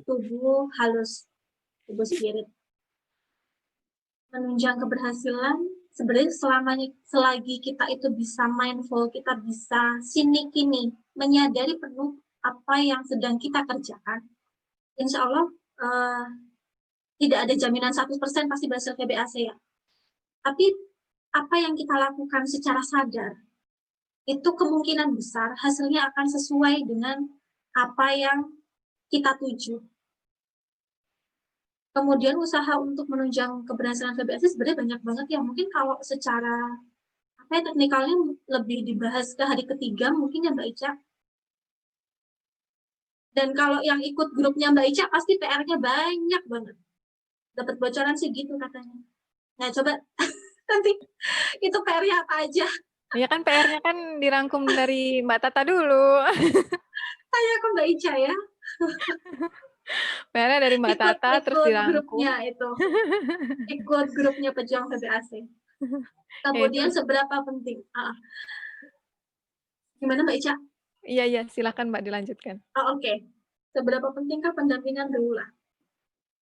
tubuh halus, tubuh spirit. Menunjang keberhasilan sebenarnya selagi kita itu bisa mindful, kita bisa sini kini menyadari penuh apa yang sedang kita kerjakan, insya Allah tidak ada jaminan 100% pasti berhasil PBAC ya. Tapi apa yang kita lakukan secara sadar itu kemungkinan besar hasilnya akan sesuai dengan apa yang kita tuju. Kemudian usaha untuk menunjang keberhasilan PBAC sebenarnya banyak banget ya. Mungkin kalau secara teknikalnya lebih dibahas ke hari ketiga mungkin ya Mbak Ica. Dan kalau yang ikut grupnya Mbak Ica pasti PR-nya banyak banget. Dapat bocoran sih gitu katanya. Nah coba nanti itu PR-nya apa aja. Ya kan PR-nya kan dirangkum dari Mbak Tata dulu. Tanya ke Mbak Ica ya. PR-nya dari Mbak Tata terus dirangkum. Grupnya itu. Ikut grupnya pejuang PBAC. Kemudian seberapa penting? Gimana Mbak Ica? Iya, silakan Mbak dilanjutkan. Oke. Seberapa pentingkah pendampingan doula?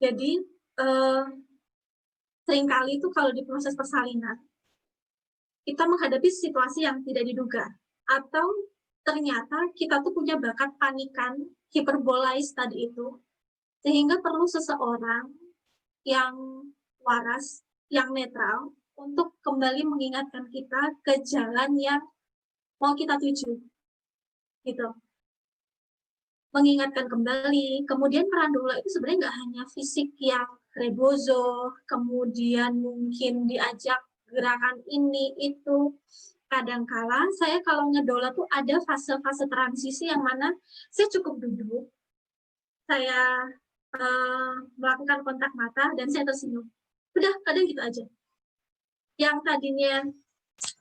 Jadi seringkali itu kalau di proses persalinan kita menghadapi situasi yang tidak diduga atau ternyata kita tuh punya bakat panikan, hiperbolais tadi itu, sehingga perlu seseorang yang waras, yang netral untuk kembali mengingatkan kita ke jalan yang mau kita tuju. Gitu. mengingatkan kembali. Kemudian peran doula itu sebenarnya nggak hanya fisik yang rebozo, kemudian mungkin diajak gerakan ini itu. Kadangkala saya kalau ngedoula tuh ada fase-fase transisi yang mana saya cukup duduk, saya melakukan kontak mata dan saya tersenyum. Udah, kadang gitu aja. Yang tadinya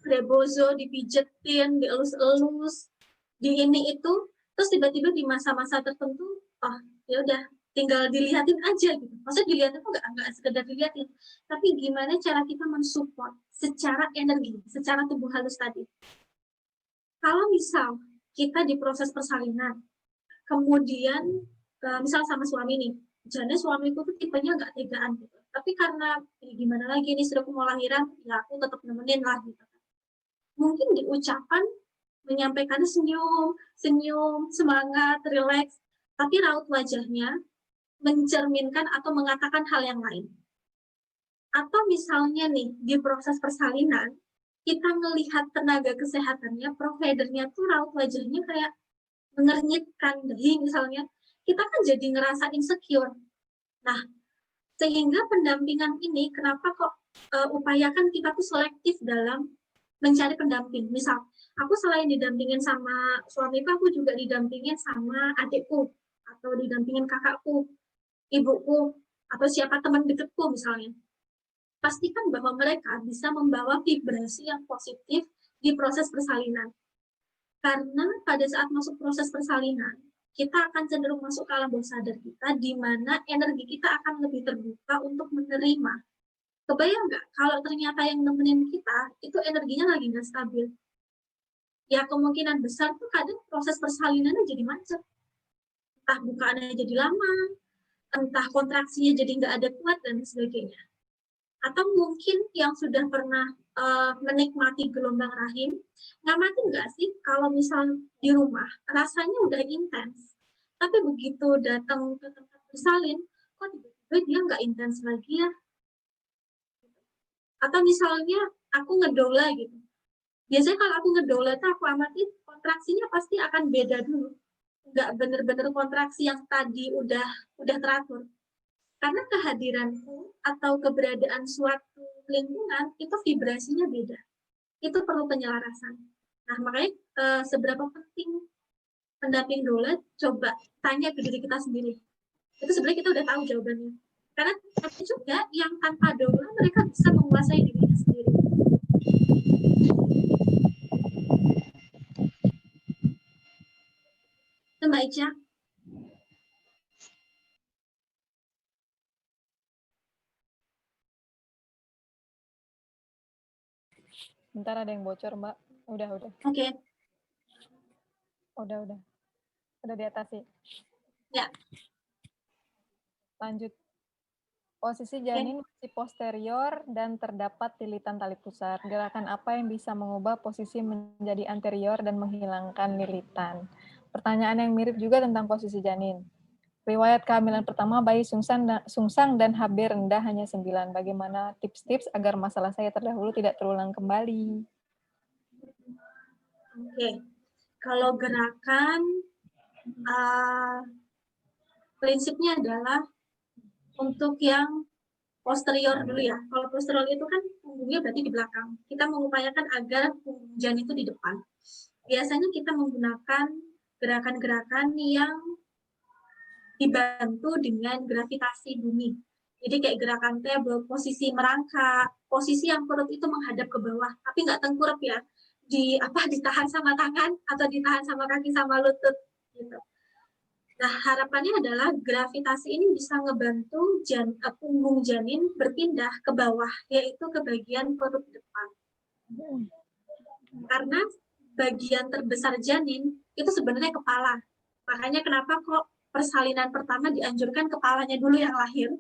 rebozo, dipijetin, dielus-elus, di ini itu, terus tiba-tiba di masa-masa tertentu, oh ya udah, tinggal dilihatin aja gitu. Maksudnya dilihatin tuh nggak sekedar dilihatin, tapi gimana cara kita mensupport secara energi, secara tubuh halus tadi. Kalau misal kita di proses persalinan, kemudian misal sama suami nih, jadi suamiku tuh tipenya nggak tegaan gitu. Tapi karena gimana lagi nih, sudah aku mau lahiran, ya aku tetap nemenin lah gitu. Mungkin di ucapan menyampaikan senyum, semangat, rileks, tapi raut wajahnya mencerminkan atau mengatakan hal yang lain. Atau misalnya nih, di proses persalinan, kita melihat tenaga kesehatannya, providernya tuh raut wajahnya kayak mengernyitkan dahi misalnya, kita kan jadi ngerasa insecure. Nah, sehingga pendampingan ini, kenapa kok upayakan kita tuh selektif dalam mencari pendamping. Misal, aku selain didampingin sama suamiku, aku juga didampingin sama adikku, atau didampingin kakakku, ibuku, atau siapa teman dekatku misalnya. Pastikan bahwa mereka bisa membawa vibrasi yang positif di proses persalinan. Karena pada saat masuk proses persalinan, kita akan cenderung masuk ke alam bawah sadar kita, di mana energi kita akan lebih terbuka untuk menerima. Kebayang nggak kalau ternyata yang nemenin kita itu energinya lagi nggak stabil? Ya kemungkinan besar tuh kadang proses persalinannya jadi macet. Entah bukaannya jadi lama, entah kontraksinya jadi nggak ada kuat, dan sebagainya. Atau mungkin yang sudah pernah menikmati gelombang rahim, ngamatin nggak sih kalau misal di rumah rasanya udah intens, tapi begitu datang ke tempat bersalin, kok tiba-tiba dia nggak intens lagi ya? Atau misalnya aku ngedoula gitu. Biasanya kalau aku ngedoula tuh aku amatin kontraksinya pasti akan beda dulu. Nggak bener-bener kontraksi yang tadi udah teratur. Karena kehadiranku atau keberadaan suatu lingkungan itu vibrasinya beda. Itu perlu penyelarasan. Nah, makanya seberapa penting pendamping doula, coba tanya ke diri kita sendiri. Itu sebenarnya kita udah tahu jawabannya. Karena ada juga yang tanpa doula mereka bisa menguasai dirinya sendiri. Itu Mbak Ica. Bentar ada yang bocor, Mbak. Udah. Oke. Udah diatasi. Ya. Lanjut. Posisi janin masih posterior dan terdapat lilitan tali pusar. Gerakan apa yang bisa mengubah posisi menjadi anterior dan menghilangkan lilitan? Pertanyaan yang mirip juga tentang posisi janin. Riwayat kehamilan pertama bayi sungsang dan HB rendah hanya 9. Bagaimana tips-tips agar masalah saya terdahulu tidak terulang kembali? Oke. Kalau gerakan prinsipnya adalah untuk yang posterior dulu ya. Kalau posterior itu kan punggungnya berarti di belakang. Kita mengupayakan agar punggung janin itu di depan. Biasanya kita menggunakan gerakan-gerakan yang dibantu dengan gravitasi bumi. Jadi kayak gerakan table, posisi merangkak, posisi yang perut itu menghadap ke bawah, tapi nggak tengkurap ya. Ditahan sama tangan atau ditahan sama kaki sama lutut gitu. Nah, harapannya adalah gravitasi ini bisa ngebantu punggung janin berpindah ke bawah, yaitu ke bagian perut depan. Karena bagian terbesar janin itu sebenarnya kepala. Makanya kenapa kok persalinan pertama dianjurkan kepalanya dulu yang lahir,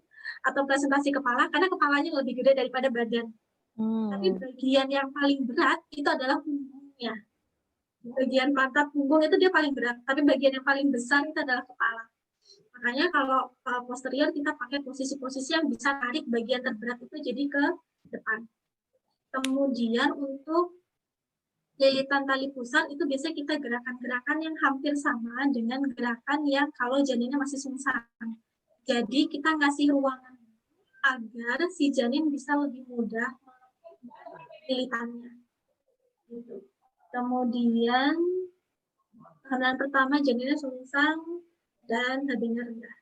atau presentasi kepala, karena kepalanya lebih gede daripada badan. Tapi bagian yang paling berat itu adalah punggungnya. Bagian pantat punggung itu dia paling berat, tapi bagian yang paling besar itu adalah kepala. Makanya kalau posterior kita pakai posisi-posisi yang bisa tarik bagian terberat itu jadi ke depan. Kemudian untuk lilitan tali pusar itu biasanya kita gerakan-gerakan yang hampir sama dengan gerakan yang kalau janinnya masih sungsang. Jadi kita ngasih ruangan agar si janin bisa lebih mudah lilitannya. Gitu. Kemudian kehamilan pertama janinnya sungsang dan HB-nya rendah.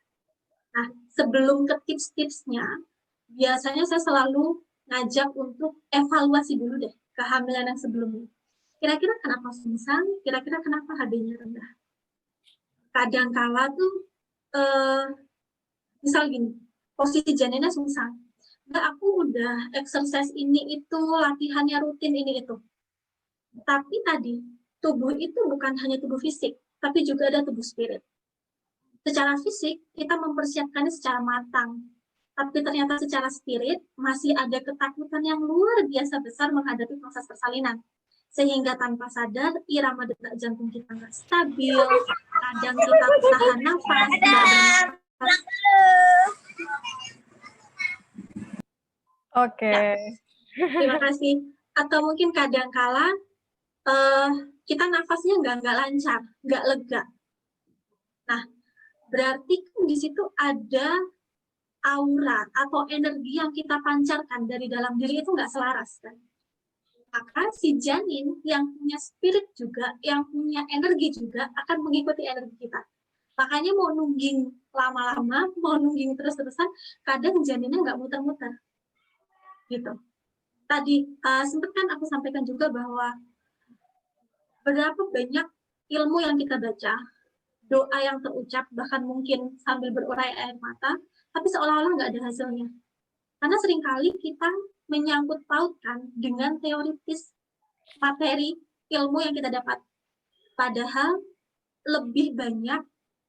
Nah, sebelum ke tips-tipsnya, biasanya saya selalu ngajak untuk evaluasi dulu deh kehamilan yang sebelumnya. Kira-kira kenapa sungsang? Kira-kira kenapa HB-nya rendah? Kadangkala tuh, misal gini, posisi janinnya sungsang. Nah, aku udah exercise ini itu, latihannya rutin ini itu. Tapi tadi, tubuh itu bukan hanya tubuh fisik, tapi juga ada tubuh spirit. Secara fisik, kita mempersiapkannya secara matang. Tapi ternyata secara spirit, masih ada ketakutan yang luar biasa besar menghadapi proses persalinan. Sehingga tanpa sadar irama detak jantung kita nggak stabil, kadang kita tahan nafas, Oke. terima kasih. Atau mungkin kadangkala kita nafasnya nggak lancar, nggak lega. Nah, berarti kan di situ ada aura atau energi yang kita pancarkan dari dalam diri itu nggak selaras kan. Maka si janin yang punya spirit juga, yang punya energi juga akan mengikuti energi kita. Makanya mau nungging lama-lama, mau nungging terus-terusan, kadang janinnya nggak muter-muter. Gitu. Tadi sempat kan aku sampaikan juga bahwa berapa banyak ilmu yang kita baca, doa yang terucap, bahkan mungkin sambil berurai air mata, tapi seolah-olah nggak ada hasilnya. Karena seringkali kita menyangkut pautkan dengan teoritis materi ilmu yang kita dapat. Padahal lebih banyak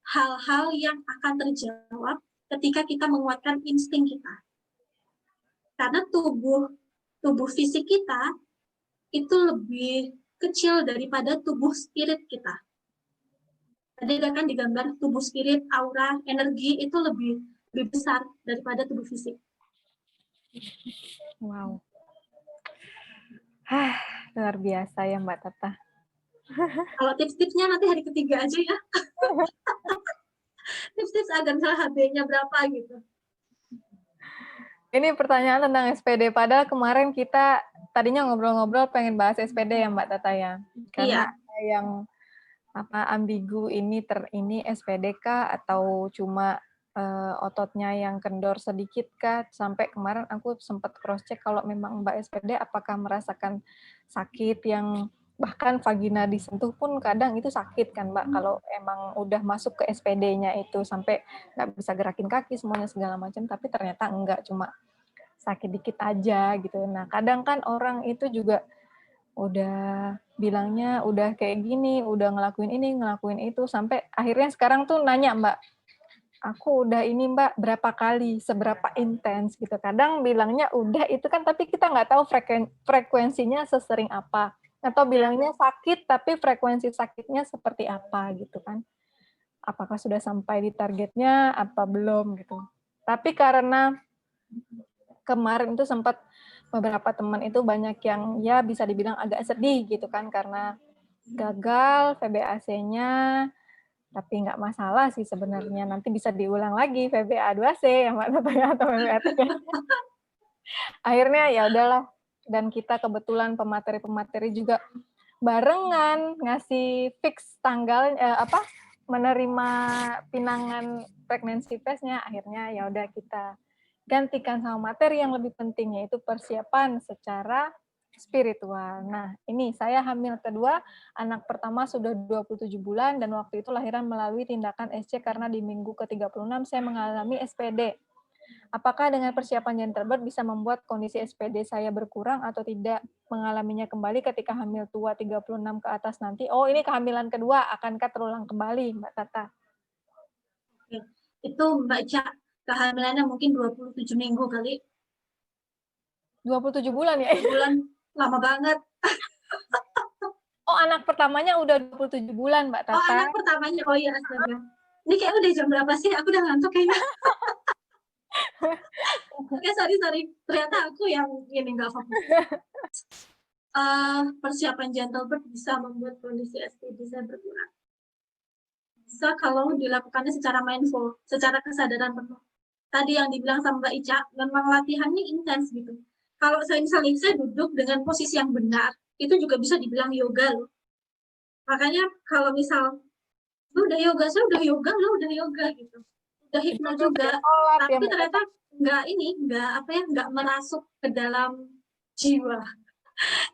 hal-hal yang akan terjawab ketika kita menguatkan insting kita. Karena tubuh fisik kita itu lebih kecil daripada tubuh spirit kita. Tadi kan digambar tubuh spirit, aura, energi itu lebih besar daripada tubuh fisik. Wow. Luar biasa ya Mbak Tata. Kalau tips-tipsnya nanti hari ketiga aja ya. Tips-tips agar misalnya HB-nya berapa gitu. Ini pertanyaan tentang SPD. Padahal kemarin kita tadinya ngobrol-ngobrol pengen bahas SPD ya Mbak Tata ya. Karena ada yang ambigu ini SPD kah atau cuma ototnya yang kendor sedikit kah? Sampai kemarin aku sempat cross check kalau memang Mbak SPD apakah merasakan sakit yang bahkan vagina disentuh pun kadang itu sakit kan Mbak, kalau emang udah masuk ke SPD-nya itu sampai nggak bisa gerakin kaki semuanya segala macam, tapi ternyata enggak, cuma sakit dikit aja gitu. Nah kadang kan orang itu juga udah bilangnya udah kayak gini, udah ngelakuin ini, ngelakuin itu, sampai akhirnya sekarang tuh nanya Mbak, aku udah ini Mbak berapa kali, seberapa intens gitu. Kadang bilangnya udah itu kan, tapi kita nggak tahu frekuensinya sesering apa. Atau bilangnya sakit, tapi frekuensi sakitnya seperti apa gitu kan. Apakah sudah sampai di targetnya, apa belum gitu. Tapi karena kemarin itu sempat beberapa teman itu banyak yang ya bisa dibilang agak sedih gitu kan, karena gagal VBAC-nya, tapi nggak masalah sih sebenarnya, nanti bisa diulang lagi VBA 2C yang Mbak Tata atau VBA 3. Akhirnya ya udahlah, dan kita kebetulan pemateri-pemateri juga barengan ngasih fix tanggal menerima pinangan pregnancy test-nya, akhirnya ya udah kita gantikan sama materi yang lebih penting, yaitu persiapan secara spiritual. Nah, ini saya hamil kedua, anak pertama sudah 27 bulan, dan waktu itu lahiran melalui tindakan SC karena di minggu ke-36 saya mengalami SPD. Apakah dengan persiapan gender birth bisa membuat kondisi SPD saya berkurang atau tidak mengalaminya kembali ketika hamil tua 36 ke atas nanti? Oh, ini kehamilan kedua, akankah terulang kembali, Mbak Tata? Oke. Itu Mbak Cak, kehamilannya mungkin 27 minggu kali. 27 bulan ya? Bulan, lama banget. Oh, anak pertamanya udah 27 bulan, Mbak Tata. Oh, anak pertamanya, oh iya, astaga. Ini kayak udah jam berapa sih? Aku udah ngantuk kayaknya. Oke, sorry. Ternyata aku yang ini nggak fokus. persiapan gentle birth bisa membuat kondisi STD saya berkurang. Bisa kalau dilakukannya secara mindful, secara kesadaran penuh. Tadi yang dibilang sama Mbak Ica, memang latihannya intens gitu. Kalau saya misalnya saya duduk dengan posisi yang benar, itu juga bisa dibilang yoga loh. Makanya kalau misal, lu udah yoga, saya udah yoga, lu udah yoga gitu. Udah hipno juga, tapi ternyata nggak merasuk ke dalam jiwa.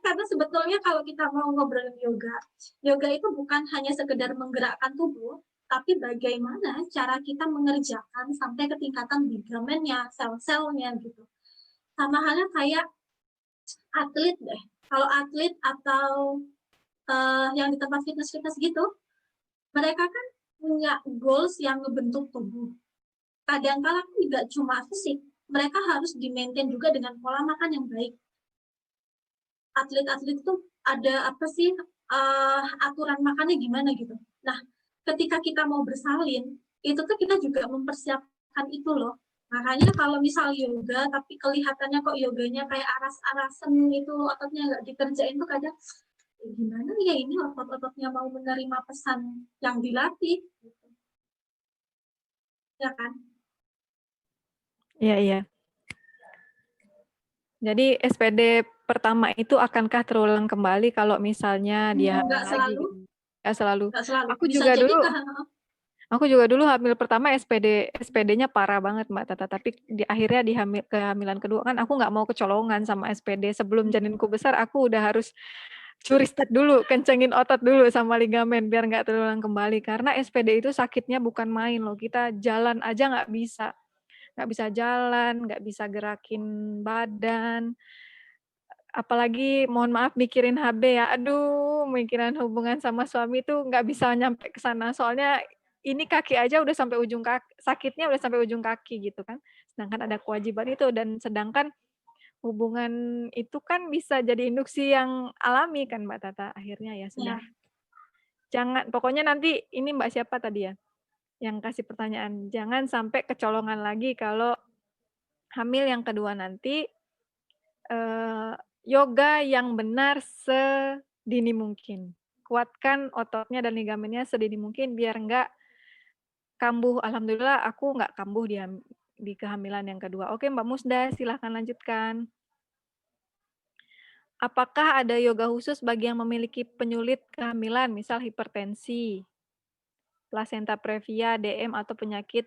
Karena sebetulnya kalau kita mau ngobrolin yoga, yoga itu bukan hanya sekedar menggerakkan tubuh, tapi bagaimana cara kita mengerjakan sampai ke tingkatan ligamennya, sel-selnya gitu. Sama halnya kayak atlet deh. Kalau atlet atau yang di tempat fitness-fitness gitu, mereka kan punya goals yang ngebentuk tubuh. Kadang-kala kan tidak cuma fisik, mereka harus di-maintain juga dengan pola makan yang baik. Atlet-atlet itu ada apa sih aturan makannya gimana gitu. Nah, ketika kita mau bersalin, itu tuh kita juga mempersiapkan itu loh. Makanya kalau misal yoga, tapi kelihatannya kok yoganya kayak aras-arasan itu, ototnya nggak dikerjain tuh kadang, gimana ya ini otot-ototnya mau menerima pesan yang dilatih. Gitu. Ya kan? Iya. Jadi SPD pertama itu akankah terulang kembali kalau misalnya dia hamil lagi? Nggak selalu. Aku juga dulu hamil pertama SPD-nya parah banget Mbak Tata. Tapi di akhirnya di kehamilan kedua kan aku nggak mau kecolongan sama SPD. Sebelum janinku besar aku udah harus curi stat dulu, kencengin otot dulu sama ligamen biar nggak terulang kembali. Karena SPD itu sakitnya bukan main loh. Kita jalan aja nggak bisa jalan, nggak bisa gerakin badan, apalagi mohon maaf mikirin HB ya, aduh mikiran hubungan sama suami tuh nggak bisa nyampe ke sana, soalnya ini kaki aja udah sampai ujung kaki, sakitnya udah sampai ujung kaki gitu kan, sedangkan ada kewajiban itu, dan sedangkan hubungan itu kan bisa jadi induksi yang alami kan Mbak Tata, akhirnya ya sudah. Jangan, pokoknya nanti ini Mbak siapa tadi ya? Yang kasih pertanyaan, jangan sampai kecolongan lagi kalau hamil yang kedua nanti, yoga yang benar sedini mungkin. Kuatkan ototnya dan ligamennya sedini mungkin biar nggak kambuh. Alhamdulillah aku nggak kambuh di kehamilan yang kedua. Oke Mbak Musda, silahkan lanjutkan. Apakah ada yoga khusus bagi yang memiliki penyulit kehamilan, misal hipertensi, plasenta previa, DM, atau penyakit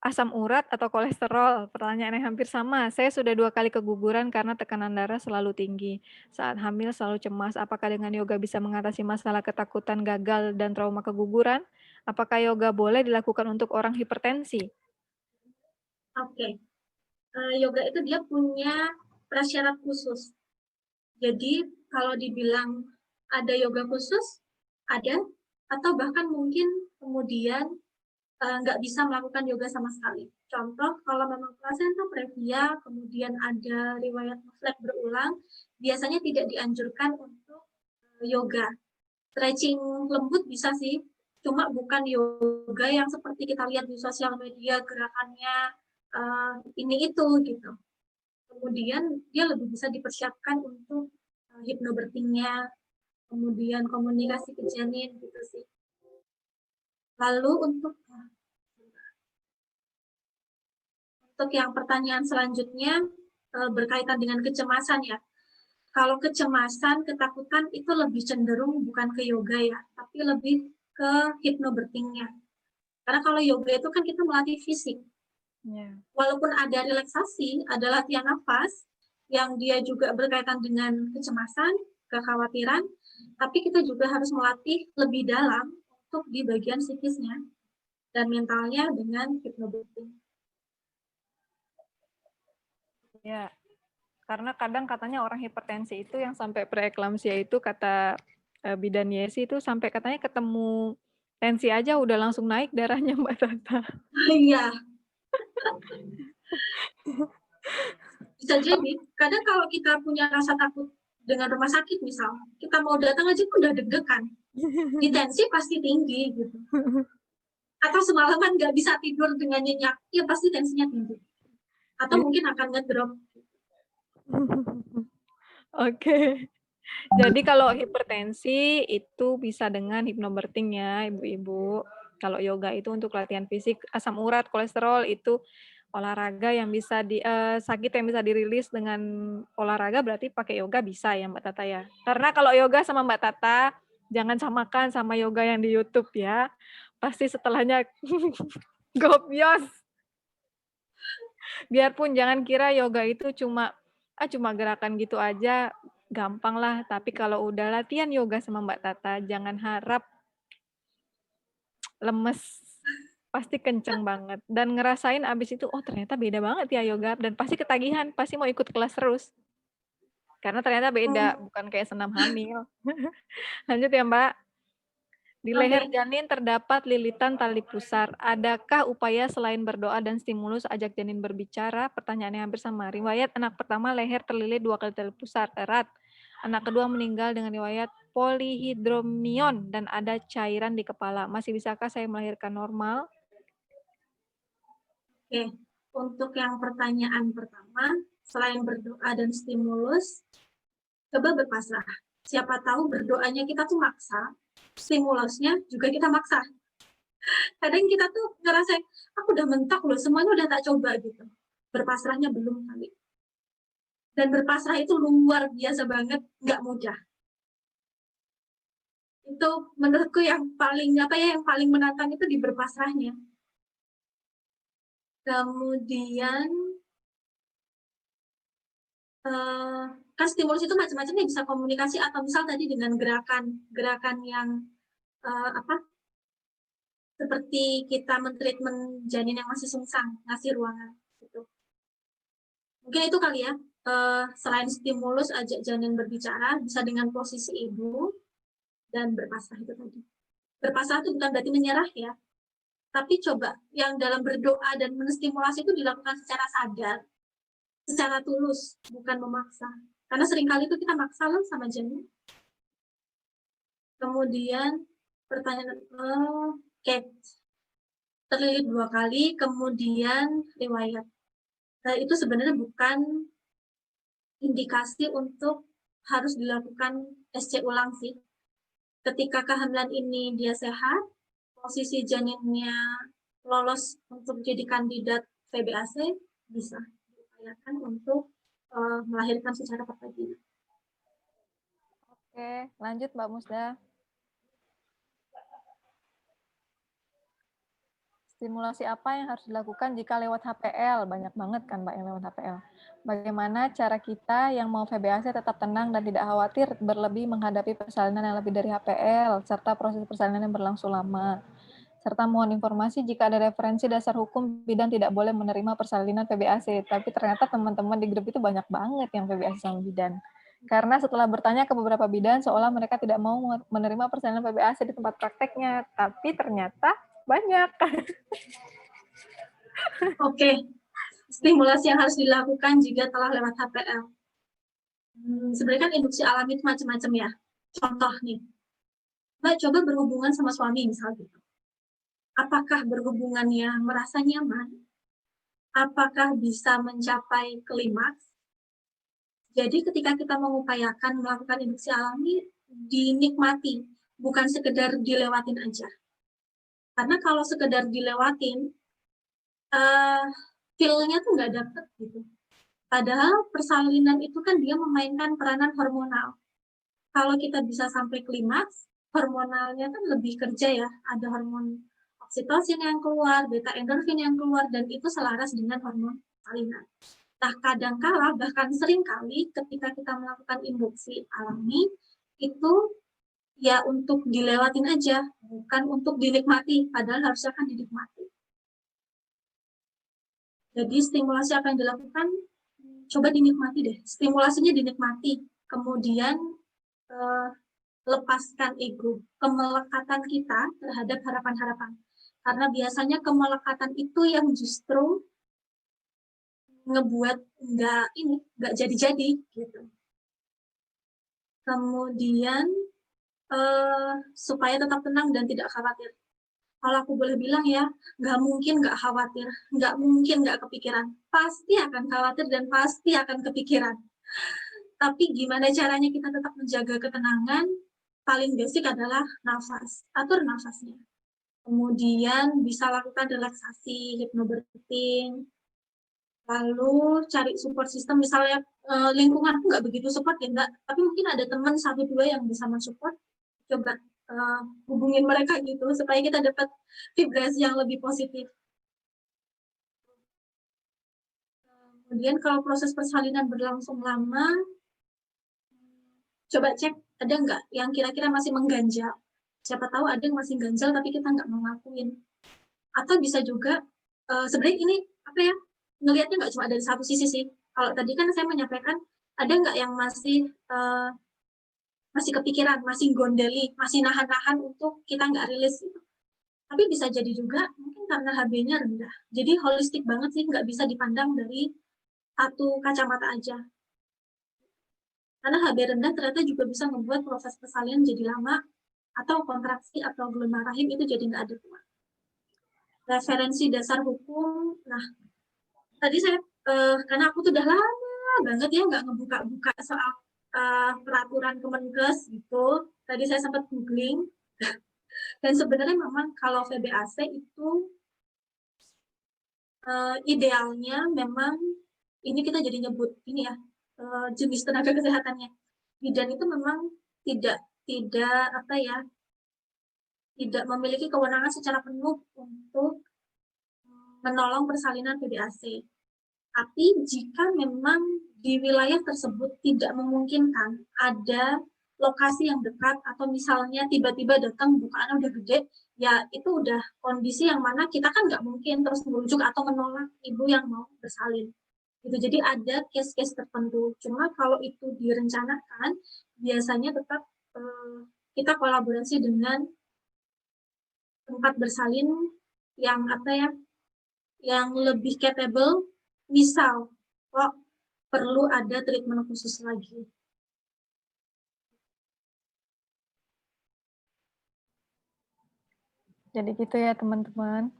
asam urat atau kolesterol? Pertanyaan yang hampir sama. Saya sudah 2 kali keguguran karena tekanan darah selalu tinggi. Saat hamil selalu cemas. Apakah dengan yoga bisa mengatasi masalah ketakutan gagal dan trauma keguguran? Apakah yoga boleh dilakukan untuk orang hipertensi? Oke. Yoga itu dia punya prasyarat khusus. Jadi kalau dibilang ada yoga khusus, ada, atau bahkan mungkin kemudian nggak bisa melakukan yoga sama sekali. Contoh, kalau memang plasenta previa, kemudian ada riwayat flek berulang, biasanya tidak dianjurkan untuk yoga. Stretching lembut bisa sih, cuma bukan yoga yang seperti kita lihat di sosial media, gerakannya ini itu gitu. Kemudian dia lebih bisa dipersiapkan untuk hipnobirthing-nya, kemudian komunikasi ke janin gitu sih. Lalu untuk yang pertanyaan selanjutnya berkaitan dengan kecemasan ya. Kalau kecemasan, ketakutan itu lebih cenderung bukan ke yoga ya, tapi lebih ke hipnobirthing-nya. Karena kalau yoga itu kan kita melatih fisik. Walaupun ada relaksasi, ada latihan nafas, yang dia juga berkaitan dengan kecemasan, kekhawatiran, tapi kita juga harus melatih lebih dalam untuk di bagian psikisnya dan mentalnya dengan hipnobirthing. Ya, karena kadang katanya orang hipertensi itu yang sampai preeklamsia itu kata bidan Yesi itu sampai katanya ketemu tensi aja udah langsung naik darahnya Mbak Tata. Iya. Bisa jadi, kadang kalau kita punya rasa takut dengan rumah sakit misal, kita mau datang aja udah deg-degan. Di tensi pasti tinggi gitu. Atau semalaman nggak bisa tidur dengan nyenyak, ya pasti tensinya tinggi. Atau mungkin akan ngedrop. Oke. Jadi kalau hipertensi itu bisa dengan hipnobirthing ya, Ibu-ibu. Kalau yoga itu untuk latihan fisik, asam urat, kolesterol itu olahraga yang bisa sakit yang bisa dirilis dengan olahraga berarti pakai yoga bisa ya Mbak Tata ya. Karena kalau yoga sama Mbak Tata jangan samakan sama yoga yang di YouTube ya. Pasti setelahnya gobyos. Biarpun jangan kira yoga itu cuma gerakan gitu aja, gampang lah. Tapi kalau udah latihan yoga sama Mbak Tata, jangan harap lemes. Pasti kenceng banget. Dan ngerasain abis itu, oh ternyata beda banget ya yoga. Dan pasti ketagihan, pasti mau ikut kelas terus. Karena ternyata beda, bukan kayak senam hamil. Lanjut ya Mbak. Di leher janin terdapat lilitan tali pusar. Adakah upaya selain berdoa dan stimulus ajak janin berbicara? Pertanyaannya hampir sama. Riwayat anak pertama leher terlilit 2 kali tali pusar, erat. Anak kedua meninggal dengan riwayat polihidromion dan ada cairan di kepala. Masih bisakah saya melahirkan normal? Oke, untuk yang pertanyaan pertama, selain berdoa dan stimulus, coba berpasrah. Siapa tahu berdoanya kita tuh maksa, stimulusnya juga kita maksa. Kadang kita tuh ngerasa, aku udah mentok loh, semuanya udah tak coba gitu. Berpasrahnya belum kali. Dan berpasrah itu luar biasa banget, nggak mudah. Itu menurutku yang paling menantang itu di berpasrahnya. Kemudian kan stimulus itu macam-macam ya, bisa komunikasi atau misal tadi dengan gerakan yang seperti kita mentreatment janin yang masih sungsang, ngasih ruangan gitu. Mungkin itu kali ya, selain stimulus ajak janin berbicara, bisa dengan posisi ibu dan berpasrah itu tadi. Berpasrah itu bukan berarti menyerah ya, tapi coba yang dalam berdoa dan menstimulasi itu dilakukan secara sadar, secara tulus, bukan memaksa. Karena seringkali itu kita maksa loh sama janin. Kemudian pertanyaan, terlilit 2 kali, kemudian riwayat. Nah, itu sebenarnya bukan indikasi untuk harus dilakukan SC ulang sih. Ketika kehamilan ini dia sehat, posisi janinnya lolos untuk jadi kandidat VBAC, bisa diupayakan untuk melahirkan secara pertanian. Oke, lanjut Mbak Musda. Stimulasi apa yang harus dilakukan jika lewat HPL? Banyak banget kan Mbak yang lewat HPL. Bagaimana cara kita yang mau VBAC tetap tenang dan tidak khawatir berlebih menghadapi persalinan yang lebih dari HPL, serta proses persalinan yang berlangsung lama. Serta mohon informasi jika ada referensi dasar hukum bidan tidak boleh menerima persalinan VBAC. Tapi ternyata teman-teman di grup itu banyak banget yang VBAC sama bidan. Karena setelah bertanya ke beberapa bidan, seolah mereka tidak mau menerima persalinan VBAC di tempat prakteknya. Tapi ternyata banyak. Oke, stimulasi yang harus dilakukan jika telah lewat HPL. Sebenarnya kan induksi alami itu macam-macam ya. Contoh nih, Mbak coba berhubungan sama suami misalnya. Apakah berhubungannya merasa nyaman? Apakah bisa mencapai klimaks? Jadi ketika kita mengupayakan melakukan induksi alami, dinikmati, bukan sekedar dilewatin aja. Karena kalau sekedar dilewatin, feel-nya tuh nggak dapet gitu. Padahal persalinan itu kan dia memainkan peranan hormonal. Kalau kita bisa sampai klimaks, hormonalnya kan lebih kerja ya. Ada hormon oksitosin yang keluar, beta endorfin yang keluar, dan itu selaras dengan hormon salinan. Nah, kadangkala bahkan seringkali ketika kita melakukan induksi alami, itu ya untuk dilewatin aja, bukan untuk dinikmati, padahal harusnya kan dinikmati. Jadi stimulasi apa yang dilakukan, coba dinikmati deh, stimulasinya dinikmati, kemudian lepaskan ego, kemelekatan kita terhadap harapan-harapan. Karena biasanya kemelekatan itu yang justru ngebuat nggak jadi-jadi gitu. Kemudian supaya tetap tenang dan tidak khawatir. Kalau aku boleh bilang ya, nggak mungkin nggak khawatir, nggak mungkin nggak kepikiran. Pasti akan khawatir dan pasti akan kepikiran. Tapi gimana caranya kita tetap menjaga ketenangan? Paling basic adalah nafas, atur nafasnya. Kemudian bisa lakukan relaksasi, hypnobirthing, lalu cari support system, misalnya lingkunganku nggak begitu support ya Mbak, tapi mungkin ada teman 1-2 yang bisa mensupport, coba hubungin mereka gitu, supaya kita dapat vibrasi yang lebih positif. Kemudian kalau proses persalinan berlangsung lama, coba cek ada nggak yang kira-kira masih mengganjal. Siapa tahu ada yang masih ganjal tapi kita nggak mau ngakuin. Atau bisa juga, sebenarnya ini apa ya, ngelihatnya nggak cuma dari satu sisi sih. Kalau tadi kan saya menyampaikan, ada nggak yang masih kepikiran, masih gondeli, masih nahan-nahan untuk kita nggak rilis gitu. Tapi bisa jadi juga mungkin karena HB-nya rendah. Jadi holistik banget sih, nggak bisa dipandang dari satu kacamata aja. Karena HB rendah ternyata juga bisa membuat proses persalinan jadi lama, atau kontraksi atau gelombang rahim itu jadi nggak ada tuh. Referensi dasar hukum, nah tadi saya, karena aku tuh udah lama banget ya nggak ngebuka-buka soal peraturan Kemenkes gitu, tadi saya sempat googling, dan sebenarnya memang kalau VBAC itu idealnya memang, ini kita jadi nyebut ini ya, jenis tenaga kesehatannya. Bidan itu memang tidak apa ya, tidak memiliki kewenangan secara penuh untuk menolong persalinan VBAC. Tapi jika memang di wilayah tersebut tidak memungkinkan ada lokasi yang dekat, atau misalnya tiba-tiba datang bukaan udah gede, ya itu udah kondisi yang mana kita kan nggak mungkin terus merujuk atau menolak ibu yang mau bersalin. Gitu. Jadi ada case-case tertentu. Cuma kalau itu direncanakan, biasanya tetap kita kolaborasi dengan tempat bersalin yang apa ya, yang lebih capable. Misal, kok perlu ada treatment khusus lagi. Jadi gitu ya teman-teman.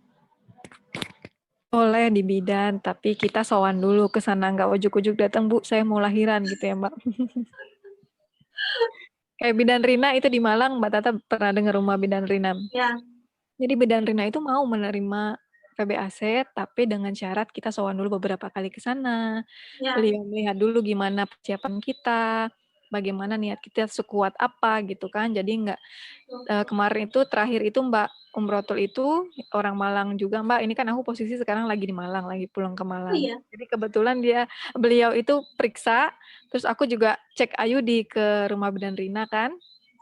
Boleh di bidan, tapi kita sowan dulu ke sana, nggak ujuk-ujuk datang, Bu, saya mau lahiran gitu ya, Mbak. Kayak Bidan Rina itu di Malang, Mbak Tata pernah dengar rumah Bidan Rina? Ya. Jadi Bidan Rina itu mau menerima VBAC, tapi dengan syarat kita sowan dulu beberapa kali ke sana. Ya. Beliau melihat dulu gimana persiapan kita, bagaimana niat kita sekuat apa gitu kan. Jadi nggak, kemarin itu terakhir itu Mbak Umrotul itu orang Malang juga, Mbak. Ini kan aku posisi sekarang lagi di Malang, lagi pulang ke Malang. Oh, iya. Jadi kebetulan beliau itu periksa, terus aku juga cek Ayudi ke rumah Bidan Rina kan.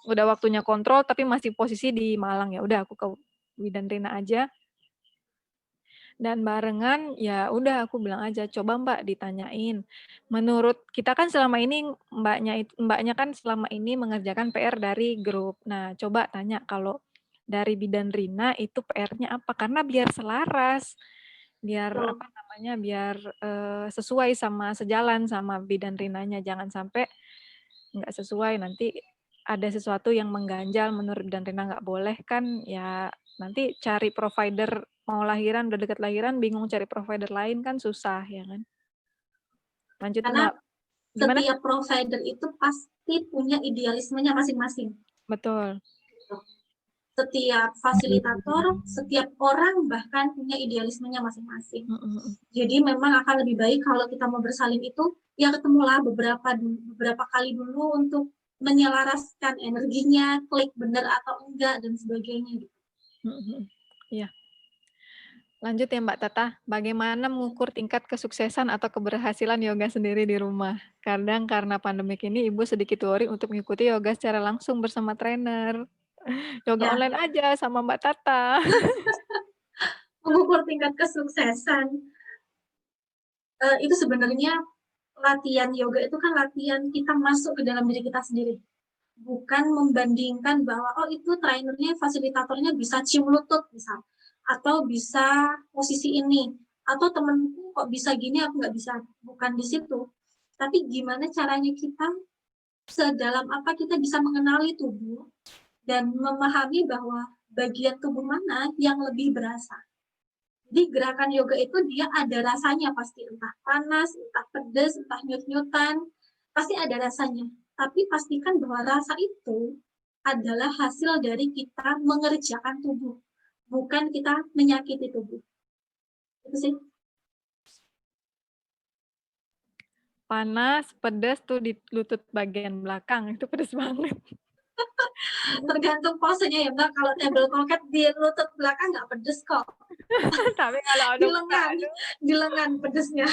Udah waktunya kontrol tapi masih posisi di Malang, ya udah aku ke Bidan Rina aja. Dan barengan ya udah aku bilang aja, coba Mbak ditanyain. Menurut kita kan selama ini mbaknya kan selama ini mengerjakan PR dari grup. Nah, coba tanya kalau dari Bidan Rina itu PR-nya apa? Karena biar selaras, biar apa namanya, biar sesuai sama sejalan sama Bidan Rinanya. Jangan sampai nggak sesuai, nanti ada sesuatu yang mengganjal menurut Bidan Rina nggak boleh kan, ya nanti cari provider, mau lahiran, udah dekat lahiran, bingung cari provider lain kan susah, ya kan? Lanjut Karena Mbak. Gimana? setiap provider itu pasti punya idealismenya masing-masing. Betul. Setiap fasilitator, setiap orang bahkan punya idealismenya masing-masing. Jadi memang akan lebih baik kalau kita mau bersalin itu, ya ketemulah beberapa kali dulu untuk menyelaraskan energinya, klik benar atau enggak, dan sebagainya. Iya. Lanjut ya Mbak Tata, bagaimana mengukur tingkat kesuksesan atau keberhasilan yoga sendiri di rumah? Kadang karena pandemik ini Ibu sedikit worry untuk mengikuti yoga secara langsung bersama trainer. Yoga online aja sama Mbak Tata. Mengukur tingkat kesuksesan, itu sebenarnya latihan yoga itu kan latihan kita masuk ke dalam diri kita sendiri. Bukan membandingkan bahwa, oh itu trainernya, fasilitatornya bisa cium lutut misal, atau bisa posisi ini, atau temenku kok bisa gini, aku nggak bisa. Bukan di situ. Tapi gimana caranya kita, sedalam apa kita bisa mengenali tubuh, dan memahami bahwa bagian tubuh mana yang lebih berasa. Jadi gerakan yoga itu dia ada rasanya pasti, entah panas, entah pedas, entah nyut-nyutan, pasti ada rasanya. Tapi pastikan bahwa rasa itu adalah hasil dari kita mengerjakan tubuh, bukan kita menyakiti tubuh. Itu sih. Panas, pedas tuh di lutut bagian belakang, itu pedas banget. Tergantung posenya ya Mbak, kalau table croquet di lutut belakang nggak pedes kok. Tapi kalau ada muka, Di lengan pedesnya.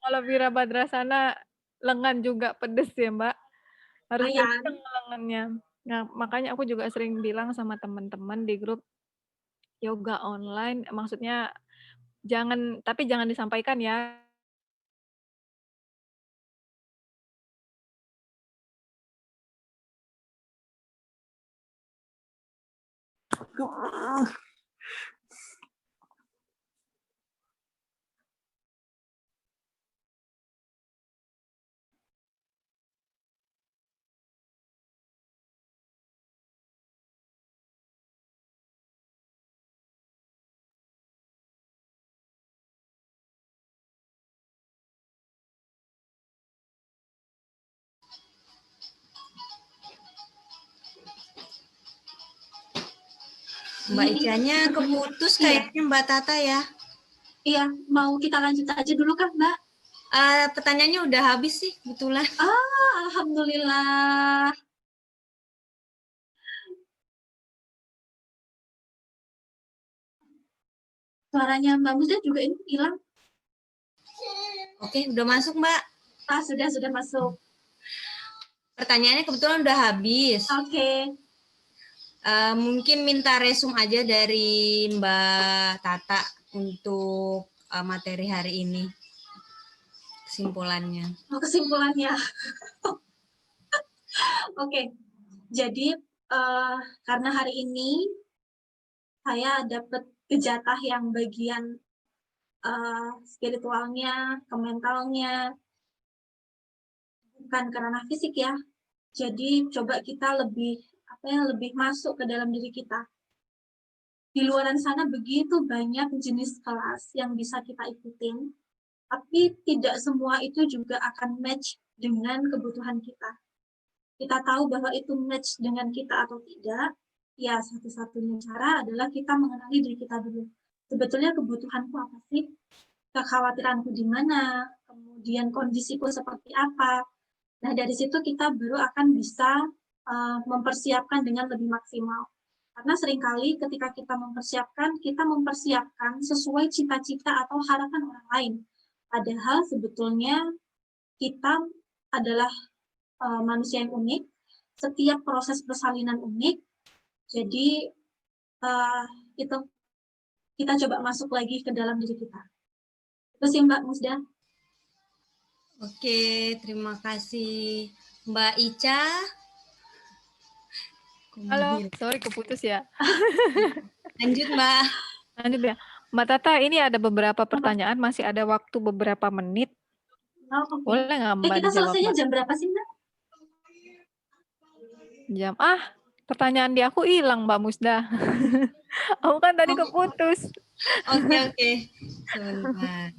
kalau Vira Badrasana lengan juga pedes ya Mbak. Harus Lumayan. kenceng lengannya. Nah, makanya aku juga sering bilang sama teman-teman di grup yoga online, maksudnya tapi jangan disampaikan ya. Mbak Icanya keputus Iya. kayaknya Mbak Tata ya. Iya, mau kita lanjut aja dulu kan Mbak? Pertanyaannya udah habis sih kebetulan. Alhamdulillah. Suaranya Mbak Musda juga ini hilang. Oke, udah masuk Mbak. Sudah masuk. Pertanyaannya kebetulan udah habis. Oke. Mungkin minta resume aja dari Mbak Tata untuk materi hari ini. Kesimpulannya. Kesimpulannya. Oke. Jadi karena hari ini saya dapat kejatah yang bagian spiritualnya, kementalnya, bukan karena fisik ya. Jadi coba kita lebih masuk ke dalam diri kita. Di luaran sana begitu banyak jenis kelas yang bisa kita ikutin, tapi tidak semua itu juga akan match dengan kebutuhan kita. Kita tahu bahwa itu match dengan kita atau tidak, ya satu-satunya cara adalah kita mengenali diri kita dulu. Sebetulnya kebutuhanku apa sih? Kekhawatiranku di mana? Kemudian kondisiku seperti apa? Nah, dari situ kita baru akan bisa mempersiapkan dengan lebih maksimal. Karena seringkali ketika kita mempersiapkan sesuai cita-cita atau harapan orang lain. Padahal sebetulnya kita adalah manusia yang unik, setiap proses persalinan unik, jadi itu kita coba masuk lagi ke dalam diri kita. Itu sih Mbak Musda. Oke, terima kasih Mbak Ica. Halo, sorry keputus ya. Lanjut Mbak. Lanjut ya. Mbak Tata, ini ada beberapa pertanyaan, masih ada waktu beberapa menit. Okay. Boleh nggak Mbak kita dijawab, selesainya Mbak? jam berapa sih Mbak? Pertanyaan di aku hilang Mbak Musda. Aku kan tadi keputus. Oke. Sebentar.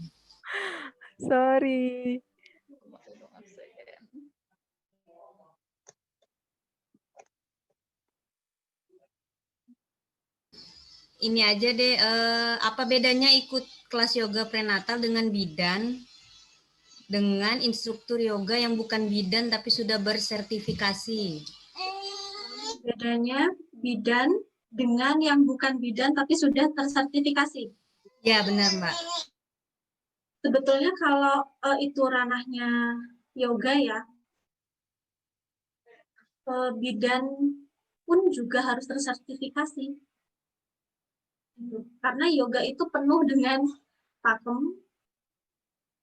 Sorry. Ini aja deh, apa bedanya ikut kelas yoga prenatal dengan bidan, dengan instruktur yoga yang bukan bidan tapi sudah bersertifikasi? Bedanya bidan dengan yang bukan bidan tapi sudah tersertifikasi. Ya, benar Mbak. Sebetulnya kalau itu ranahnya yoga ya, bidan pun juga harus tersertifikasi. Karena yoga itu penuh dengan pakem,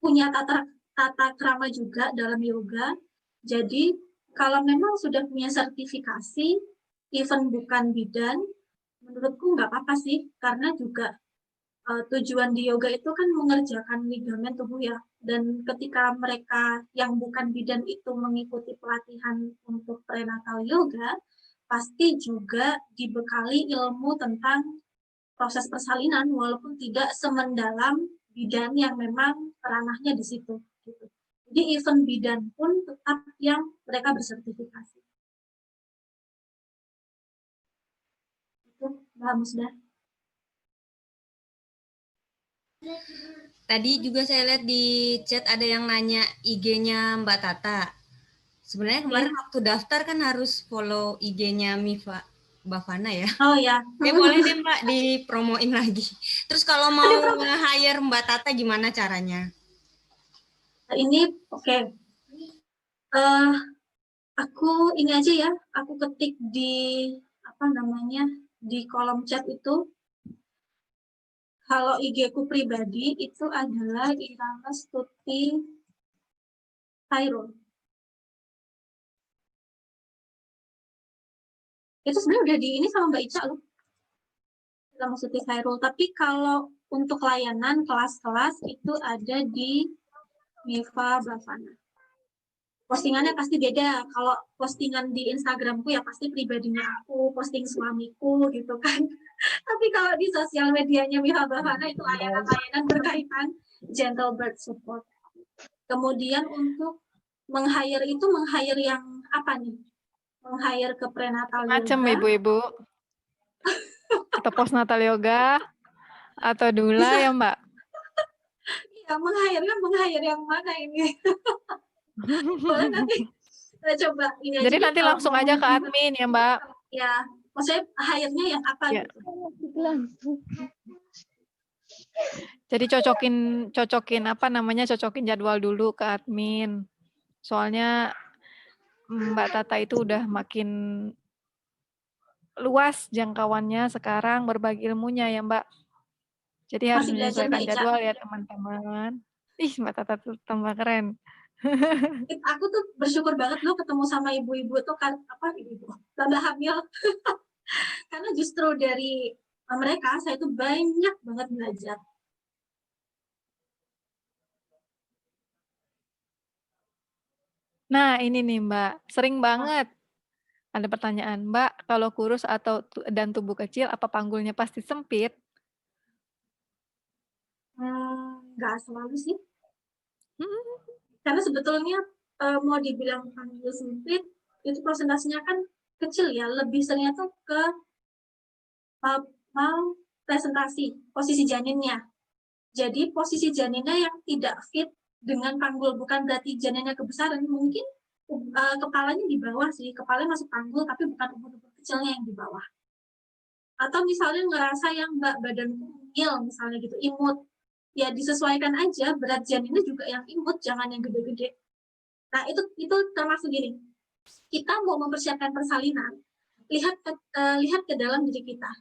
punya tata krama juga dalam yoga. Jadi kalau memang sudah punya sertifikasi, even bukan bidan, menurutku nggak apa-apa sih, karena juga tujuan di yoga itu kan mengerjakan ligamen tubuh ya. Dan ketika mereka yang bukan bidan itu mengikuti pelatihan untuk prenatal yoga, pasti juga dibekali ilmu tentang proses persalinan walaupun tidak semendalam bidan yang memang ranahnya di situ. Gitu. Di event bidan pun tetap yang mereka bersertifikasi. Itu Mbak Musda. Tadi juga saya lihat di chat ada yang nanya IG-nya Mbak Tata. Sebenarnya kemarin waktu daftar kan harus follow IG-nya Mifa Bavana ya. Oh ya. Boleh deh Mbak dipromoin lagi. Terus kalau mau nge-hire Mbak Tata gimana caranya? Ini oke. Aku ini aja ya, aku ketik di di kolom chat itu. Kalau IG-ku pribadi itu adalah Irama Stuti Khairul. Itu sebenarnya udah di ini sama Mbak Ica loh. Irama Stuti Khairul. Tapi kalau untuk layanan kelas-kelas itu ada di Mifa Bavana. Postingannya pasti beda. Kalau postingan di Instagramku ya pasti pribadinya aku, posting suamiku gitu kan. Tapi kalau di sosial medianya Mifa Bavana itu layanan-layanan berkaitan gentle birth support. Kemudian untuk meng-hire itu meng-hire yang apa nih? Meng-hire ke prenatal Macam yoga. ibu-ibu. Atau postnatal yoga. Atau doula ya Mbak? Iya, meng-hire yang mana ini? Boleh nanti kita coba ini aja. Jadi nanti langsung aja ke admin ya Mbak? Ya, maksudnya hire-nya yang apa Ya. gitu? Jadi cocokin cocokin jadwal dulu ke admin. Soalnya Mbak Tata itu udah makin luas jangkauannya sekarang berbagi ilmunya ya Mbak. Jadi harus Masih belajar menyesuaikan Mbak Ica. jadwal ya teman-teman. Ih, Mbak Tata tuh tambah keren. Aku tuh bersyukur banget loh ketemu sama ibu-ibu tuh kan ibu-ibu tambah hamil. Karena justru dari mereka saya tuh banyak banget belajar. Nah, ini nih Mbak, sering banget ada pertanyaan, Mbak, kalau kurus dan tubuh kecil, apa panggulnya pasti sempit? Nggak selalu sih. Hmm, Karena sebetulnya mau dibilang panggil sempit, itu prosentasenya kan kecil ya. Lebih seringnya tuh ke mau presentasi posisi janinnya. Jadi posisi janinnya yang tidak fit dengan panggul, bukan berarti janinnya kebesaran, mungkin kepalanya di bawah sih, kepalanya masuk panggul tapi bukan ubur-ubur kecilnya yang di bawah. Atau misalnya ngerasa yang badanku mungil misalnya gitu, imut, ya disesuaikan aja berat janinnya juga yang imut, jangan yang gede-gede. Nah itu termasuk gini, kita mau mempersiapkan persalinan, lihat ke dalam diri kita.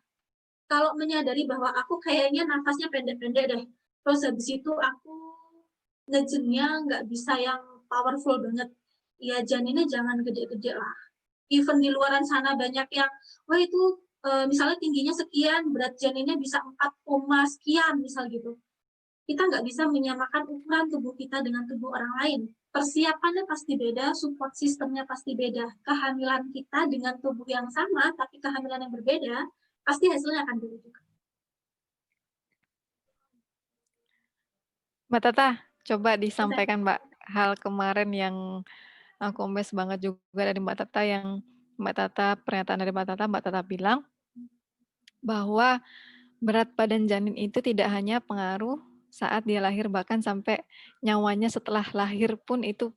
Kalau menyadari bahwa aku kayaknya nafasnya pendek-pendek deh, terus habis itu aku ngejennya nggak bisa yang powerful banget, ya janinnya jangan gede-gede lah. Even di luaran sana banyak yang, wah itu misalnya tingginya sekian, berat janinnya bisa 4, sekian misal gitu. Kita nggak bisa menyamakan ukuran tubuh kita dengan tubuh orang lain. Persiapannya pasti beda, support sistemnya pasti beda. Kehamilan kita dengan tubuh yang sama, tapi kehamilan yang berbeda, pasti hasilnya akan beda juga. Mbak Tata, coba disampaikan Mbak, hal kemarin yang aku mes banget juga dari Mbak Tata, pernyataan dari Mbak Tata bilang bahwa berat badan janin itu tidak hanya pengaruh saat dia lahir, bahkan sampai nyawanya setelah lahir pun itu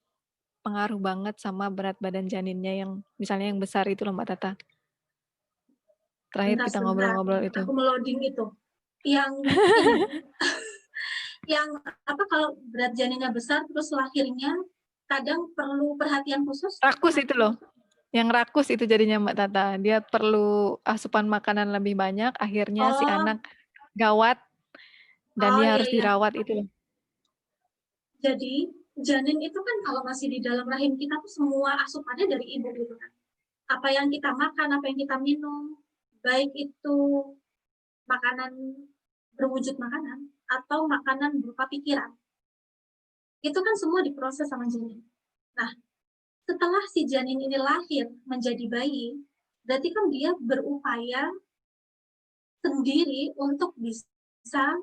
pengaruh banget sama berat badan janinnya yang misalnya yang besar itu loh Mbak Tata. Terakhir kita ngobrol-ngobrol itu. Aku meloading itu. Yang yang kalau berat janinnya besar terus lahirnya kadang perlu perhatian khusus. Rakus itu loh. Yang rakus itu jadinya Mbak Tata. Dia perlu asupan makanan lebih banyak, akhirnya si anak gawat dan dia harus dirawat itu loh. Jadi janin itu kan kalau masih di dalam rahim kita tuh semua asupannya dari ibu gitu kan. Apa yang kita makan, apa yang kita minum, baik itu makanan berwujud makanan atau makanan berupa pikiran, itu kan semua diproses sama janin. Nah, setelah si janin ini lahir menjadi bayi, berarti kan dia berupaya sendiri untuk bisa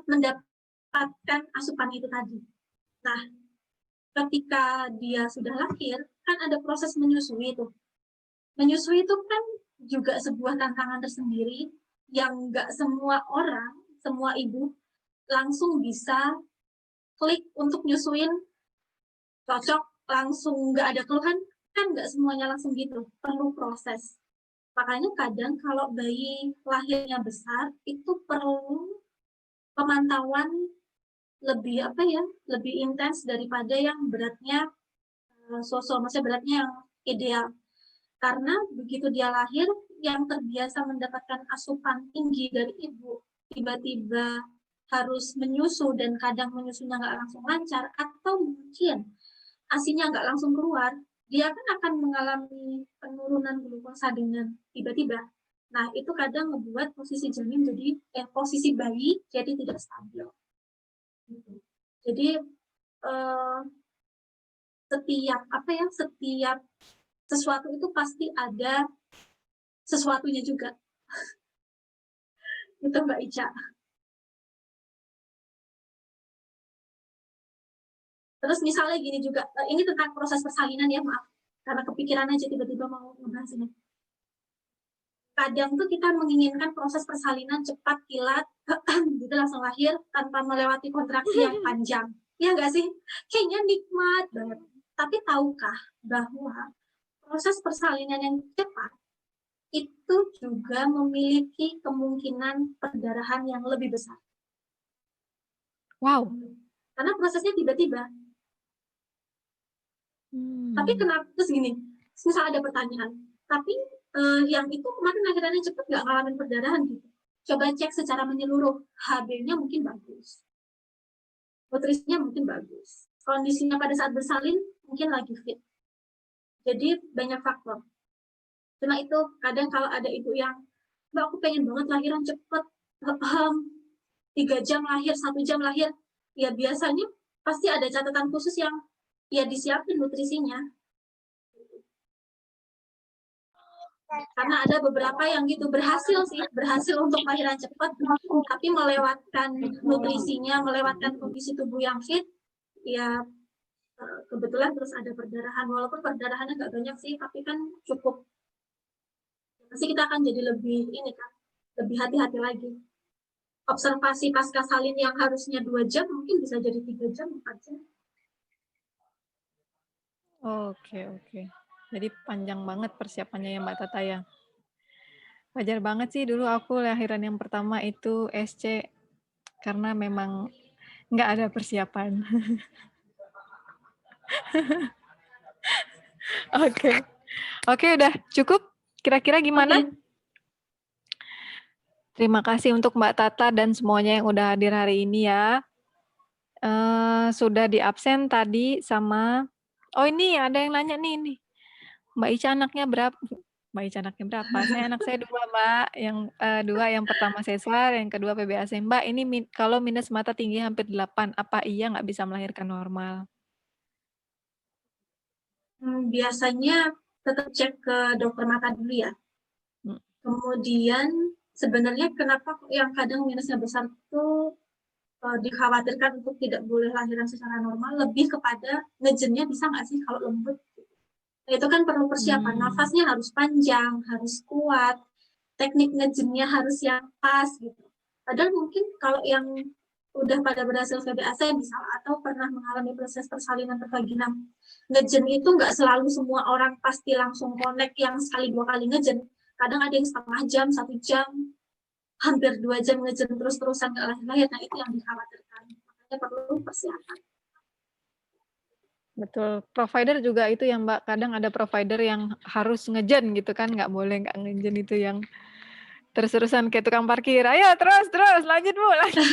mendapatkan asupan itu tadi. Nah, ketika dia sudah lahir, kan ada proses menyusui tuh. Menyusui itu kan juga sebuah tantangan tersendiri yang nggak semua orang, semua ibu langsung bisa klik untuk nyusuin, cocok, langsung nggak ada keluhan, kan nggak semuanya langsung gitu, perlu proses. Makanya kadang kalau bayi lahirnya besar, itu perlu pemantauan lebih lebih intens daripada yang beratnya maksudnya beratnya yang ideal. Karena begitu dia lahir, yang terbiasa mendapatkan asupan tinggi dari ibu, tiba-tiba harus menyusu dan kadang menyusunya nggak langsung lancar, atau mungkin ASI-nya nggak langsung keluar, dia kan akan mengalami penurunan glukosa dengan tiba-tiba. Nah, itu kadang membuat posisi janin posisi bayi jadi tidak stabil. Jadi setiap sesuatu itu pasti ada sesuatunya juga. Itu Mbak Ica. Terus misalnya gini juga, ini tentang proses persalinan ya, maaf, karena kepikiran aja tiba-tiba mau ngebahas ini. Kadang tuh kita menginginkan proses persalinan cepat, kilat, gitu langsung lahir tanpa melewati kontraksi yang panjang. Ya nggak sih? Kayaknya nikmat banget. Tapi tahukah bahwa proses persalinan yang cepat itu juga memiliki kemungkinan perdarahan yang lebih besar. Wow. Karena prosesnya tiba-tiba. Tapi kenapa, terus gini, misal ada pertanyaan, tapi yang itu kemarin lahirannya cepat nggak ngalamin perdarahan gitu. Coba cek secara menyeluruh, HB-nya mungkin bagus, nutrisinya mungkin bagus, kondisinya pada saat bersalin mungkin lagi fit. Jadi banyak faktor. Cuma itu kadang kalau ada ibu yang, Mbak aku pengen banget lahiran cepet, 3 jam lahir, 1 jam lahir, ya biasanya pasti ada catatan khusus yang ya disiapin nutrisinya. Karena ada beberapa yang gitu berhasil untuk lahiran cepat, tapi melewatkan nutrisinya, melewatkan kondisi tubuh yang fit, ya kebetulan terus ada perdarahan. Walaupun perdarahannya nggak banyak sih, tapi kan cukup. Pasti kita akan jadi lebih hati-hati lagi. Observasi pasca salin yang harusnya 2 jam mungkin bisa jadi 3 jam, 4 jam. Oke. Jadi panjang banget persiapannya ya Mbak Tata ya. Wajar banget sih dulu aku lahiran yang pertama itu SC karena memang nggak ada persiapan. Oke, udah cukup. Kira-kira gimana? Oke. Terima kasih untuk Mbak Tata dan semuanya yang udah hadir hari ini ya. Sudah di absen tadi sama, oh ini ada yang nanya nih. Mbak Ica anaknya berapa? Mbak Ica anaknya berapa? Anak saya 2 Mbak, yang pertama sesar, yang kedua PBAC. Mbak ini kalau minus mata tinggi hampir 8, apa iya nggak bisa melahirkan normal? Biasanya tetap cek ke dokter mata dulu ya. Kemudian sebenarnya kenapa yang kadang minusnya besar itu dikhawatirkan untuk tidak boleh lahiran secara normal, lebih kepada ngejennya bisa nggak sih kalau lembut. Nah, itu kan perlu persiapan, nafasnya harus panjang, harus kuat, teknik ngejennya harus yang pas gitu. Padahal mungkin kalau yang udah pada berhasil VBAC misal, atau pernah mengalami proses persalinan bervagina, ngejen itu nggak selalu semua orang pasti langsung connect yang sekali 2 kali ngejen. Kadang ada yang setengah jam, 1 jam, hampir 2 jam ngejen terus-terusan nggak lahir-lahir. Nah itu yang dikhawatirkan. Makanya perlu persiapan. Betul. Provider juga itu yang Mbak, kadang ada provider yang harus ngejen gitu kan, nggak boleh nggak ngejen, itu yang terus-terusan kayak tukang parkir. Ayo terus, lanjut Bu, lanjut.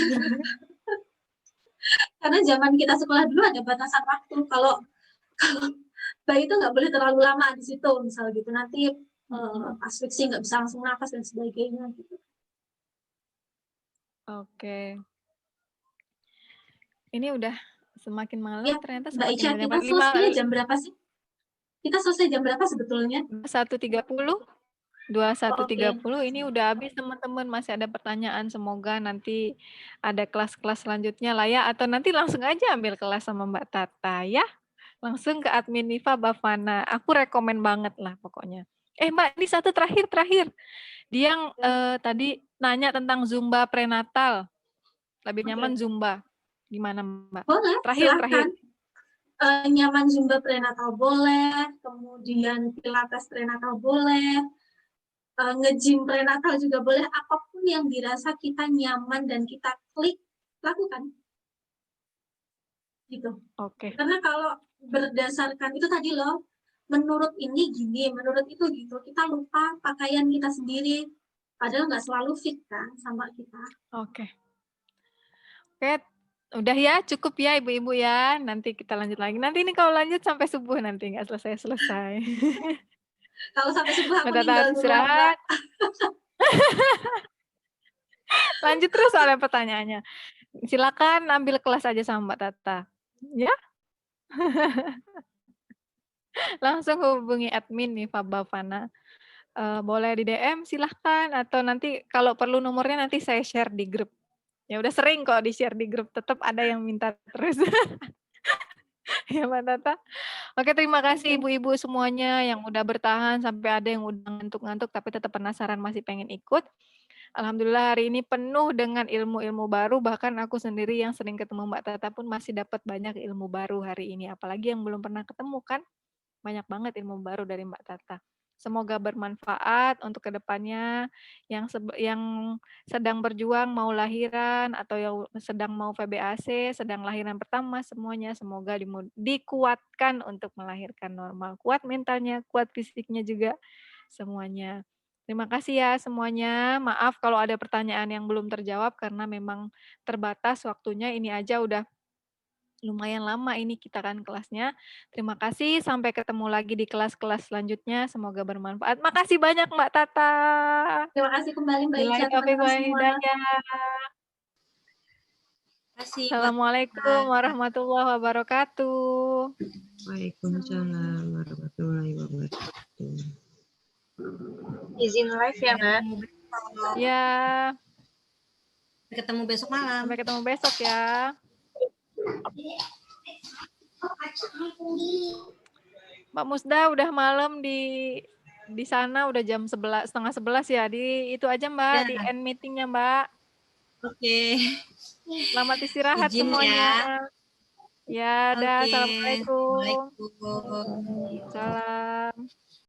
Karena zaman kita sekolah dulu ada batasan waktu. Kalau bayi itu nggak boleh terlalu lama di situ, misal gitu. Nanti asfiksi, nggak bisa langsung nafas dan sebagainya gitu. Oke. Ini udah semakin malam Ya, ternyata Mbak semakin Ica, banyak. kita selesai jam berapa sih? Kita selesai jam berapa sebetulnya? 21.30. 21.30 ini udah habis teman-teman. Masih ada pertanyaan, semoga nanti ada kelas-kelas selanjutnya lah ya, atau nanti langsung aja ambil kelas sama Mbak Tata ya. Langsung ke admin Nifa Bavana. Aku rekomen banget lah pokoknya. Mbak, ini satu terakhir. Dia yang tadi nanya tentang Zumba prenatal. Lebih nyaman Zumba. Gimana, Mbak? Boleh, Terakhir. silahkan. Nyaman Zumba prenatal boleh, kemudian Pilates prenatal boleh, nge-gym prenatal juga boleh, apapun yang dirasa kita nyaman dan kita klik, lakukan. Gitu. Oke. Karena kalau berdasarkan itu tadi loh, menurut ini gini, menurut itu gitu, kita lupa pakaian kita sendiri, padahal nggak selalu fit kan sama kita. Oke, udah ya, cukup ya ibu-ibu ya. Nanti kita lanjut lagi. Nanti ini kalau lanjut sampai subuh nanti, nggak selesai-selesai. Kalau sampai subuh aku Mbak Tata tinggal harus duluan, Mbak. istirahat. Lanjut terus soalnya pertanyaannya. Silakan ambil kelas aja sama Mbak Tata. Ya? Langsung hubungi admin nih, Bavana. Boleh di DM silahkan, atau nanti kalau perlu nomornya nanti saya share di grup. Ya udah sering kok di-share di grup, tetap ada yang minta terus. Ya Mbak Tata. Oke, terima kasih ibu-ibu semuanya yang udah bertahan sampai ada yang udah ngantuk-ngantuk tapi tetap penasaran masih pengen ikut. Alhamdulillah hari ini penuh dengan ilmu-ilmu baru, bahkan aku sendiri yang sering ketemu Mbak Tata pun masih dapat banyak ilmu baru hari ini, apalagi yang belum pernah ketemu kan. Banyak banget ilmu baru dari Mbak Tata. Semoga bermanfaat untuk kedepannya yang sedang berjuang mau lahiran atau yang sedang mau VBAC, sedang lahiran pertama, semuanya semoga dikuatkan untuk melahirkan normal. Kuat mentalnya, kuat fisiknya juga semuanya. Terima kasih ya semuanya. Maaf kalau ada pertanyaan yang belum terjawab karena memang terbatas waktunya. Ini aja udah lumayan lama ini kita kan kelasnya. Terima kasih, sampai ketemu lagi di kelas-kelas selanjutnya. Semoga bermanfaat. Makasih banyak Mbak Tata. Terima kasih kembali Mbak Billahi Ica, taufiq teman-teman wal semua. hidayah. Kasih. Assalamualaikum warahmatullahi wabarakatuh. Waalaikumsalam warahmatullahi wabarakatuh. Izin live ya, Mbak. Ya, Ketemu besok malam. sampai ketemu besok ya. Mbak Musda udah malam di sana, udah jam 10:30 ya. Di itu aja Mbak, Ya. di end meetingnya Mbak. Oke. Selamat istirahat Izin semuanya. ya. Ya, dah. Oke. Assalamualaikum. Assalamualaikum. Salam.